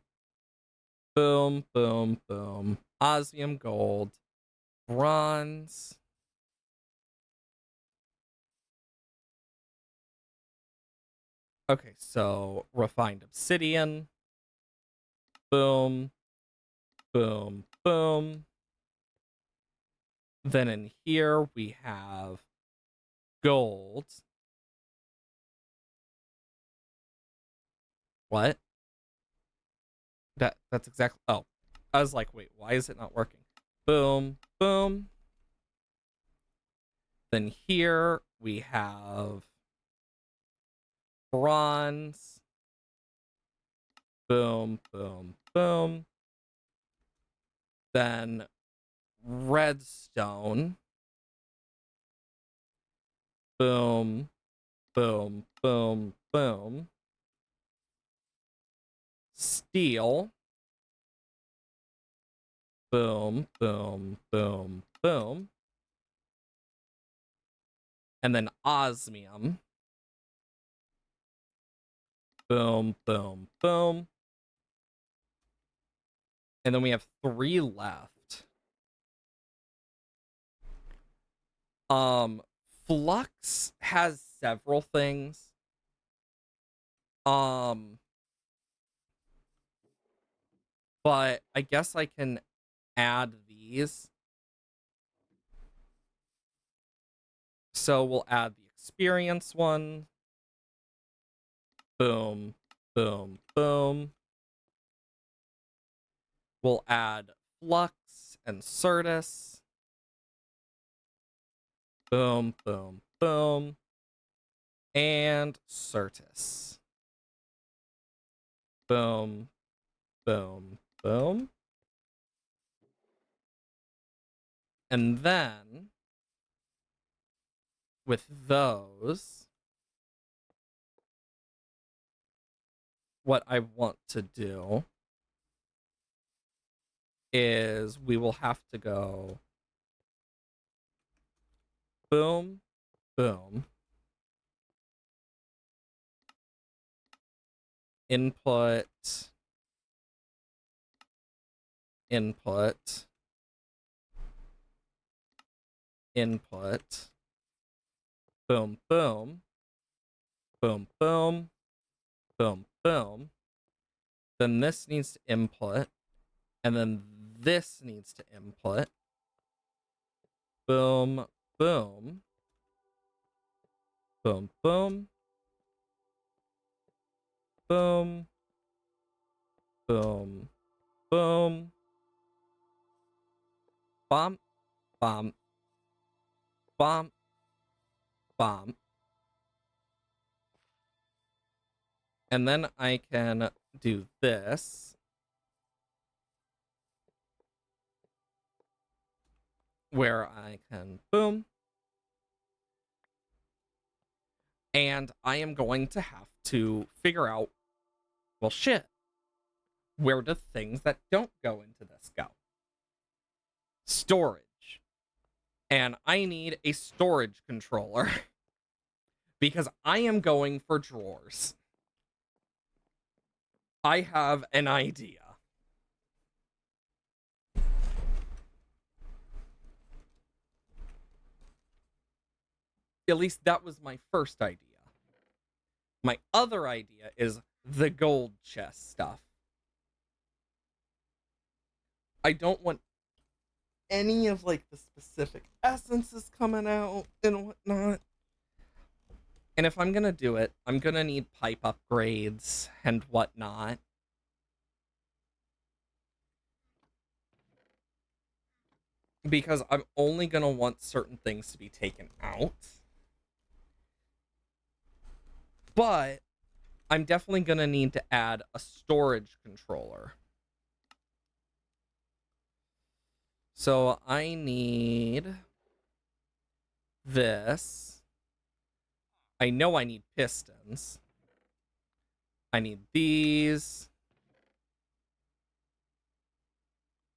boom, boom, boom, osmium gold, bronze. Okay, so refined obsidian. Boom, boom, boom. Then in here we have gold. What? That's exactly. Oh, I was like, wait, why is it not working? Boom, boom. Then here we have bronze. Boom, boom, boom. Then redstone. Boom, boom, boom, boom. Steel. Boom, boom, boom, boom. And then osmium. Boom, boom, boom. And then we have 3 left. Flux has several things. But I guess I can add these. So we'll add the experience one. Boom, boom, boom. We'll add flux and certus. Boom, boom, boom. And certus. Boom, boom, boom. And then with those, what I want to do is we will have to go boom, boom, input, input, input, boom, boom, boom, boom, boom, boom. Then this needs to input, and then this needs to input. Boom, boom, boom, boom, boom, boom, boom, bump, bump, bump, bump. And then I can do this, where I can boom. And I am going to have to figure out, Well, shit. Where do things that don't go into this go? Storage. And I need a storage controller because I am going for drawers. I have an idea. At least that was my first idea. My other idea is the gold chest stuff. I don't want any of like the specific essences coming out and whatnot. And if I'm gonna do it, I'm gonna need pipe upgrades and whatnot. Because I'm only gonna want certain things to be taken out. But I'm definitely gonna need to add a storage controller. So I need this. I know I need pistons. I need these.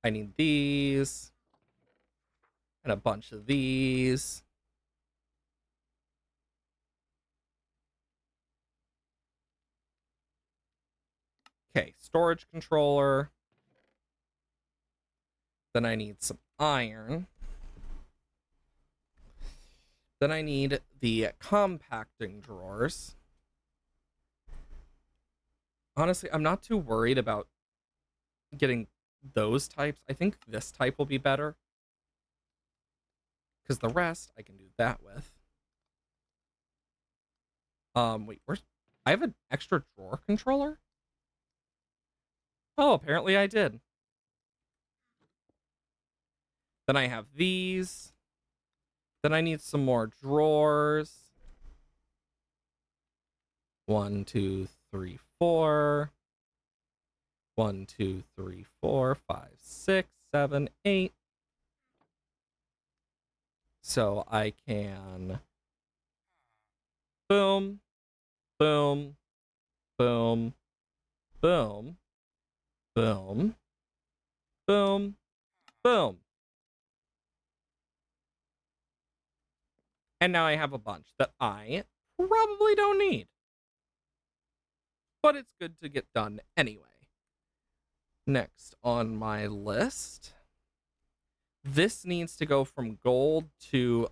I need these. And a bunch of these. Okay, storage controller. Then I need some iron. Then I need the compacting drawers. Honestly, I'm not too worried about getting those types. I think this type will be better. Because the rest I can do that with. Wait, where's... I have an extra drawer controller? Oh, apparently I did. Then I have these. Then I need some more drawers. 1, 2, 3, 4. 1, 2, 3, 4, 5, 6, 7, 8. So I can boom, boom, boom, boom, boom, boom, boom. And now I have a bunch that I probably don't need. But it's good to get done anyway. Next on my list, this needs to go from gold to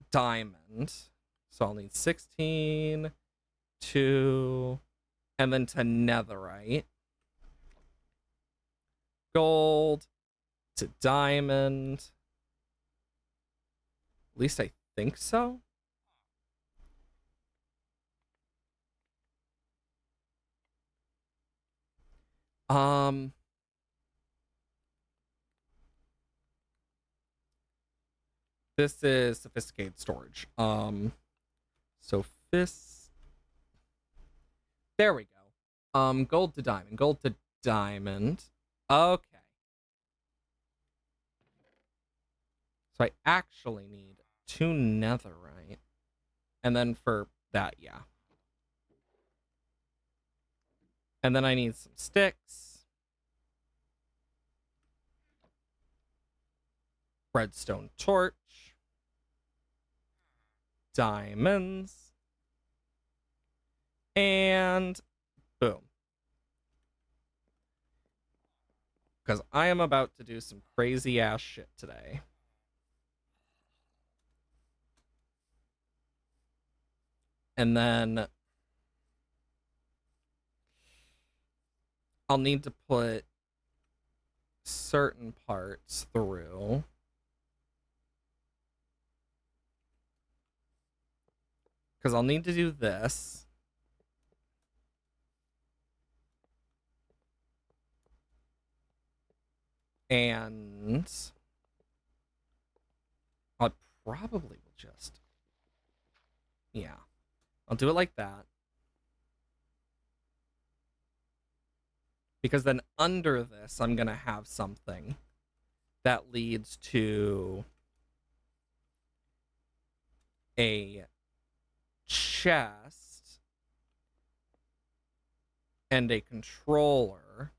diamond. So I'll need 16, 2, and then to netherite. Gold to diamond. At least I think so. This is sophisticated storage. So there we go. Gold to diamond. Gold to diamond. Okay. So I actually need 2 netherite. And then for that, yeah. And then I need some sticks. Redstone torch. Diamonds. And boom. Because I am about to do some crazy ass shit today. And then I'll need to put certain parts through. Because I'll need to do this. And I probably will just... Yeah. I'll do it like that. Because then under this, I'm going to have something that leads to a chest and a controller.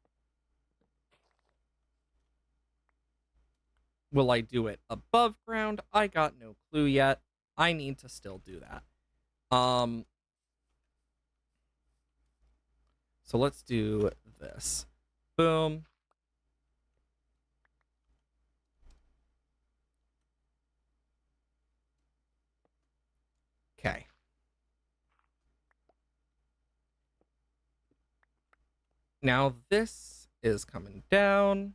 Will I do it above ground? I got no clue yet. I need to still do that. So let's do this. Boom. Okay. Now this is coming down.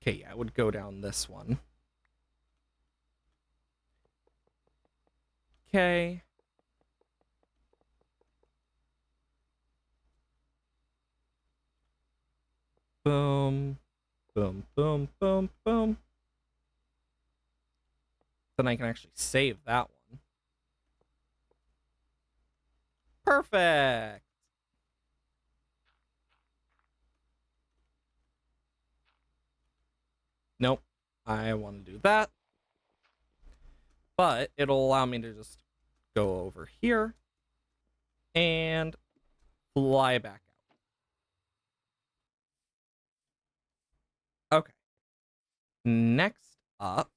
Okay, yeah, I would go down this one. Okay. Boom. Boom, boom, boom, boom. Then I can actually save that one. Perfect. Nope. I want to do that. But it'll allow me to just go over here and fly back out. Okay. Next up.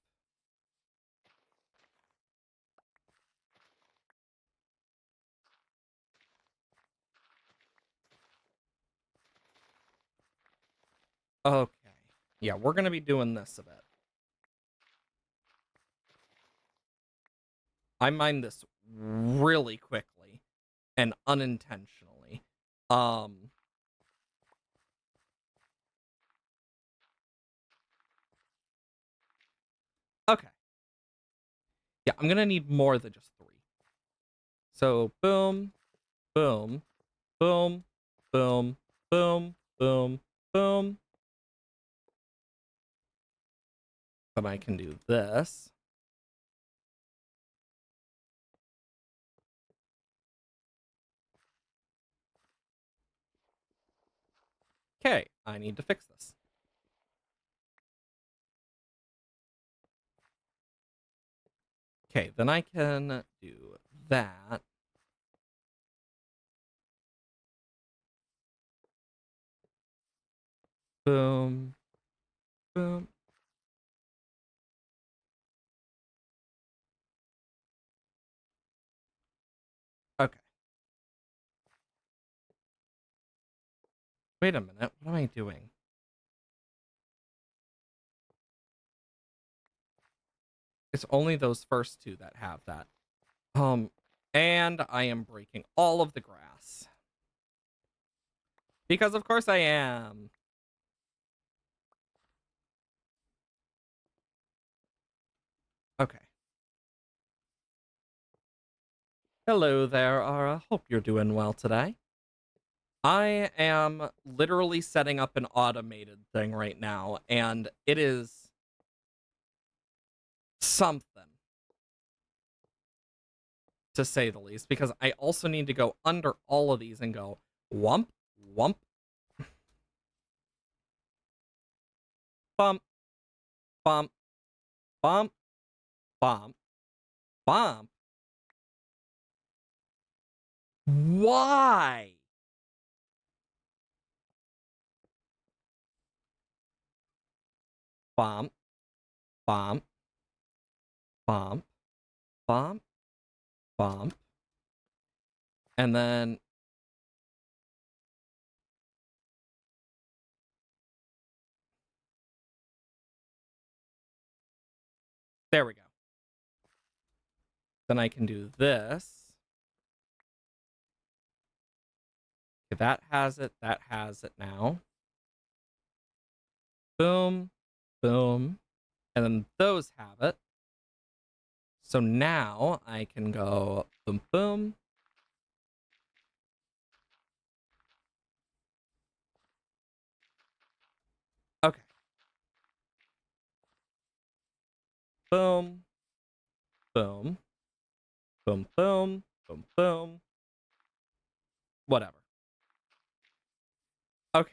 Okay. Yeah, we're going to be doing this a bit. I mined this really quickly and unintentionally. Okay. Yeah, I'm gonna need more than just 3. So boom, boom, boom, boom, boom, boom, boom. But I can do this. Okay, I need to fix this. Okay, then I can do that. Boom, boom. Okay. Wait a minute, what am I doing? It's only those first 2 that have that. And I am breaking all of the grass. Because of course I am. Okay. Hello there, Ara. Hope you're doing well today. I am literally setting up an automated thing right now, and it is something, to say the least, because I also need to go under all of these and go wump, wump, bump, bump, bump, bump, bump. Why? Bump, bump, bump, bump, bump. And then there we go. Then I can do this. Okay, that has it. That has it now. Boom, boom. And then those have it. So now I can go boom, boom. Okay. Boom, boom, boom, boom, boom, boom. Whatever. Okay.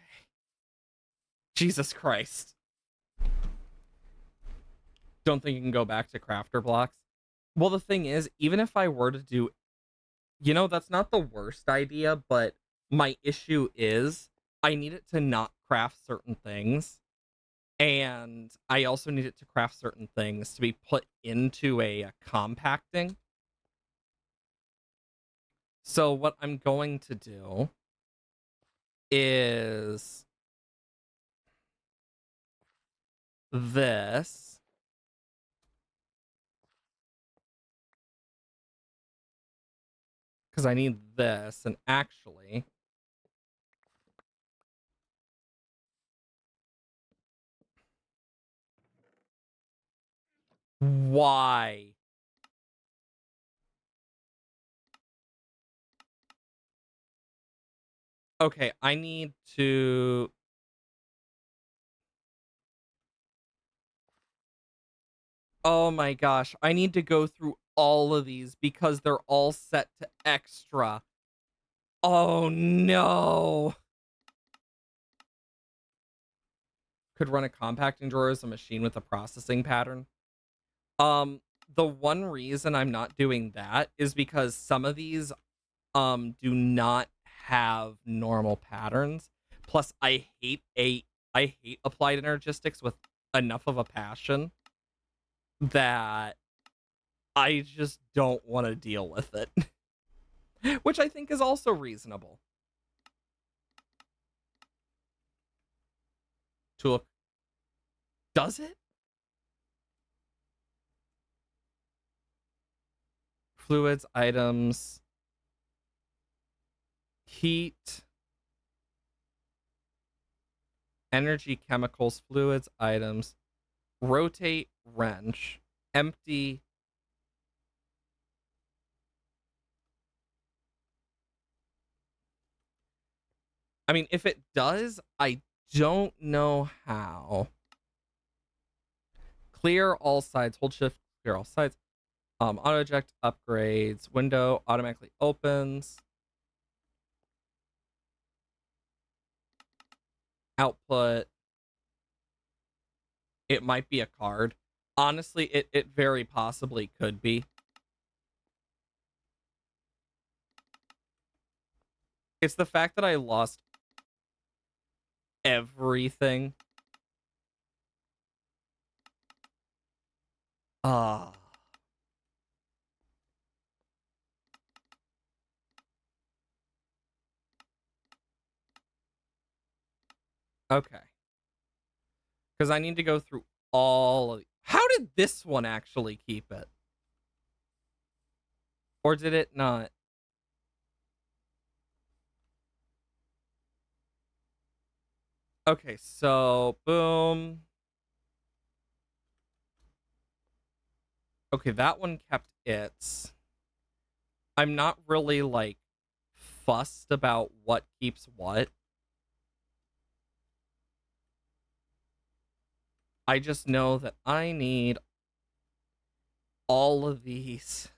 Jesus Christ. Don't think you can go back to crafter blocks. Well, the thing is, even if I were to do, that's not the worst idea, but my issue is I need it to not craft certain things. And I also need it to craft certain things to be put into a compacting. So what I'm going to do is this. Because I need this, and actually, why? Okay, I need to. Oh my gosh, I need to go through all of these because they're all set to extra. Oh no. Could run a compacting drawer as a machine with a processing pattern. Um, the one reason I'm not doing that is because some of these do not have normal patterns. Plus, I hate applied energistics with enough of a passion that I just don't want to deal with it. Which I think is also reasonable. Tulip, does it? Fluids, items, heat, energy, chemicals, fluids, items, rotate, wrench, empty. I mean, if it does, I don't know how. Clear all sides, hold shift, clear all sides. Auto eject upgrades, window automatically opens. Output. It might be a card. Honestly, it very possibly could be. It's the fact that I lost everything. Ah. Okay. Because I need to go through all of... How did this one actually keep it? Or did it not? Okay, so boom. Okay, that one kept its. I'm not really like fussed about what keeps what. I just know that I need all of these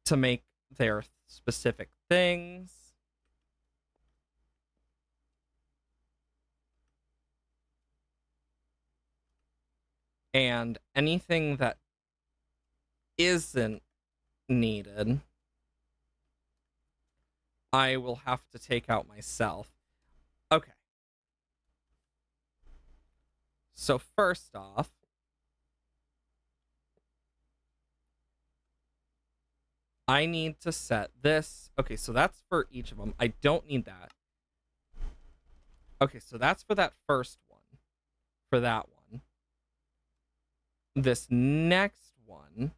to make their specific things. And anything that isn't needed, I will have to take out myself. Okay. So first off, I need to set this. Okay, so that's for each of them. I don't need that. Okay, so that's for that first one. For that one. This next one.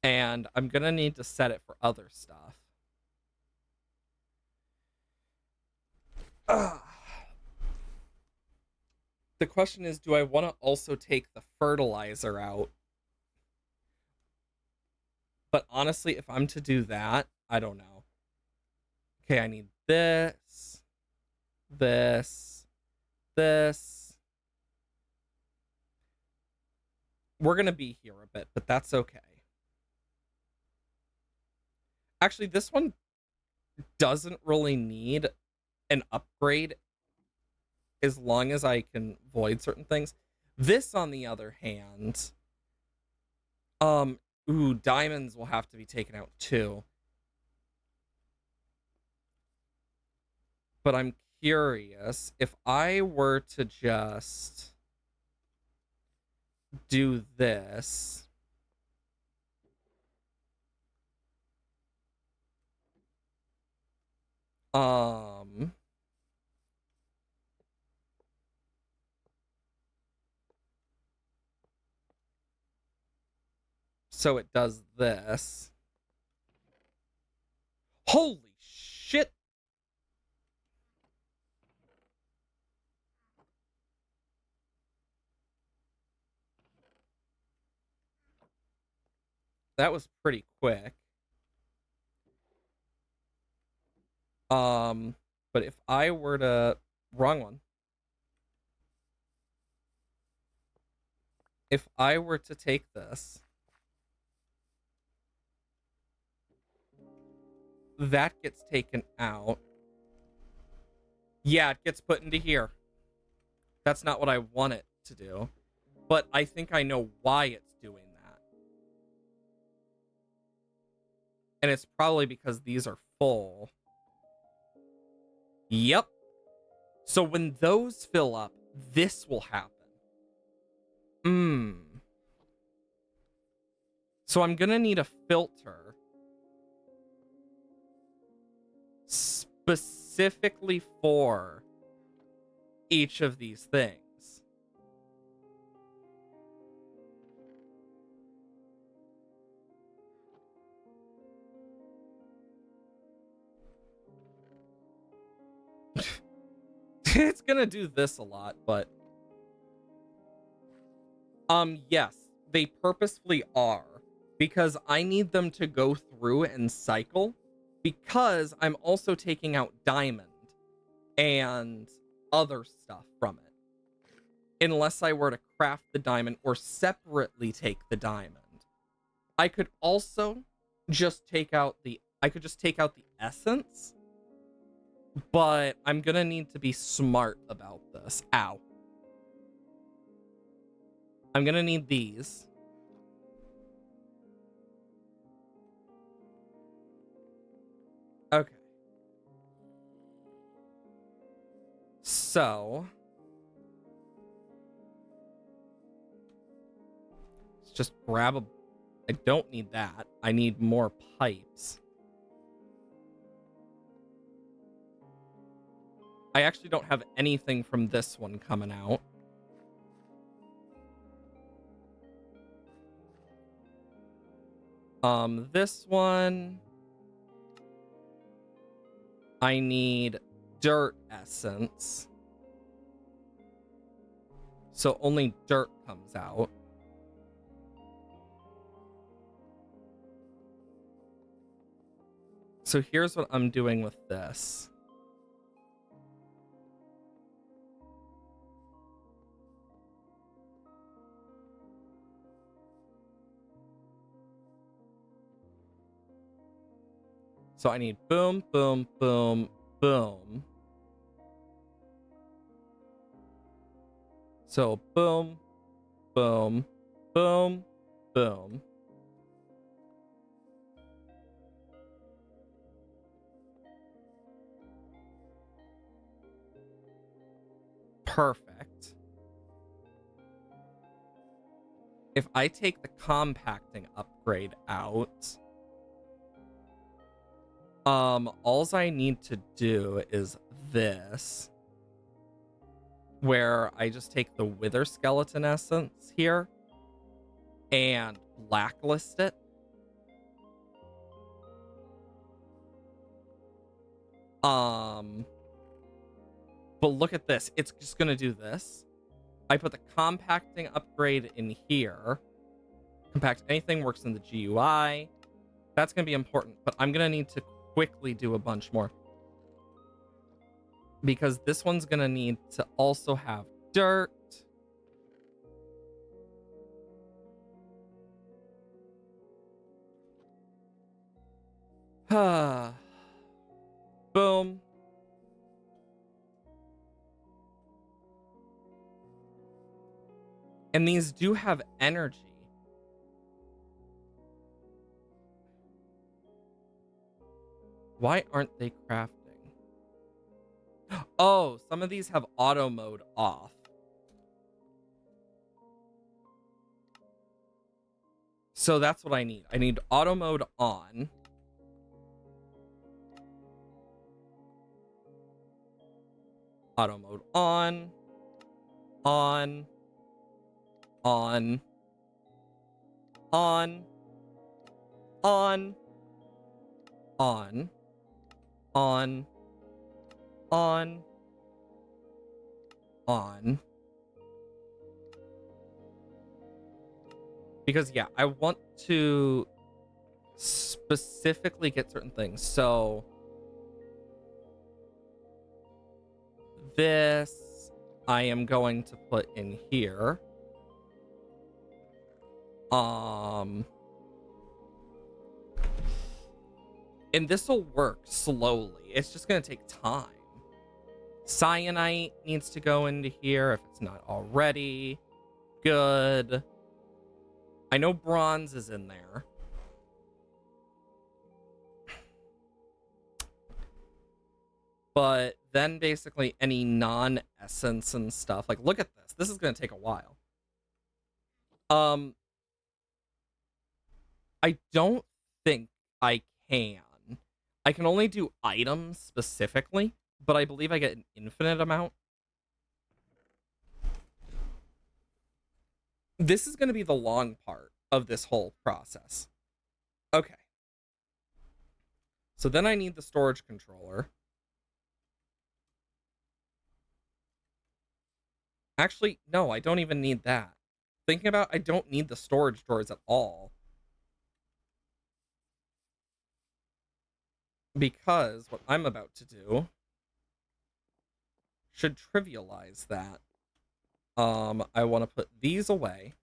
And I'm going to need to set it for other stuff. Ugh. The question is, do I want to also take the fertilizer out? But honestly, if I'm to do that, I don't know. Okay, I need this, this, this. We're going to be here a bit, but that's okay. Actually, this one doesn't really need an upgrade. as long as I can void certain things. This, on the other hand, diamonds will have to be taken out too. But I'm curious if I were to just do this. So it does this. Holy shit! That was pretty quick. But if I were to... Wrong one. If I were to take this, that gets taken out. Yeah, it gets put into here. That's not what I want it to do. But I think I know why it's doing that. And it's probably because these are full. Yep. So when those fill up, this will happen. So I'm gonna need a filter specifically for each of these things. It's gonna do this a lot, but yes, they purposefully are, because I need them to go through and cycle, because I'm also taking out diamond and other stuff from it, unless I were to craft the diamond or separately take the diamond. I could also just take out the essence, but I'm gonna need to be smart about this. Ow. I'm gonna need these. Okay. So let's just grab a... I don't need that. I need more pipes. I actually don't have anything from this one coming out. This one, I need dirt essence. So only dirt comes out. So here's what I'm doing with this. So I need boom, boom, boom, boom. So boom, boom, boom, boom. Perfect. If I take the compacting upgrade out, alls I need to do is this, where I just take the wither skeleton essence here and blacklist it. But look at this. It's just gonna do this. I put the compacting upgrade in here. Compact anything, works in the GUI. That's gonna be important, but I'm gonna need to quickly do a bunch more, because this one's gonna need to also have dirt. Boom. And these do have energy. Why aren't they crafting? Oh, some of these have auto mode off. So that's what I need. I need auto mode on. Auto mode on. On. On. On. On. On. On. On. On. Because, yeah, I want to specifically get certain things. So this I am going to put in here. And this will work slowly. It's just going to take time. Cyanite needs to go into here if it's not already. Good. I know bronze is in there. But then basically any non-essence and stuff. Like, look at this. This is going to take a while. I don't think I can. I can only do items specifically, but I believe I get an infinite amount. This is going to be the long part of this whole process. Okay. So then I need the storage controller. Actually, no, I don't even need that. Thinking about, I don't need the storage drawers at all. Because what I'm about to do should trivialize that. I want to put these away.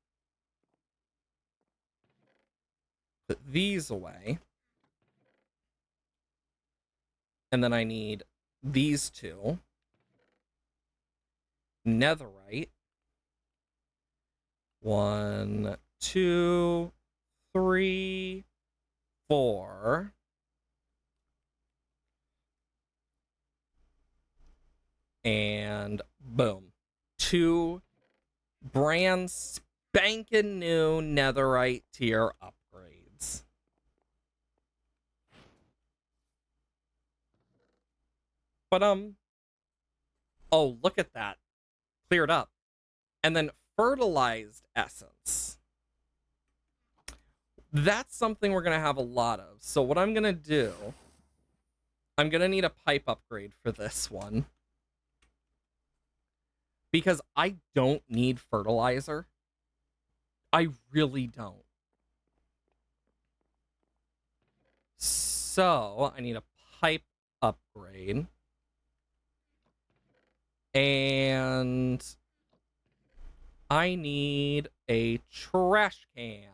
Put these away. And then I need these two. Netherite. 1, 2, 3, 4. And boom. 2 brand spanking new netherite tier upgrades. But oh, look at that. Cleared up. And then fertilized essence. That's something we're going to have a lot of. So what I'm going to do, I'm going to need a pipe upgrade for this one. Because I don't need fertilizer. I really don't. So I need a pipe upgrade. And I need a trash can.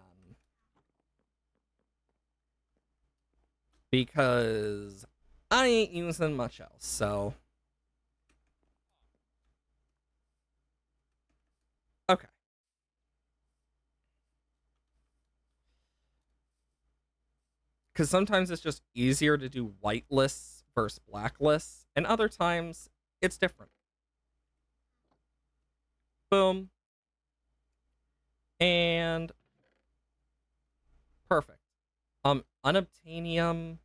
Because I ain't using much else, so. Okay. Because sometimes it's just easier to do white lists versus black lists, and other times it's different. Boom. And perfect. Unobtainium.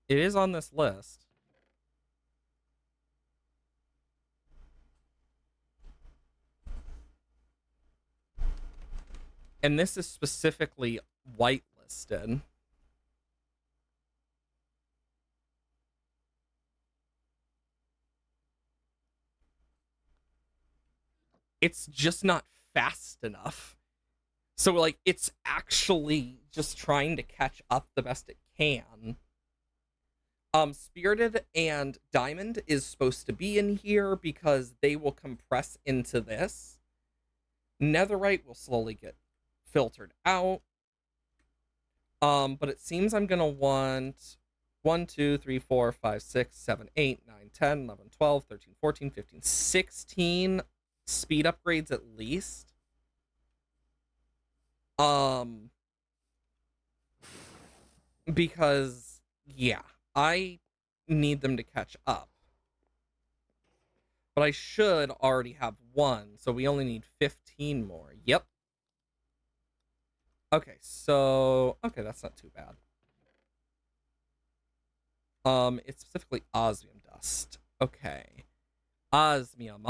It is on this list. And this is specifically whitelisted. It's just not fast enough. So, like, it's actually just trying to catch up the best it can. Spirited and Diamond is supposed to be in here because they will compress into this. Netherite will slowly get filtered out. But it seems I'm gonna want 1, 2, 3, 4, 5, 6, 7, 8, 9, 10, 11, 12, 13, 14, 15, 16 speed upgrades at least. Um, because yeah, I need them to catch up. But I should already have one, so we only need 15 more. Yep. Okay, so okay, that's not too bad. It's specifically osmium dust. Okay. Osmium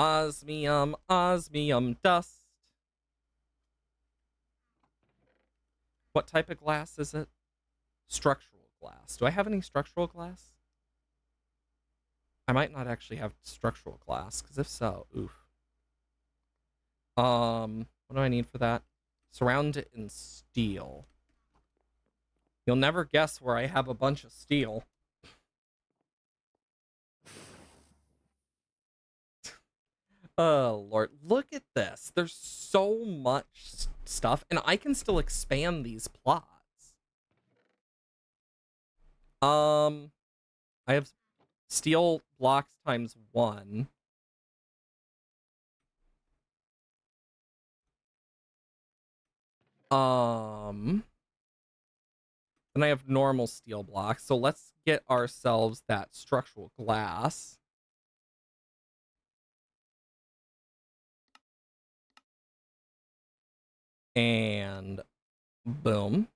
dust. What type of glass is it? Structural glass. Do I have any structural glass? I might not actually have structural glass, because if so, oof. What do I need for that? Surround it in steel. You'll never guess where I have a bunch of steel. Oh, Lord. Look at this. There's so much stuff, and I can still expand these plots. I have steel blocks times 1. Then I have normal steel blocks. So let's get ourselves that structural glass. And boom.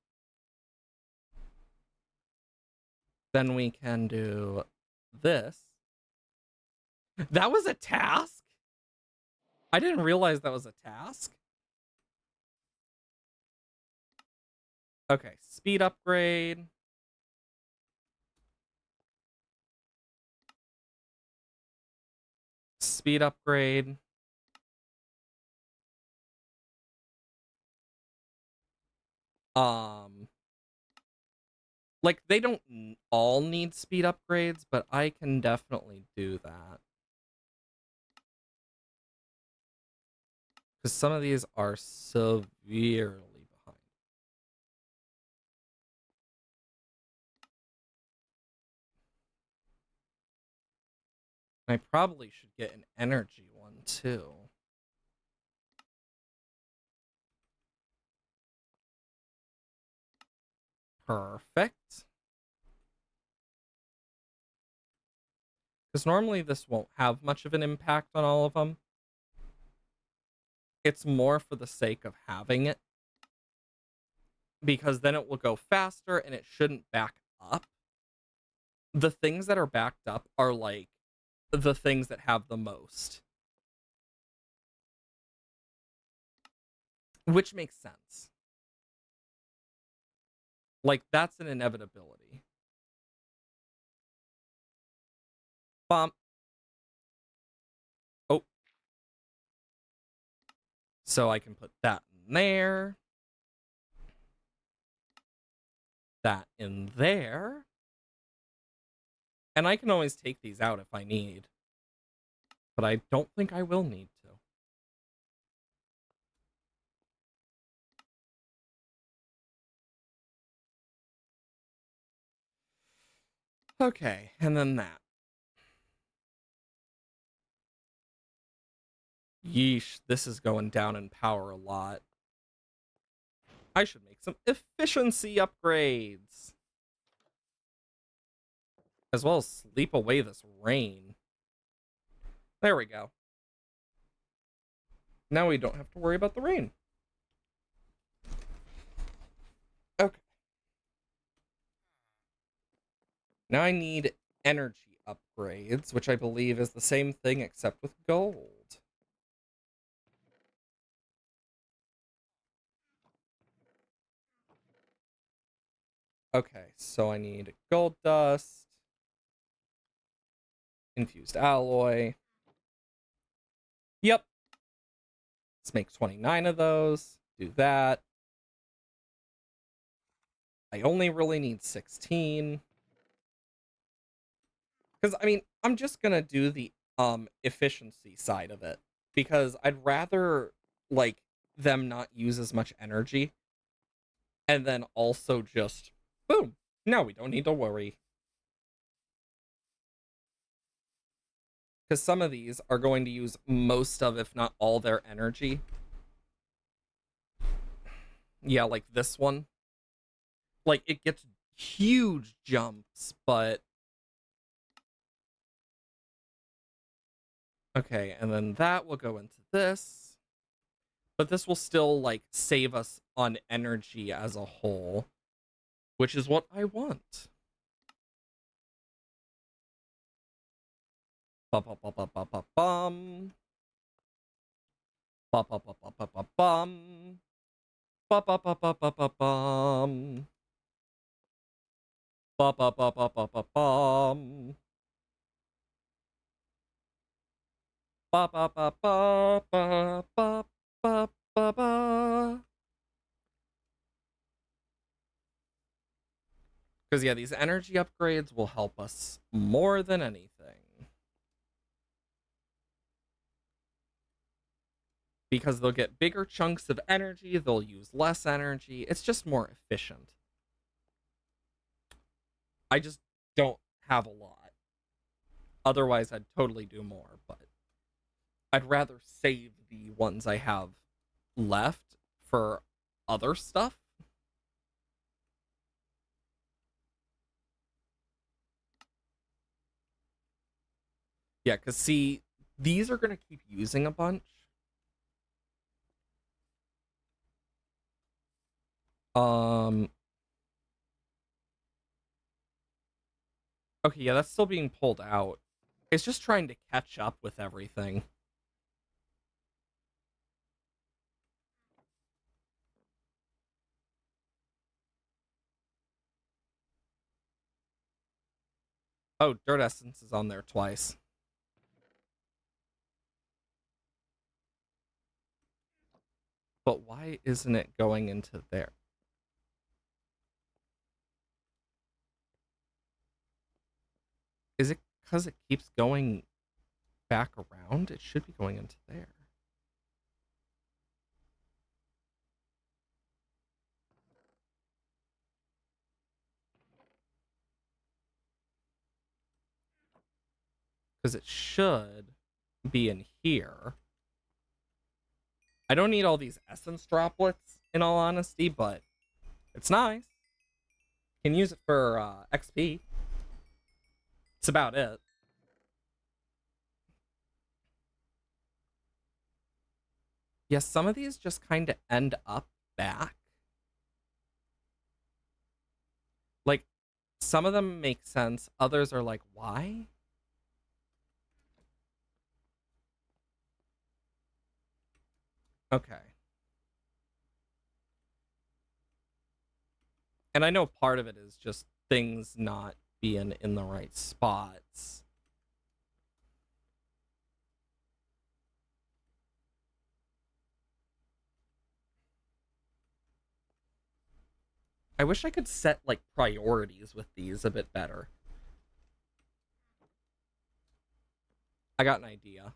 Then we can do this. That was a task? I didn't realize that was a task. Okay, speed upgrade. Speed upgrade. Like, they don't all need speed upgrades, but I can definitely do that. Because some of these are severely behind. I probably should get an energy one, too. Perfect. Because normally this won't have much of an impact on all of them. It's more for the sake of having it. Because then it will go faster and it shouldn't back up. The things that are backed up are like the things that have the most. Which makes sense. Like, that's an inevitability. Bump. Oh. So I can put that in there. That in there. And I can always take these out if I need. But I don't think I will need to. Okay, and then that. Yeesh, this is going down in power a lot. I should make some efficiency upgrades. As well as sleep away this rain. There we go. Now we don't have to worry about the rain. Okay. Now I need energy upgrades, which I believe is the same thing except with gold. Okay, so I need gold dust, infused alloy. Yep. Let's make 29 of those. Do that. I only really need 16. Because, I mean, I'm just going to do the efficiency side of it. Because I'd rather, like, them not use as much energy. And then also just, boom. Now we don't need to worry. Because some of these are going to use most of, if not all, their energy. Yeah, like this one. Like, it gets huge jumps, but... Okay, and then that will go into this. But this will still, like, save us on energy as a whole, which is what I want. Ba-ba-ba-ba-ba-ba-bum. Ba-ba-ba-ba-ba-ba-bum. Ba-ba-ba-ba-ba-ba-bum. Ba-ba-ba-ba-ba-ba-bum. Ba-ba-ba-ba-ba-ba-ba-ba. Because, yeah, these energy upgrades will help us more than anything. Because they'll get bigger chunks of energy, they'll use less energy. It's just more efficient. I just don't have a lot. Otherwise, I'd totally do more, but I'd rather save the ones I have left for other stuff. Yeah, because see, these are going to keep using a bunch. Um, okay, yeah, that's still being pulled out. It's just trying to catch up with everything. Oh, Dirt Essence is on there twice. But why isn't it going into there? Is it because it keeps going back around? It should be going into there. Because it should be in here. I don't need all these essence droplets, in all honesty, but it's nice. Can use it for XP. It's about it. Yes, some of these just kind of end up back. Like, some of them make sense. Others are like, why? Okay. And I know part of it is just things not being in the right spots. I wish I could set, like, priorities with these a bit better. I got an idea.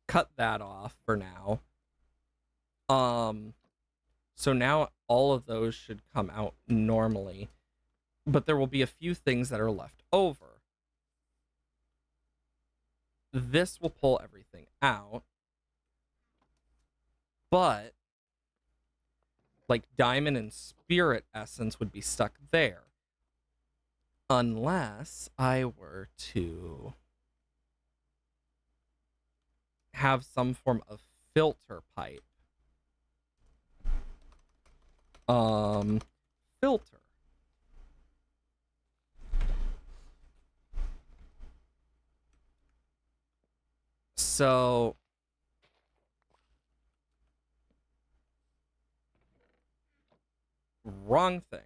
Cut that off for now. Um, so now all of those should come out normally, but there will be a few things that are left over. This will pull everything out, but like Diamond and Spirit Essence would be stuck there. Unless I were to have some form of filter pipe. Filter. So wrong thing.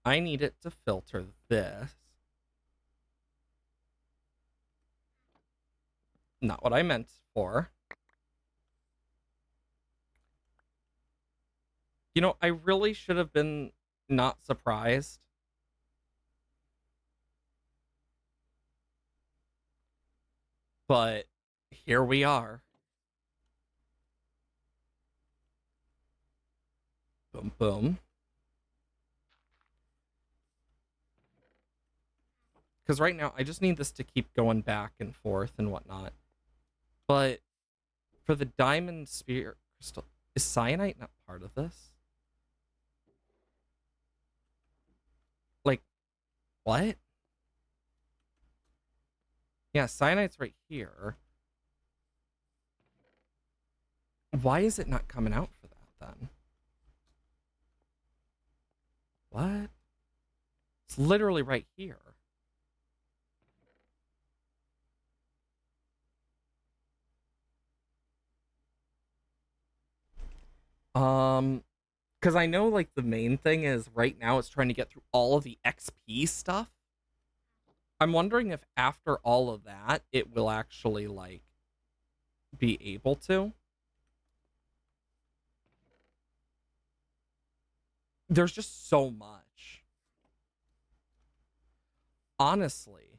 I need it to filter this. Not what I meant for. You know, I really should have been not surprised. But here we are. boom, boom. Because right now, I just need this to keep going back and forth and whatnot. But for the diamond spear crystal, is cyanite not part of this? Like, what? Yeah, cyanite's right here. Why is it not coming out for that then? What? It's literally right here. Because I know like the main thing is right now it's trying to get through all of the XP stuff. I'm wondering if after all of that it will actually like be able to. There's just so much. Honestly,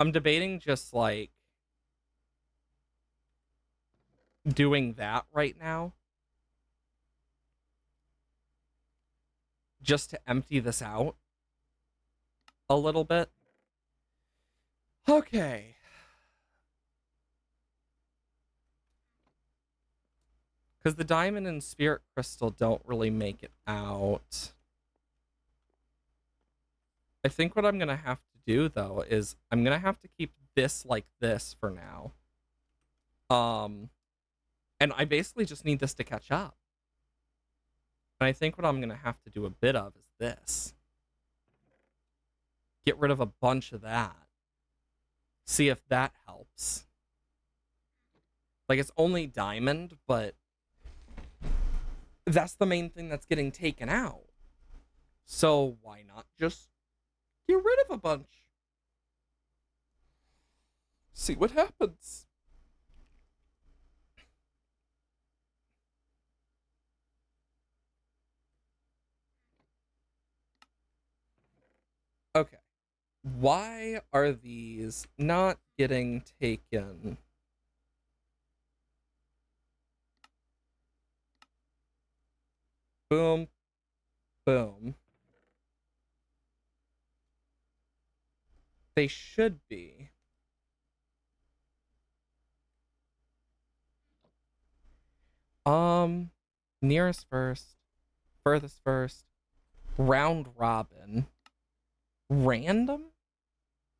I'm debating just like doing that right now just to empty this out a little bit. Okay. Because the diamond and spirit crystal don't really make it out. I think what I'm going to have to do, though, is I'm going to have to keep this like this for now. And I basically just need this to catch up. And I think what I'm going to have to do a bit of is this. Get rid of a bunch of that. See if that helps. Like, it's only diamond, but that's the main thing that's getting taken out. So why not just get rid of a bunch? See what happens. Okay. Why are these not getting taken? Boom. Boom. They should be. Nearest first, furthest first, round robin, random?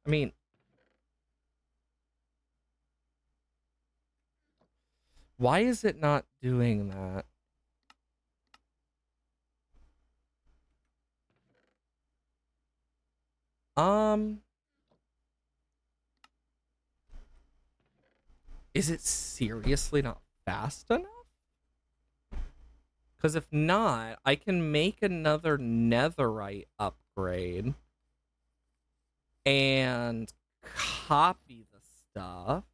I mean, why is it not doing that? Um, is it seriously not fast enough? Because if not, I can make another netherite upgrade and copy the stuff.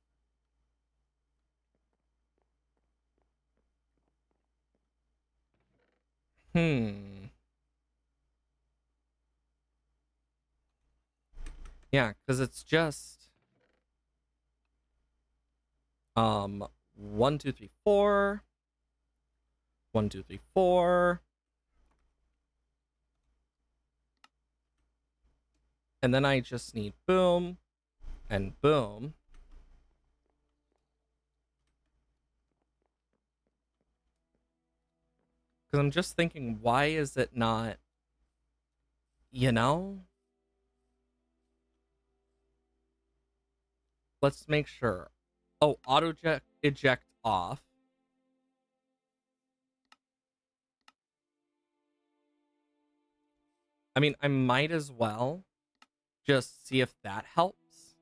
Yeah, because it's just 1, 2, 3, 4. 1, 2, 3, 4. And then I just need boom and boom. Because I'm just thinking, why is it not, you know? Let's make sure. Oh, auto eject off. I mean, I might as well just see if that helps.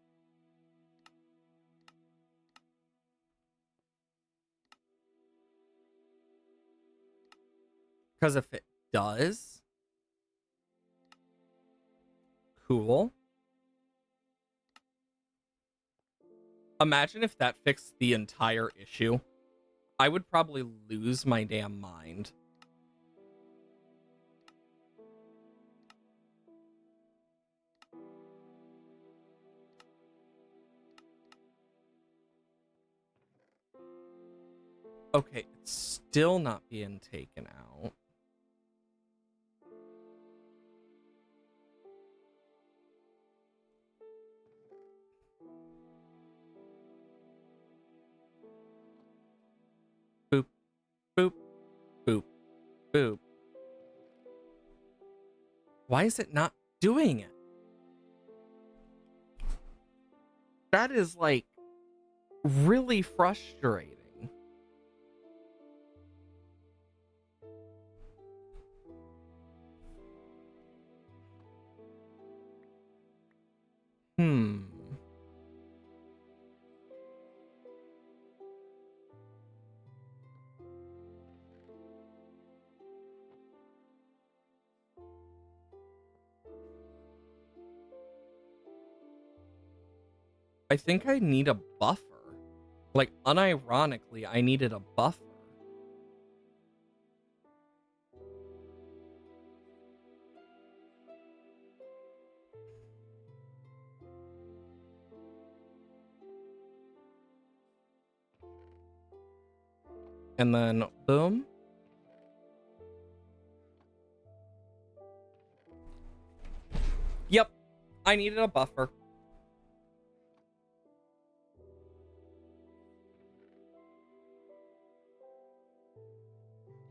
Because if it does, cool. Imagine if that fixed the entire issue. I would probably lose my damn mind. Okay, it's still not being taken out. Boop, boop, boop, boop. Why is it not doing it? That is, like, really frustrating. Hmm. I think I need a buffer. Like, unironically, I needed a buffer. And then, boom. Yep, I needed a buffer.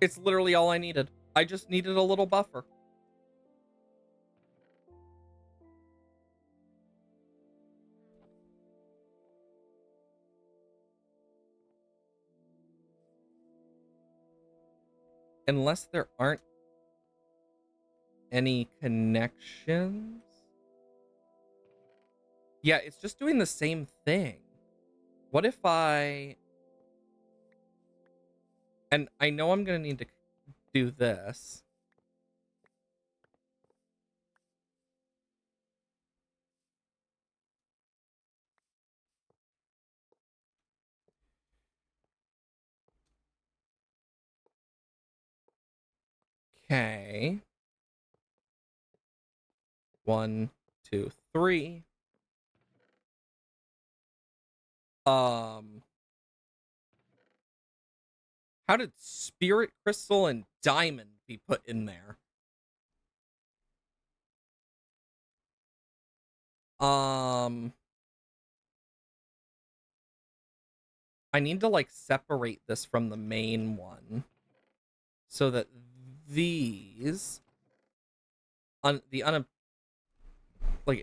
It's literally all I needed. I just needed a little buffer. Unless there aren't any connections. Yeah, it's just doing the same thing. What if I... And I know I'm going to need to do this. Okay. 1, 2, 3. How did Spirit Crystal and Diamond be put in there? I need to, like, separate this from the main one so that these like,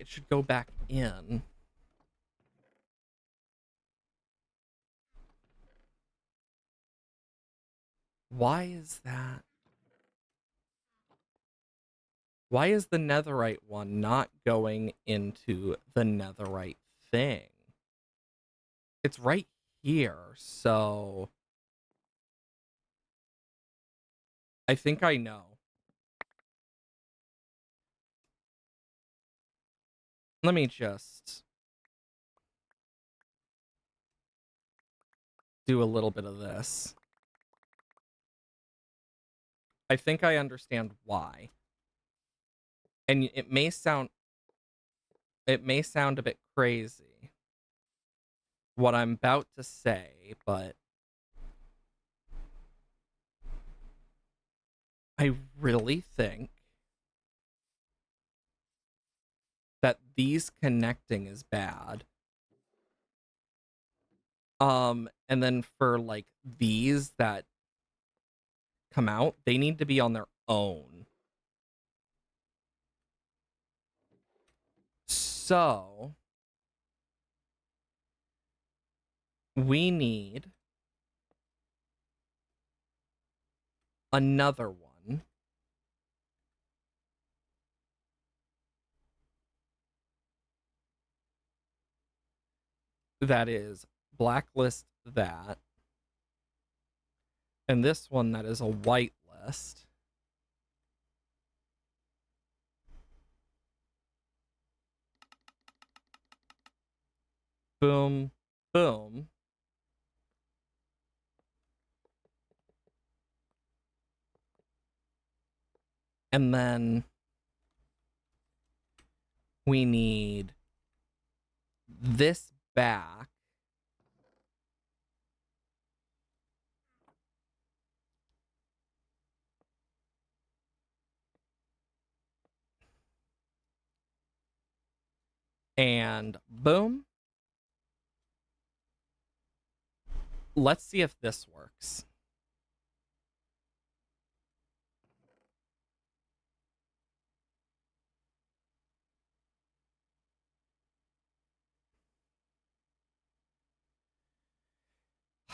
it should go back in. Why is that? Why is the netherite one not going into the netherite thing? It's right here, so I think I know. Let me just do a little bit of this. I think I understand why. And it may sound a bit crazy what I'm about to say, but I really think that these connecting is bad. And then for, like, these that come out, they need to be on their own. So we need another one that is blacklist that, and this one that is a whitelist. Boom, boom. And then we need this back. And boom. Let's see if this works.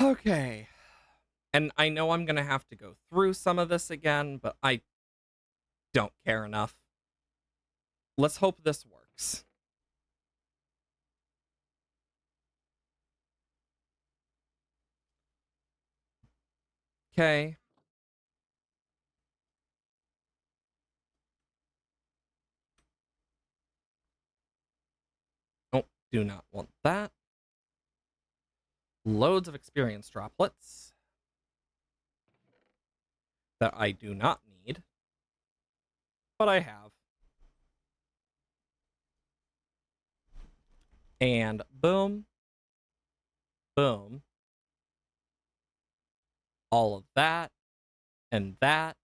Okay. And I know I'm going to have to go through some of this again, but I don't care enough. Let's hope this works. Okay. Oh, do not want that. Loads of experience droplets that I do not need, but I have. And boom, boom. All of that and that.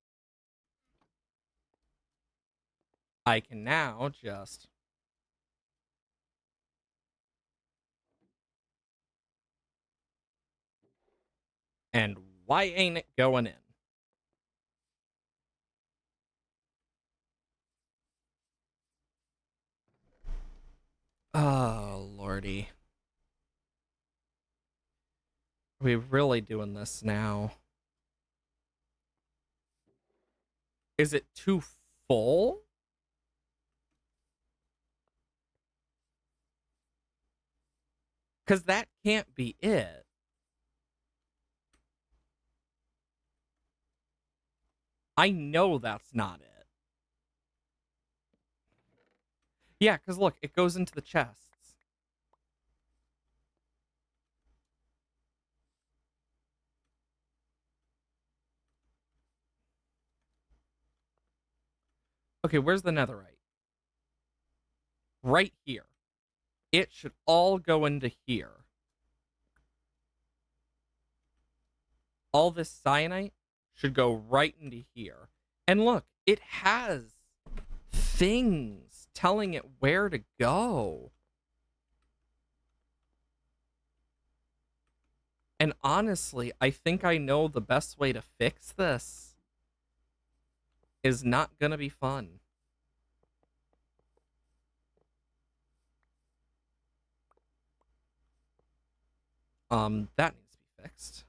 I can now just... And why ain't it going in? Oh, lordy. Are we really doing this now? Is it too full? Because that can't be it. I know that's not it. Yeah, because look, it goes into the chests. Okay, where's the netherite? Right here. It should all go into here. All this cyanite should go right into here. And look, it has things telling it where to go. And honestly, I think I know the best way to fix this is not gonna be fun. That needs to be fixed.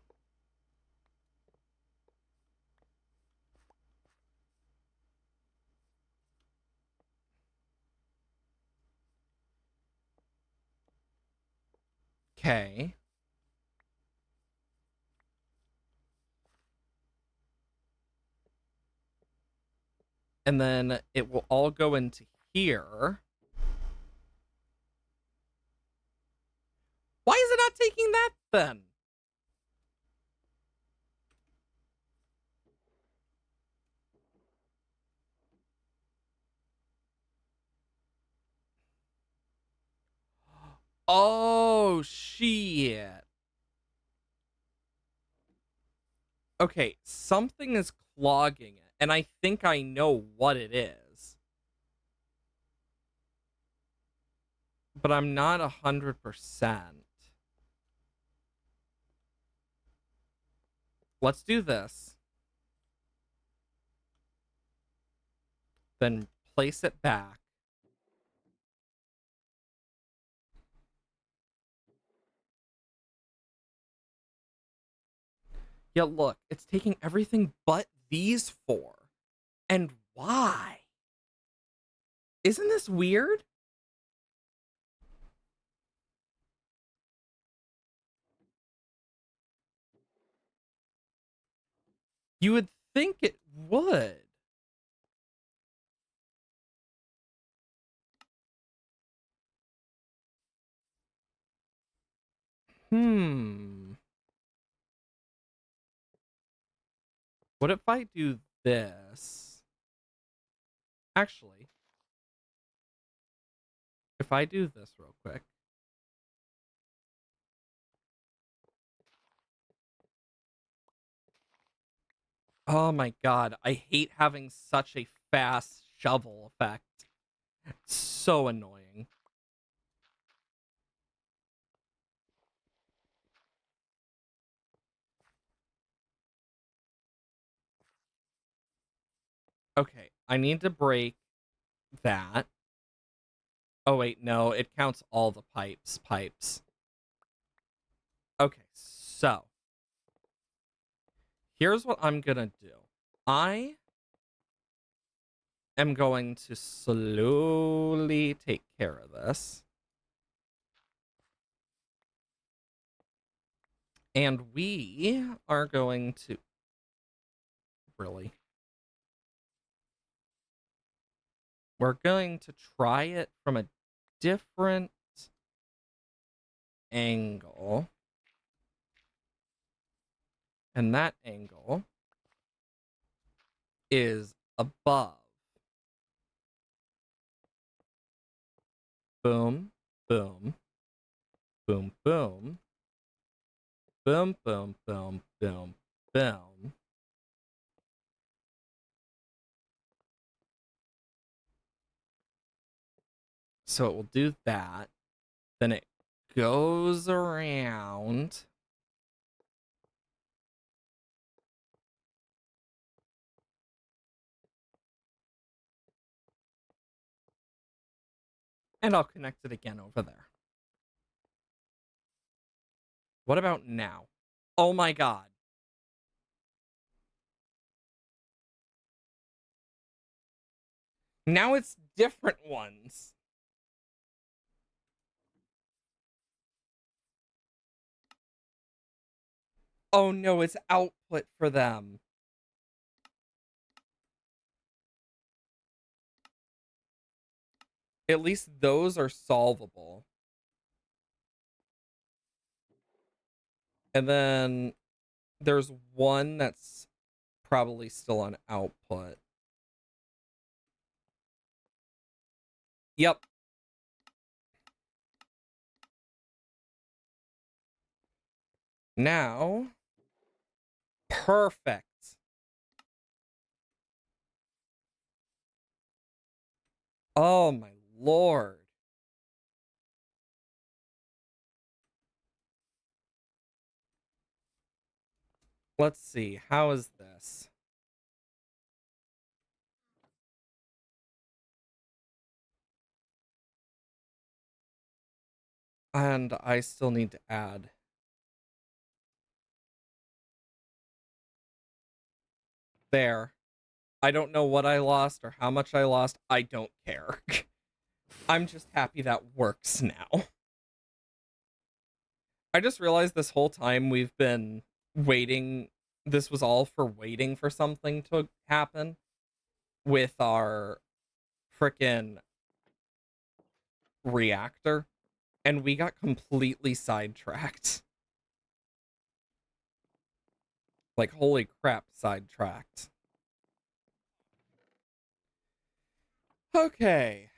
Okay. And then it will all go into here. Why is it not taking that then? Oh, shit. Okay, something is clogging it, and I think I know what it is. But I'm not 100%. Let's do this. Then place it back. Yeah, look, it's taking everything but these four. And why? Isn't this weird? You would think it would. Hmm. What if I do this? Actually, if I do this real quick. Oh my god, I hate having such a fast shovel effect. It's so annoying. Okay, I need to break that. Oh, wait, no, it counts all the pipes. Okay, so here's what I'm gonna do. I am going to slowly take care of this. And we are going to... Really? We're going to try it from a different angle. And that angle is above. Boom, boom, boom, boom, boom, boom, boom, boom, boom. So it will do that. Then it goes around. And I'll connect it again over there. What about now? Oh my god. Now it's different ones. Oh no, it's output for them. At least those are solvable. And then there's one that's probably still on output. Yep. Now, perfect. Oh my lord. Let's see. How is this? And I still need to add. There. I don't know what I lost or how much I lost. I don't care. I'm just happy that works now. I just realized this whole time we've been waiting. This was all for waiting for something to happen with our frickin' reactor. And we got completely sidetracked. Like, holy crap, sidetracked. Okay.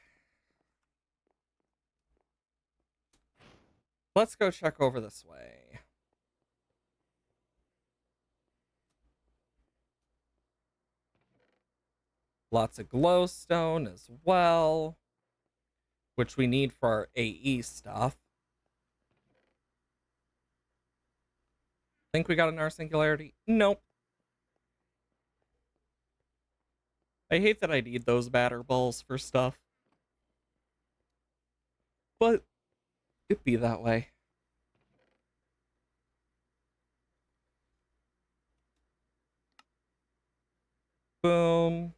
Let's go check over this way. Lots of glowstone as well, which we need for our AE stuff. Think we got another singularity? Nope. I hate that I need those batter balls for stuff. But it be that way. Boom.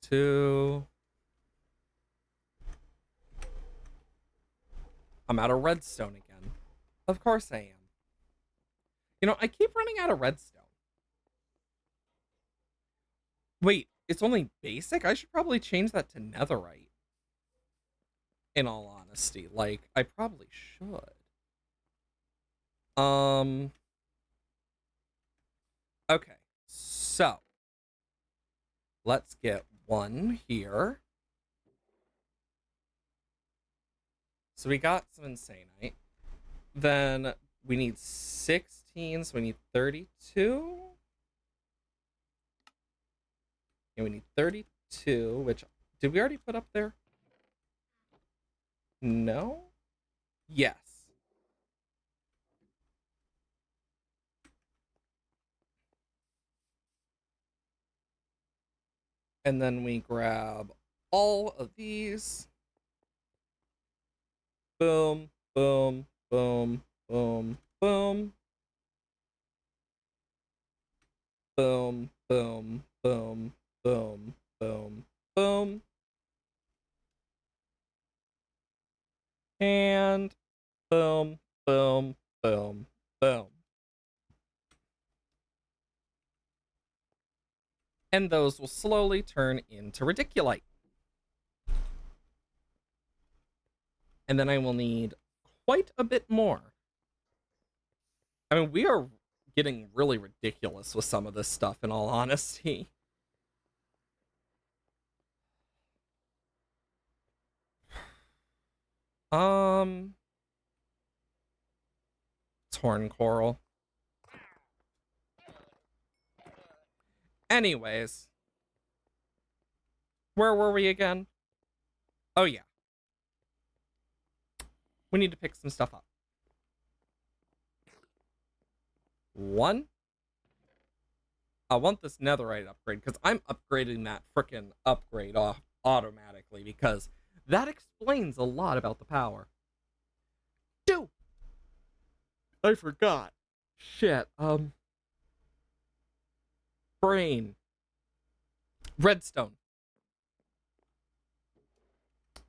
2. I'm out of redstone again. Of course I am. You know, I keep running out of redstone. Wait, it's only basic? I should probably change that to netherite. In all honesty, like, I probably should. Okay. So, let's get one here. So we got some insanite. Then we need 16, so we need 32. And we need 32, which, did we already put up there? No? Yes. And then we grab all of these. Boom, boom, boom, boom, boom. Boom, boom, boom, boom, boom, boom. And boom, boom, boom, boom. And those will slowly turn into radiculite. And then I will need quite a bit more. I mean, we are getting really ridiculous with some of this stuff, in all honesty. Um, Torn coral. Anyways, where were we again? Oh yeah, we need to pick some stuff up. One, I want this netherite upgrade because I'm upgrading that frickin' upgrade off automatically because that explains a lot about the power. Two, I forgot. Shit. Brain. Redstone.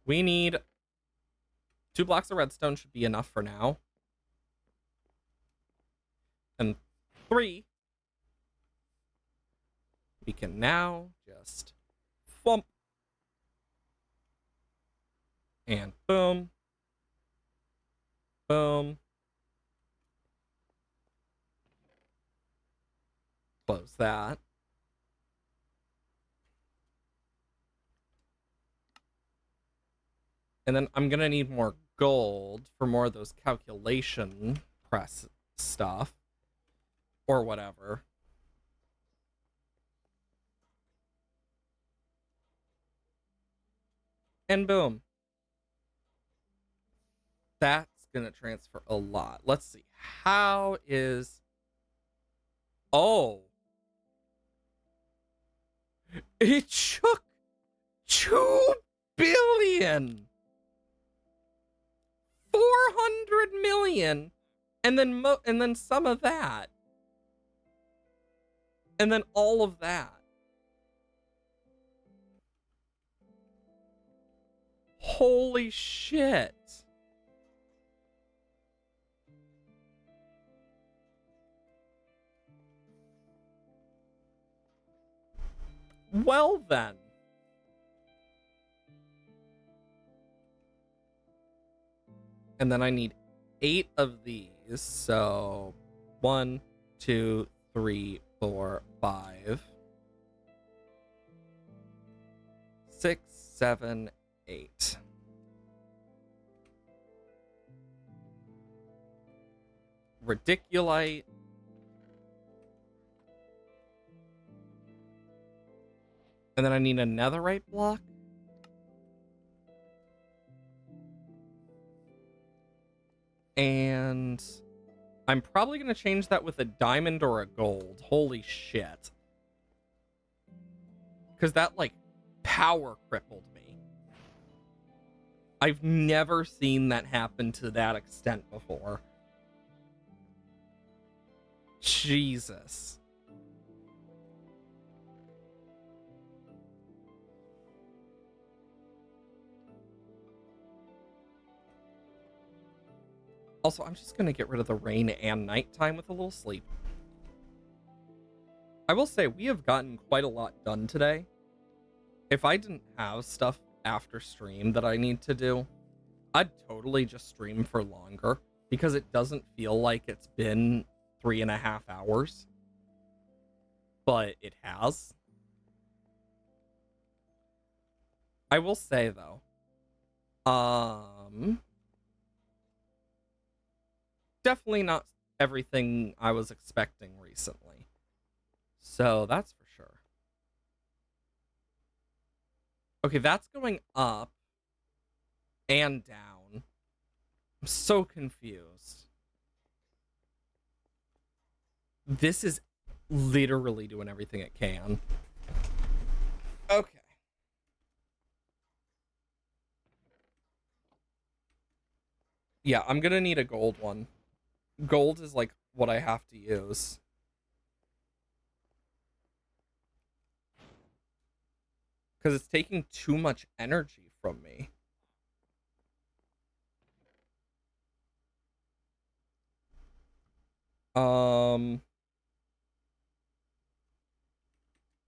We need 2 blocks of redstone should be enough for now. And 3, we can now just thump. And boom. Boom. Close that. And then I'm gonna need more gold for more of those calculation press stuff. Or whatever. And boom. That's gonna transfer a lot. Let's see. How is... Oh. It took 2 billion. 400 million. And then some of that. And then all of that. Holy shit. Well then. And then I need 8 of these. So 1, 2, 3, 4, 5, 6, 7, 8. Radiculite. And then I need a netherite block. And I'm probably going to change that with a diamond or a gold. Holy shit. Because that, like, power crippled me. I've never seen that happen to that extent before. Jesus. Also, I'm just going to get rid of the rain and nighttime with a little sleep. I will say, we have gotten quite a lot done today. If I didn't have stuff after stream that I need to do, I'd totally just stream for longer because it doesn't feel like it's been 3.5 hours. But it has. I will say, though, definitely not everything I was expecting recently. So that's for sure. Okay, that's going up and down. I'm so confused. This is literally doing everything it can. Okay. Yeah, I'm gonna need a gold one. Gold is like what I have to use. Because it's taking too much energy from me. Um,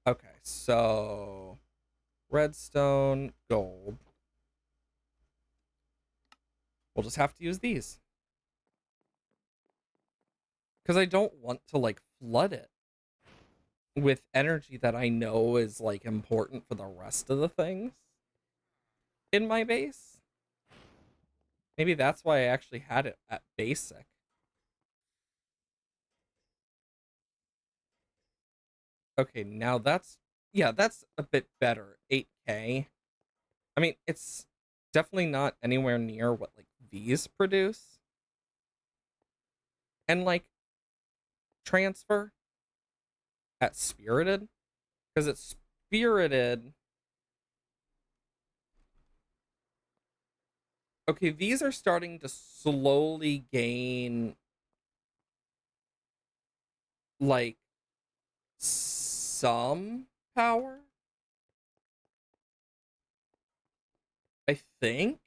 okay, so redstone, gold. We'll just have to use these. Because I don't want to like flood it with energy that I know is like important for the rest of the things in my base. Maybe that's why I actually had it at basic. Okay, now that's, yeah, that's a bit better. 8K. I mean, it's definitely not anywhere near what like these produce. And like transfer at spirited, because it's spirited. Okay, these are starting to slowly gain like some power, I think.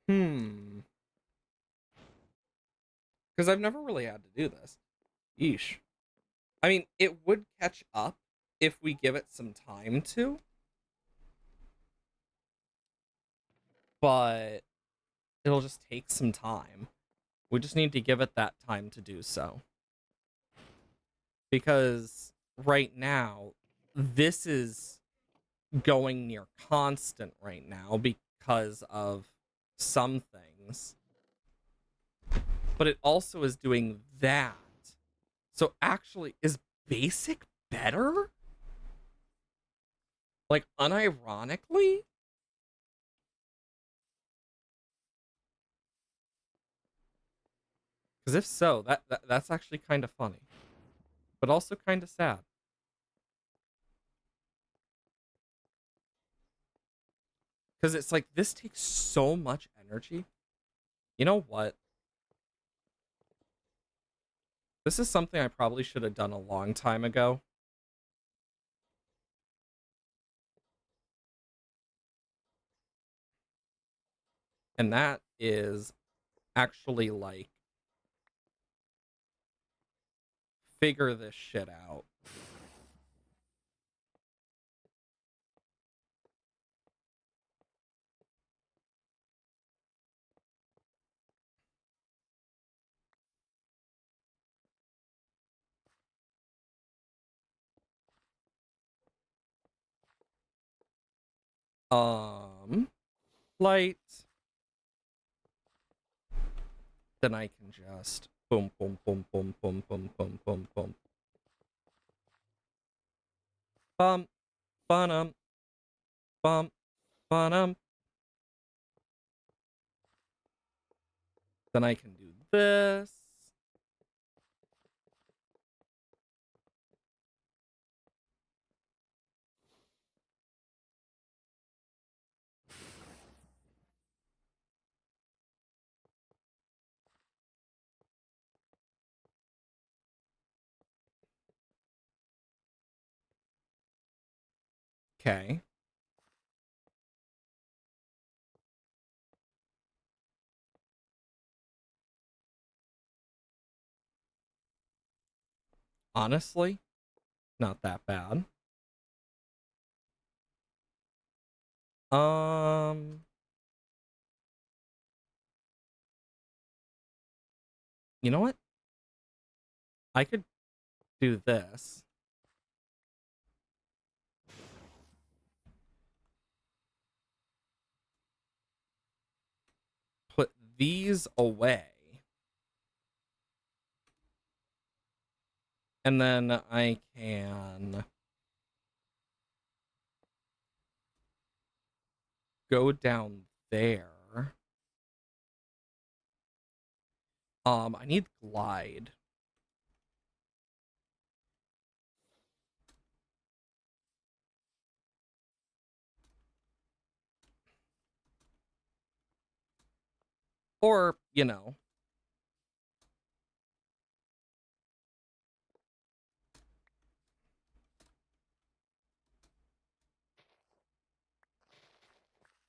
Hmm. Because I've never really had to do this. Yeesh. I mean, it would catch up if we give it some time to, but it'll just take some time. We just need to give it that time to do so. Because right now, this is going near constant right now because of some things. But it also is doing that. So actually, is basic better? Like unironically? Because if so, that's actually kind of funny, but also kind of sad. Because it's like this takes so much energy. You know what? This is something I probably should have done a long time ago. And that is actually like figure this shit out. Um, light. Then I can just boom, boom, boom, boom, boom, boom, boom, boom, boom, bum, bum, bum, bum. Then I can do this. Okay. Honestly, not that bad. Um, you know what? I could do this. Put these away. And then I can go down there. I need glide. Or, you know,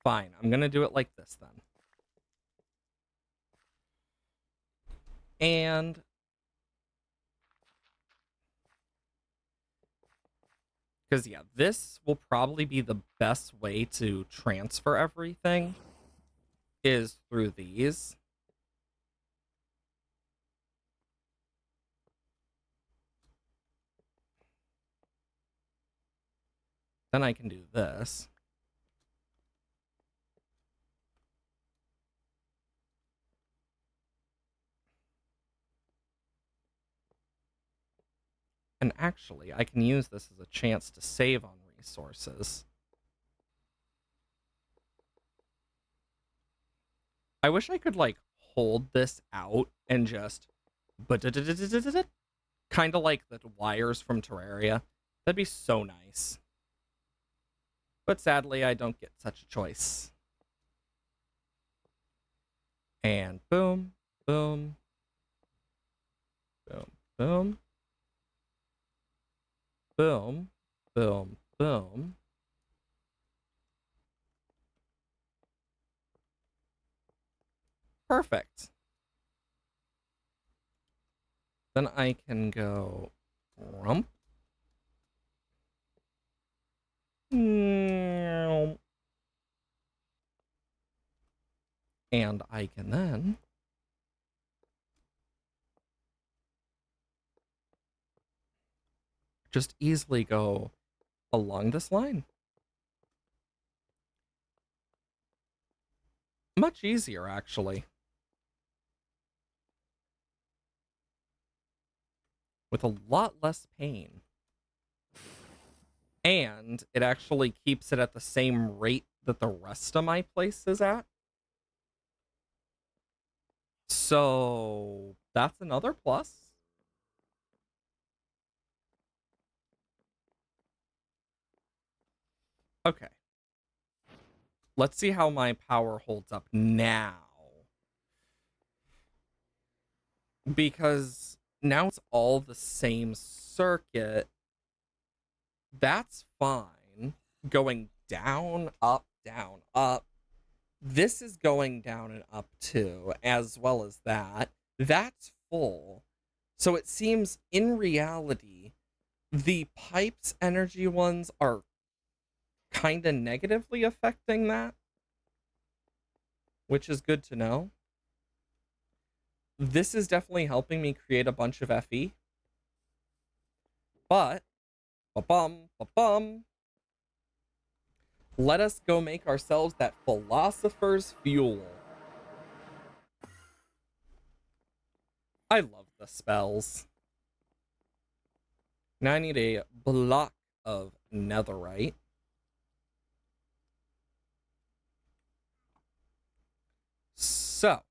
fine. I'm going to do it like this then. And because, yeah, this will probably be the best way to transfer everything is through these. Then I can do this. And actually, I can use this as a chance to save on resources. I wish I could, like, hold this out and just... kind of like the wires from Terraria. That'd be so nice. But sadly, I don't get such a choice. And boom, boom, boom, boom, boom, boom, boom. Perfect. Then I can go rump. And I can then just easily go along this line. Much easier, actually. With a lot less pain. And it actually keeps it at the same rate that the rest of my place is at. So that's another plus. Okay. Let's see how my power holds up now. Because now it's all the same circuit. That's fine. Going down, up, down, up. This is going down and up too, as well as that. That's full. So it seems in reality, the pipes energy ones are kind of negatively affecting that, which is good to know. This is definitely helping me create a bunch of FE. But, ba-bum, ba-bum, let us go make ourselves that philosopher's fuel. I love the spells. Now I need a block of netherite. So,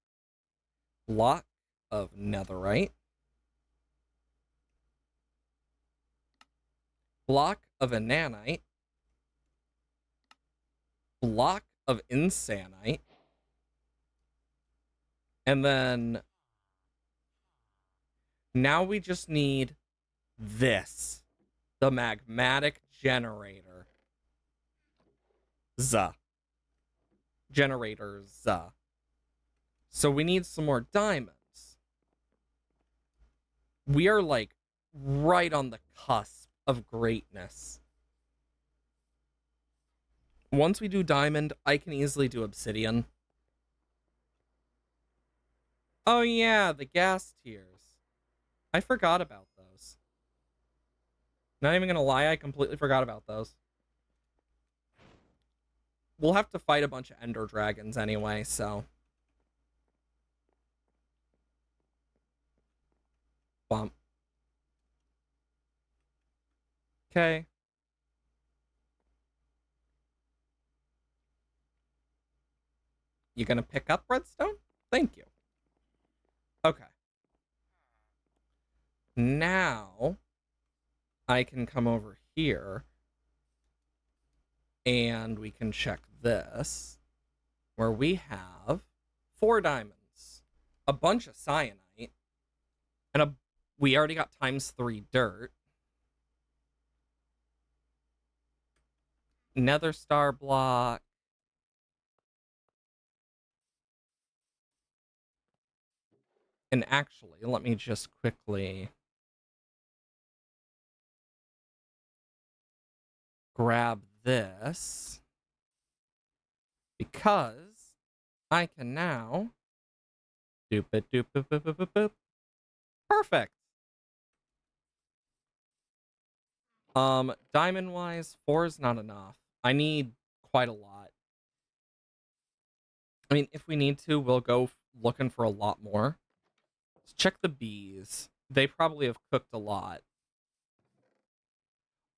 block of netherite. Block of ananite. Block of insanite. And then now we just need this. The magmatic generator. Generators. So we need some more diamonds. We are like right on the cusp of greatness. Once we do diamond, I can easily do obsidian. Oh yeah, the gas tiers. I forgot about those. Not even gonna lie, I completely forgot about those. We'll have to fight a bunch of ender dragons anyway, so. Bump. Okay. You gonna pick up redstone? Thank you. Okay. Now, I can come over here and we can check this, where we have 4 diamonds. a bunch of cyanite, and we already got ×3 dirt. Nether star block. And actually, let me just quickly grab this, because I can now doop it doop boop boop boop boop boop. Perfect. Diamond wise, 4 is not enough. I need quite a lot. I mean, if we need to, we'll go looking for a lot more. Let's check the bees. They probably have cooked a lot.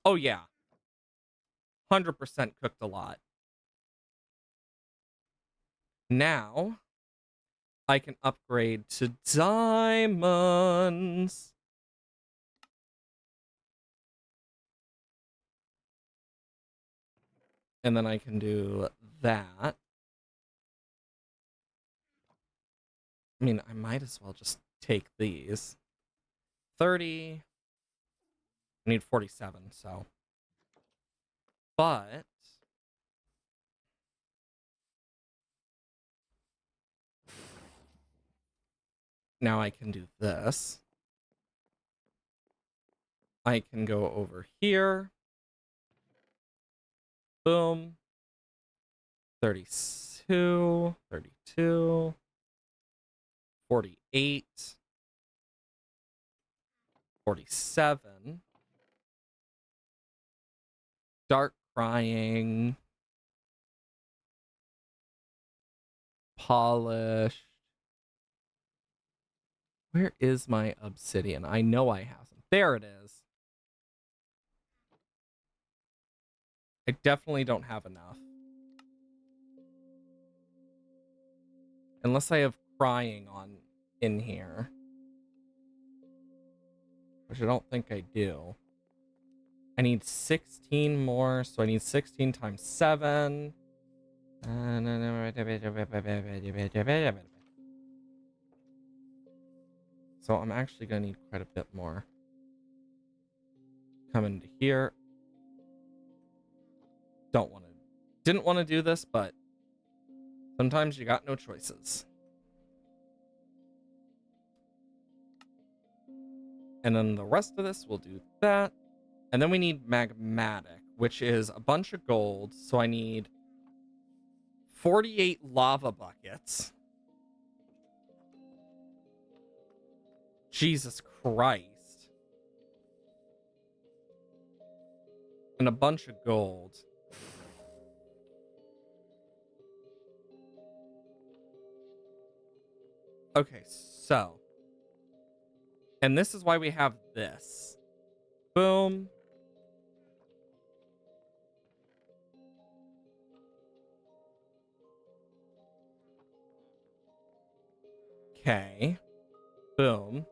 Oh yeah, 100% cooked a lot. Now I can upgrade to diamonds. And then I can do that. I mean, I might as well just take these. 30. I need 47, so. But now I can do this. I can go over here. Boom. 32, 32, 48, 47. Dark crying. Polished. Where is my obsidian? I know I have some. There it is. I definitely don't have enough. Unless I have crying on in here. Which I don't think I do. I need 16 more, so I need 16 times 7. So I'm actually going to need quite a bit more. Come into here. Didn't want to do this, but sometimes you got no choices. And then the rest of this, we'll do that. And then we need magmatic, which is a bunch of gold. So I need 48 lava buckets. Jesus Christ. And a bunch of gold. Okay, so. And this is why we have this. Boom. Okay. Boom.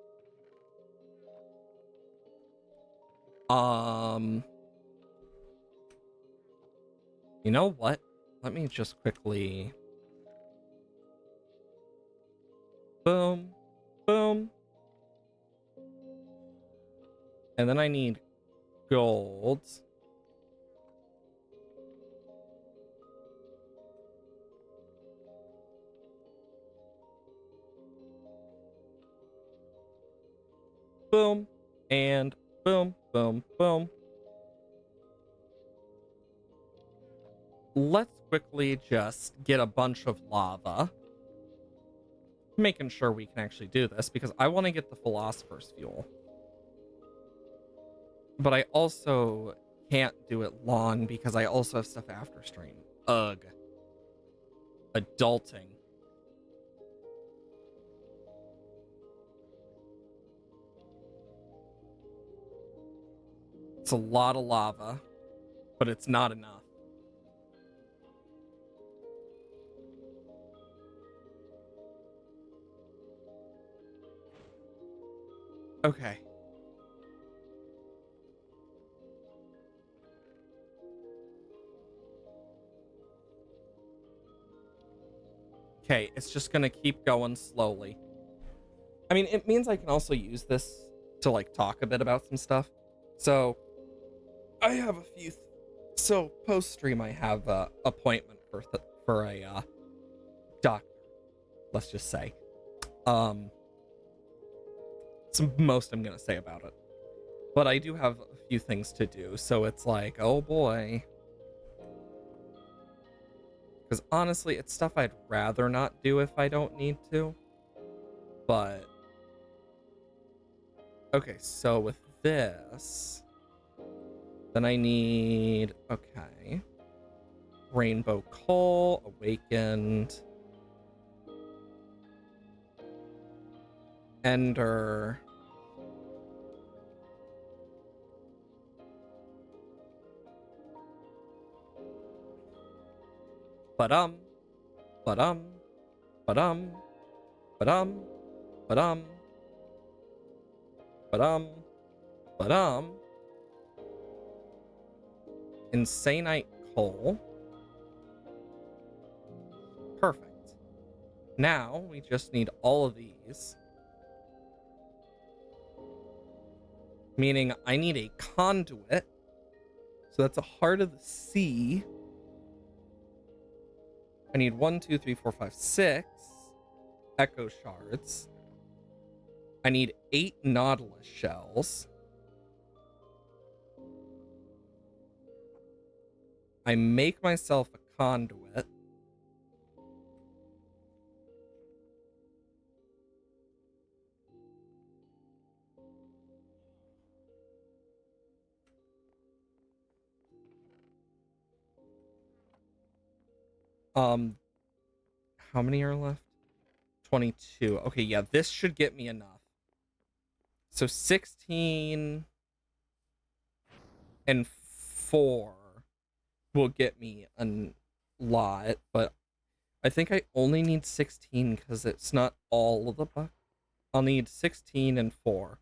You know what? Let me just quickly. Boom. Boom. And then I need gold. Boom. And boom, boom, boom. Let's quickly just get a bunch of lava. Making sure we can actually do this, because I want to get the Philosopher's Fuel. But I also can't do it long, because I also have stuff after stream. Ugh. Adulting. It's a lot of lava, but it's not enough. Okay. Okay, it's just gonna keep going slowly. I mean, it means I can also use this to like talk a bit about some stuff. So I have a few. So post stream, I have a appointment for a doctor. Let's just say. It's most I'm gonna say about it. But I do have a few things to do, so it's like, oh boy. Because honestly, it's stuff I'd rather not do if I don't need to. But okay, so with this, then I need, okay, Rainbow Coal, Awakened, Ender, ba-dum, ba-dum, ba-dum, ba-dum, ba-dum, ba-dum, ba-dum, Insanite Coal. Perfect. Now we just need all of these. Meaning I need a conduit. So that's a Heart of the Sea. I need 1, 2, 3, 4, 5, 6 Echo Shards. I need 8 Nautilus Shells. I make myself a conduit. How many are left? 22. Okay, yeah, this should get me enough. So 16 and 4 will get me a lot, but I think I only need 16 because it's not all of the buck. I'll need 16 and 4.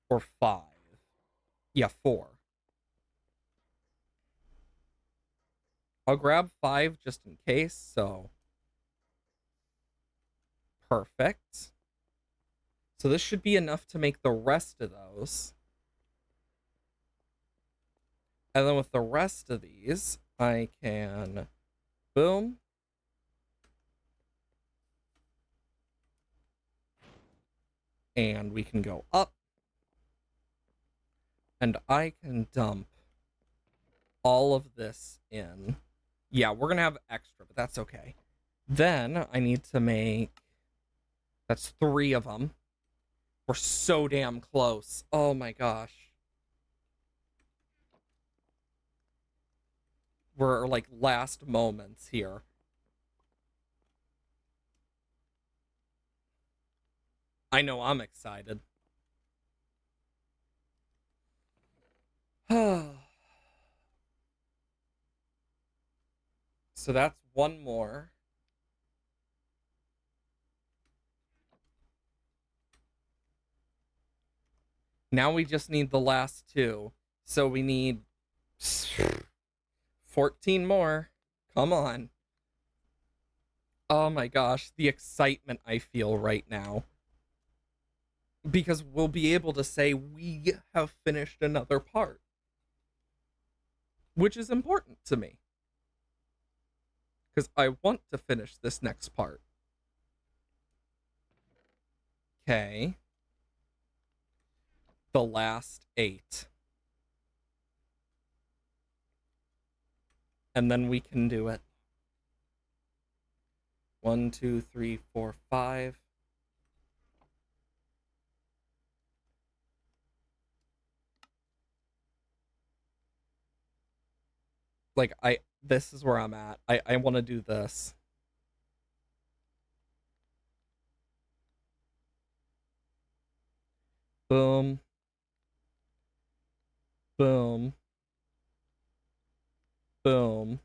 Or 5. Yeah, 4. I'll grab 5 just in case, so. Perfect. So this should be enough to make the rest of those. And then with the rest of these, I can boom. And we can go up. And I can dump all of this in. Yeah, we're going to have extra, but that's okay. Then I need to make... That's 3 of them. We're so damn close. Oh my gosh. We're like last moments here. I know I'm excited. So that's one more. Now we just need the last 2. So we need 14 more. Come on. Oh my gosh, the excitement I feel right now. Because we'll be able to say we have finished another part. Which is important to me. Because I want to finish this next part. Okay. The last 8. And then we can do it. 1, 2, 3, 4, 5. Like, this is where I'm at. I want to do this. Boom. Boom. Boom.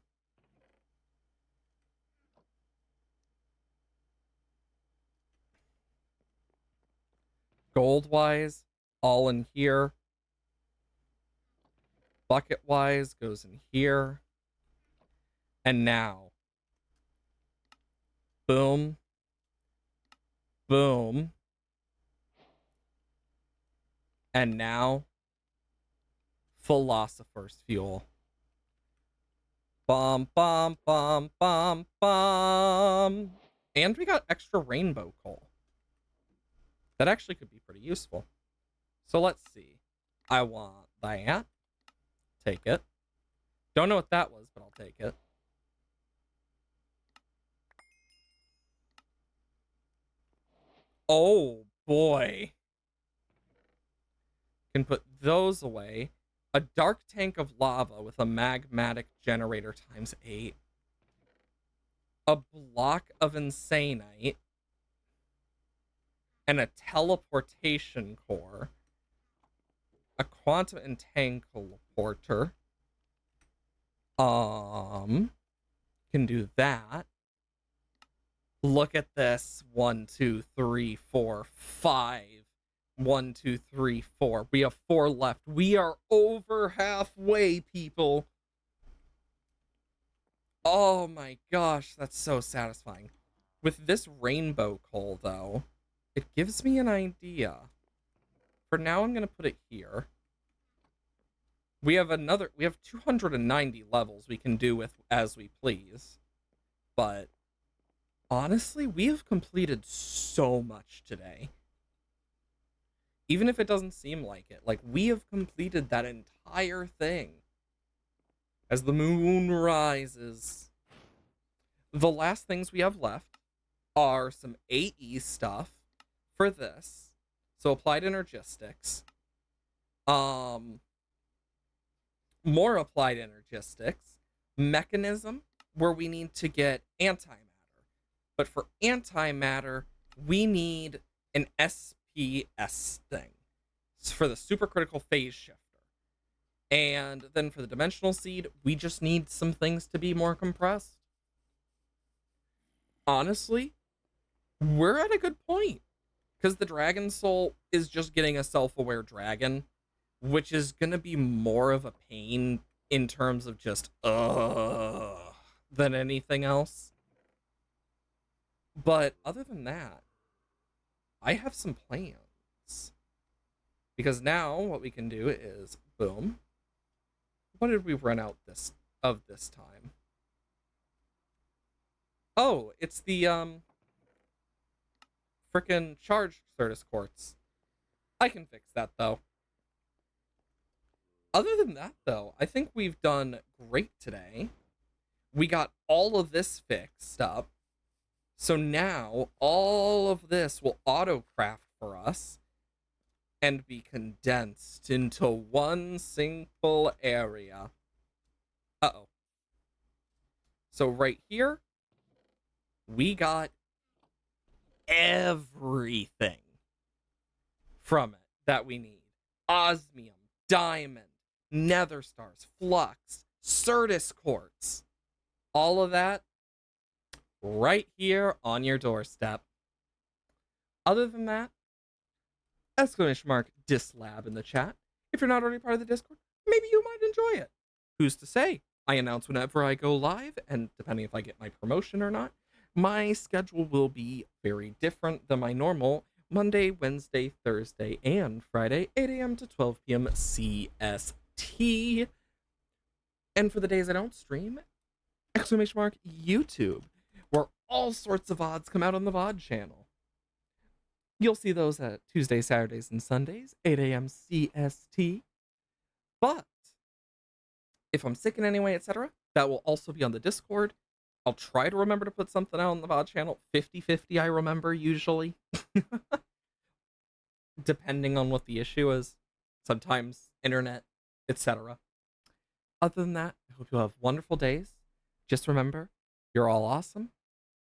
Gold wise, all in here. Bucket wise goes in here. And now, boom, boom, And now, Philosopher's Fuel. Bum, bum, bum, bum, bum. And we got extra rainbow coal. That actually could be pretty useful. So let's see. I want that. Take it. Don't know what that was, but I'll take it. Oh, boy. Can put those away. A dark tank of lava with a magmatic generator times 8. A block of insanite. And a teleportation core. A quantum entangleporter. Can do that. Look at this. 1, 2, 3, 4, 5. 1, 2, 3, 4. We have 4 left. We are over halfway, people. Oh my gosh, that's so satisfying. With this rainbow coal, though, it gives me an idea. For now, I'm going to put it here. We have 290 levels we can do with as we please. But honestly, we have completed so much today. Even if it doesn't seem like it. Like, we have completed that entire thing. As the moon rises. The last things we have left are some AE stuff for this. So applied energistics. More applied energistics. Mechanism, where we need to get antimatter. But for antimatter, we need an SPS thing. It's for the supercritical phase shifter. And then for the dimensional seed, we just need some things to be more compressed. Honestly, we're at a good point. Because the Dragon Soul is just getting a self-aware dragon, which is going to be more of a pain in terms of just, than anything else. But other than that, I have some plans. Because now what we can do is, boom. What did we run out this time? Oh, it's the frickin' charged Certus quartz. I can fix that though. Other than that though, I think we've done great today. We got all of this fixed up. So now all of this will auto-craft for us and be condensed into one simple area. Uh-oh. So right here, we got everything from it that we need. Osmium, diamond, nether stars, flux, Certus quartz. All of that right here on your doorstep. Other than that, !dislab in the chat. If you're not already part of the Discord, maybe you might enjoy it. Who's to say? I announce whenever I go live, and depending if I get my promotion or not, my schedule will be very different than my normal Monday, Wednesday, Thursday, and Friday, 8 a.m. to 12 p.m. CST. And for the days I don't stream, YouTube, where all sorts of VODs come out on the VOD channel. You'll see those at Tuesdays, Saturdays, and Sundays, 8 a.m. CST. But if I'm sick in any way, etc., that will also be on the Discord. I'll try to remember to put something out on the VOD channel. 50-50, I remember, usually. Depending on what the issue is. Sometimes internet, etc. Other than that, I hope you have wonderful days. Just remember, you're all awesome.